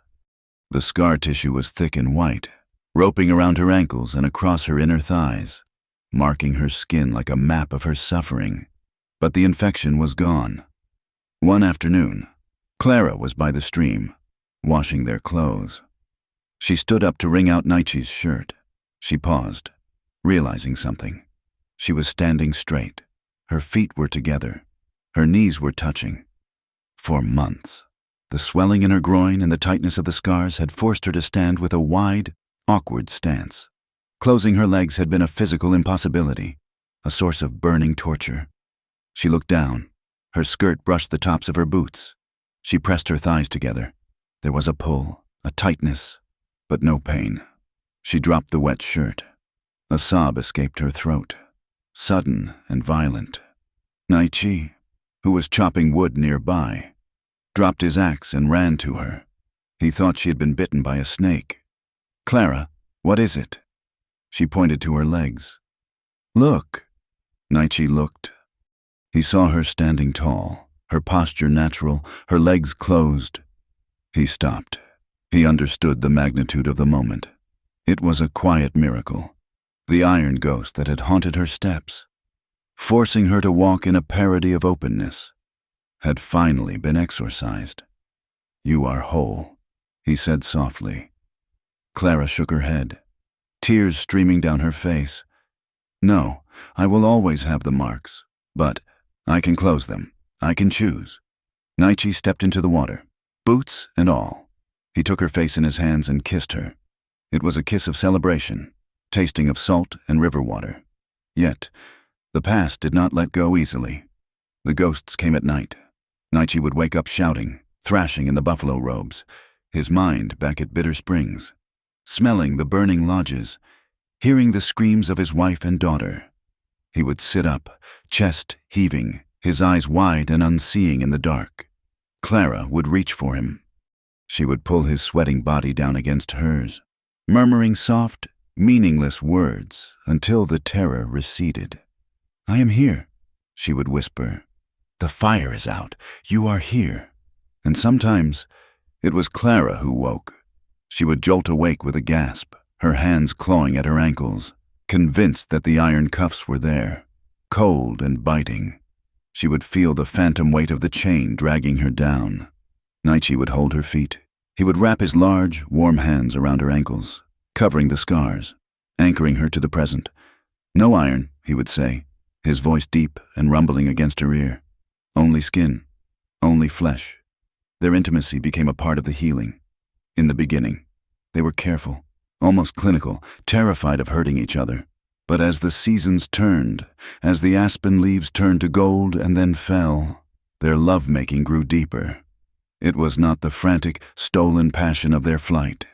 The scar tissue was thick and white, roping around her ankles and across her inner thighs, marking her skin like a map of her suffering. But the infection was gone. One afternoon, Clara was by the stream, washing their clothes. She stood up to wring out Naichi's shirt. She paused, realizing something. She was standing straight. Her feet were together. Her knees were touching. For months, the swelling in her groin and the tightness of the scars had forced her to stand with a wide, awkward stance. Closing her legs had been a physical impossibility, a source of burning torture. She looked down. Her skirt brushed the tops of her boots. She pressed her thighs together. There was a pull, a tightness, but no pain. She dropped the wet shirt. A sob escaped her throat, sudden and violent. Naichi, who was chopping wood nearby, dropped his axe and ran to her. He thought she had been bitten by a snake. "Clara, what is it?" She pointed to her legs. "Look." Naichi looked. He saw her standing tall, her posture natural, her legs closed. He stopped. He understood the magnitude of the moment. It was a quiet miracle. The iron ghost that had haunted her steps, forcing her to walk in a parody of openness, had finally been exorcised. "You are whole," he said softly. Clara shook her head, tears streaming down her face. "No, I will always have the marks, but I can close them. I can choose." Naichi stepped into the water, boots and all. He took her face in his hands and kissed her. It was a kiss of celebration, tasting of salt and river water. Yet, the past did not let go easily. The ghosts came at night. Naichi would wake up shouting, thrashing in the buffalo robes, his mind back at Bitter Springs, smelling the burning lodges, hearing the screams of his wife and daughter. He would sit up, chest heaving, his eyes wide and unseeing in the dark. Clara would reach for him. She would pull his sweating body down against hers, murmuring soft, meaningless words until the terror receded. "I am here," she would whisper. "The fire is out. You are here." And sometimes it was Clara who woke. She would jolt awake with a gasp, her hands clawing at her ankles, convinced that the iron cuffs were there. cold and biting. She would feel the phantom weight of the chain dragging her down. Naichi would hold her feet. He would wrap his large, warm hands around her ankles, covering the scars, anchoring her to the present. "No iron," he would say, his voice deep and rumbling against her ear. "Only skin, only flesh." Their intimacy became a part of the healing. In the beginning, they were careful, almost clinical, terrified of hurting each other. But as the seasons turned, as the aspen leaves turned to gold and then fell, their lovemaking grew deeper. It was not the frantic, stolen passion of their flight.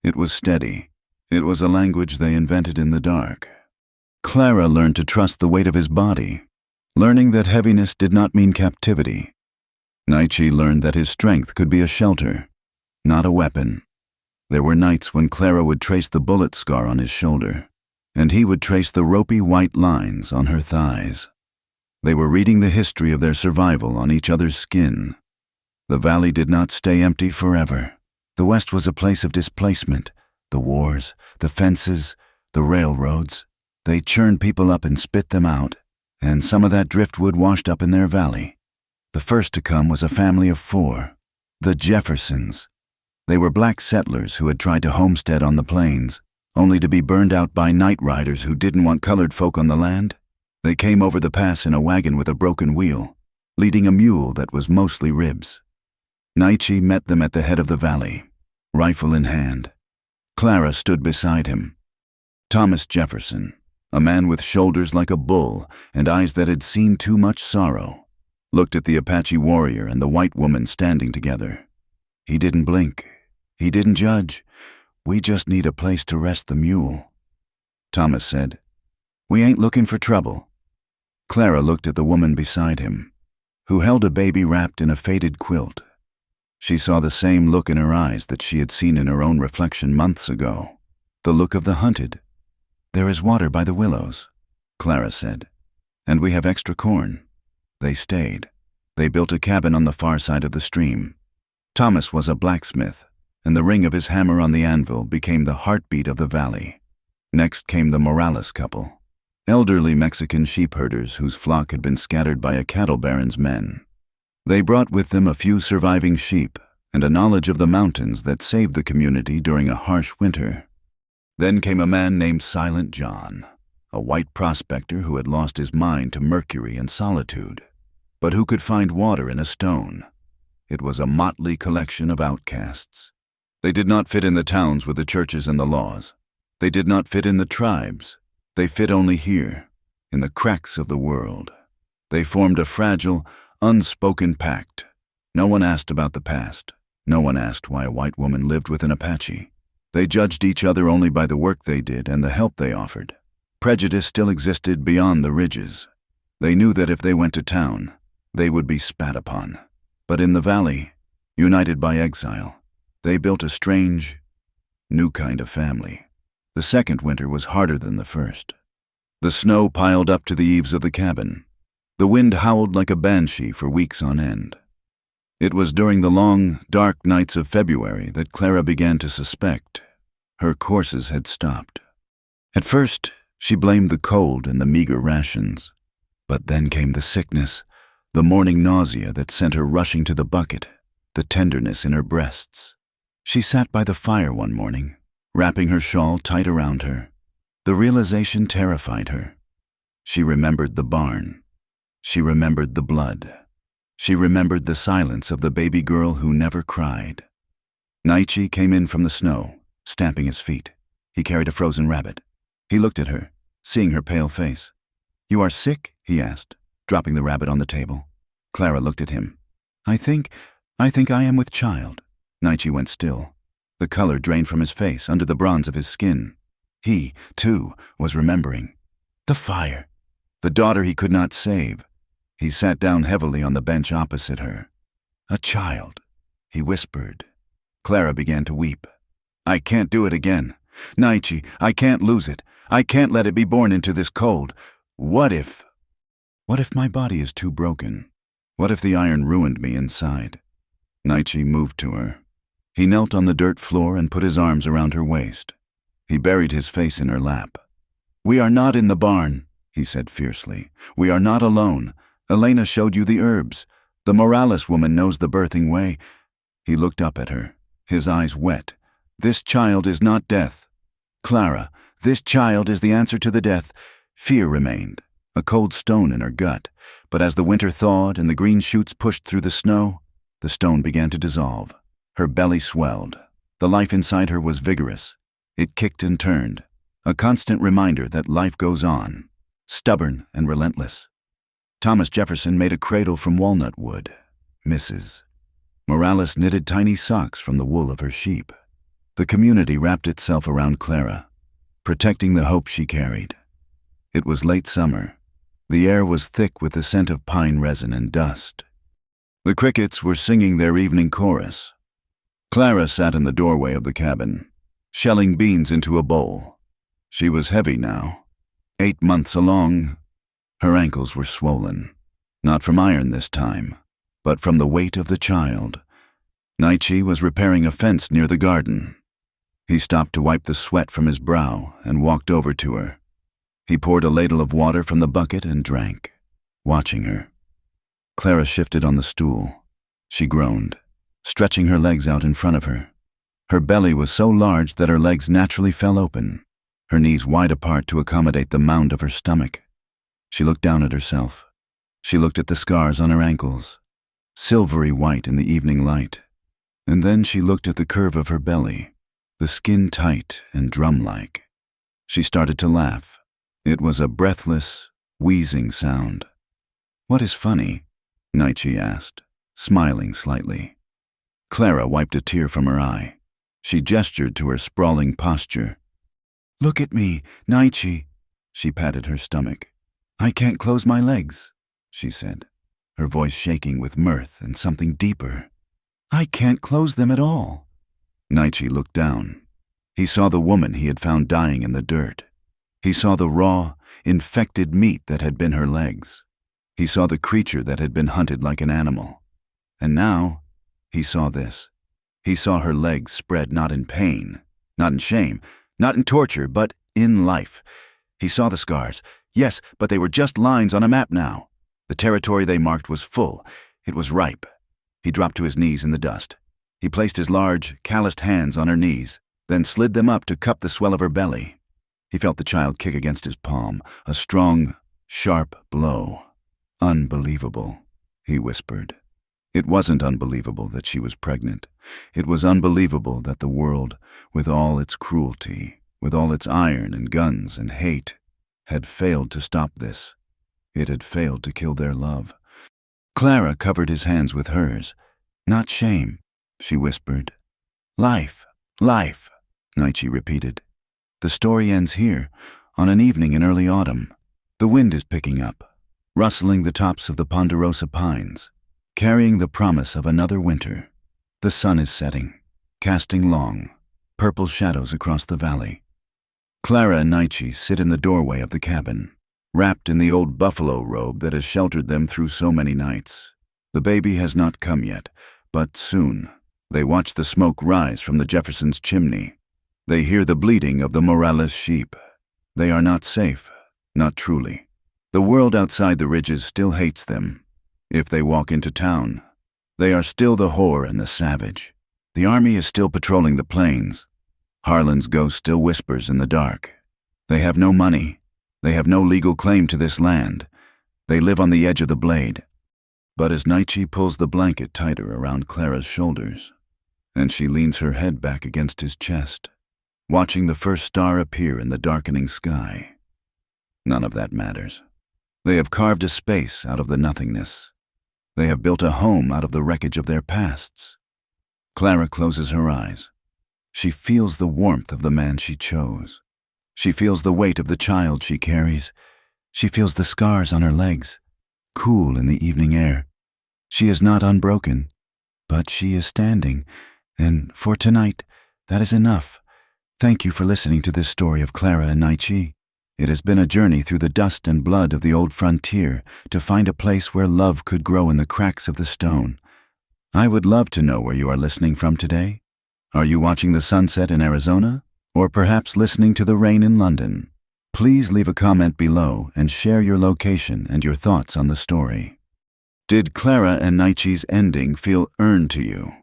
It was steady. It was a language they invented in the dark. Clara learned to trust the weight of his body, learning that heaviness did not mean captivity. Naichi learned that his strength could be a shelter, not a weapon. There were nights when Clara would trace the bullet scar on his shoulder, and he would trace the ropey white lines on her thighs. They were reading the history of their survival on each other's skin. The valley did not stay empty forever. The West was a place of displacement. The wars, the fences, the railroads. They churned people up and spit them out, and some of that driftwood washed up in their valley. The first to come was a family of 4, the Jeffersons. They were black settlers who had tried to homestead on the plains, only to be burned out by night riders who didn't want colored folk on the land. They came over the pass in a wagon with a broken wheel, leading a mule that was mostly ribs. Naichi met them at the head of the valley, rifle in hand. Clara stood beside him. Thomas Jefferson, a man with shoulders like a bull and eyes that had seen too much sorrow, looked at the Apache warrior and the white woman standing together. He didn't blink. He didn't judge. "We just need a place to rest the mule." Thomas said, "We ain't looking for trouble." Clara looked at the woman beside him, who held a baby wrapped in a faded quilt. She saw the same look in her eyes that she had seen in her own reflection months ago, the look of the hunted. "There is water by the willows," Clara said, "and we have extra corn." They stayed. They built a cabin on the far side of the stream. Thomas was a blacksmith, and the ring of his hammer on the anvil became the heartbeat of the valley. Next came the Morales couple, elderly Mexican sheep herders whose flock had been scattered by a cattle baron's men. They brought with them a few surviving sheep and a knowledge of the mountains that saved the community during a harsh winter. Then came a man named Silent John, a white prospector who had lost his mind to mercury and solitude, but who could find water in a stone. It was a motley collection of outcasts. They did not fit in the towns with the churches and the laws. They did not fit in the tribes. They fit only here, in the cracks of the world. They formed a fragile, unspoken pact. No one asked about the past. No one asked why a white woman lived with an Apache. They judged each other only by the work they did and the help they offered. Prejudice still existed beyond the ridges. They knew that if they went to town, they would be spat upon. But in the valley, united by exile, they built a strange, new kind of family. The second winter was harder than the first. The snow piled up to the eaves of the cabin. The wind howled like a banshee for weeks on end. It was during the long, dark nights of February that Clara began to suspect her courses had stopped. At first, she blamed the cold and the meager rations. But then came the sickness, the morning nausea that sent her rushing to the bucket, the tenderness in her breasts. She sat by the fire one morning, wrapping her shawl tight around her. The realization terrified her. She remembered the barn. She remembered the blood. She remembered the silence of the baby girl who never cried. Naichi came in from the snow, stamping his feet. He carried a frozen rabbit. He looked at her, seeing her pale face. "You are sick?" he asked, dropping the rabbit on the table. Clara looked at him. I think I am with child." Naichi went still. The color drained from his face under the bronze of his skin. He, too, was remembering. The fire. The daughter he could not save. He sat down heavily on the bench opposite her. "A child," he whispered. Clara began to weep. "I can't do it again. Naichi, I can't lose it. I can't let it be born into this cold. What if my body is too broken? What if the iron ruined me inside?" Naichi moved to her. He knelt on the dirt floor and put his arms around her waist. He buried his face in her lap. "We are not in the barn," he said fiercely. "We are not alone. Elena showed you the herbs. The Morales woman knows the birthing way." He looked up at her, his eyes wet. "This child is not death. Clara, this child is the answer to the death." Fear remained, a cold stone in her gut, but as the winter thawed and the green shoots pushed through the snow, the stone began to dissolve. Her belly swelled. The life inside her was vigorous. It kicked and turned, a constant reminder that life goes on, stubborn and relentless. Thomas Jefferson made a cradle from walnut wood. Mrs. Morales knitted tiny socks from the wool of her sheep. The community wrapped itself around Clara, protecting the hope she carried. It was late summer. The air was thick with the scent of pine resin and dust. The crickets were singing their evening chorus. Clara sat in the doorway of the cabin, shelling beans into a bowl. She was heavy now, 8 months along. Her ankles were swollen, not from iron this time, but from the weight of the child. Nietzsche was repairing a fence near the garden. He stopped to wipe the sweat from his brow and walked over to her. He poured a ladle of water from the bucket and drank, watching her. Clara shifted on the stool. She groaned, stretching her legs out in front of her. Her belly was so large that her legs naturally fell open, her knees wide apart to accommodate the mound of her stomach. She looked down at herself. She looked at the scars on her ankles, silvery white in the evening light. And then she looked at the curve of her belly, the skin tight and drum-like. She started to laugh. It was a breathless, wheezing sound. "What is funny?" Nietzsche asked, smiling slightly. Clara wiped a tear from her eye. She gestured to her sprawling posture. "Look at me, Nietzsche." She patted her stomach. "I can't close my legs," she said, her voice shaking with mirth and something deeper. "I can't close them at all." Nietzsche looked down. He saw the woman he had found dying in the dirt. He saw the raw, infected meat that had been her legs. He saw the creature that had been hunted like an animal. And now, he saw this. He saw her legs spread not in pain, not in shame, not in torture, but in life. He saw the scars. Yes, but they were just lines on a map now. The territory they marked was full. It was ripe. He dropped to his knees in the dust. He placed his large, calloused hands on her knees, then slid them up to cup the swell of her belly. He felt the child kick against his palm, a strong, sharp blow. "Unbelievable," he whispered. It wasn't unbelievable that she was pregnant. It was unbelievable that the world, with all its cruelty, with all its iron and guns and hate, had failed to stop this. It had failed to kill their love. Clara covered his hands with hers. "Not shame," she whispered. "Life, life," Nietzsche repeated. "The story ends here, on an evening in early autumn. The wind is picking up, rustling the tops of the ponderosa pines, carrying the promise of another winter. The sun is setting, casting long, purple shadows across the valley. Clara and Nietzsche sit in the doorway of the cabin, wrapped in the old buffalo robe that has sheltered them through so many nights. The baby has not come yet, but soon. They watch the smoke rise from the Jeffersons' chimney. They hear the bleating of the Morales sheep. They are not safe, not truly. The world outside the ridges still hates them. If they walk into town, they are still the whore and the savage. The army is still patrolling the plains. Harlan's ghost still whispers in the dark. They have no money. They have no legal claim to this land. They live on the edge of the blade. But as Nietzsche pulls the blanket tighter around Clara's shoulders, and she leans her head back against his chest, watching the first star appear in the darkening sky, none of that matters. They have carved a space out of the nothingness. They have built a home out of the wreckage of their pasts. Clara closes her eyes. She feels the warmth of the man she chose. She feels the weight of the child she carries. She feels the scars on her legs, cool in the evening air. She is not unbroken, but she is standing, and for tonight, that is enough. Thank you for listening to this story of Clara and Nietzsche. It has been a journey through the dust and blood of the old frontier to find a place where love could grow in the cracks of the stone. I would love to know where you are listening from today. Are you watching the sunset in Arizona? Or perhaps listening to the rain in London? Please leave a comment below and share your location and your thoughts on the story. Did Clara and Nietzsche's ending feel earned to you?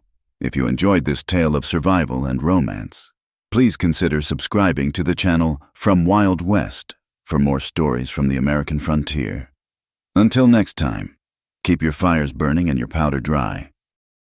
If you enjoyed this tale of survival and romance, please consider subscribing to the channel From Wild West for more stories from the American frontier. Until next time, keep your fires burning and your powder dry.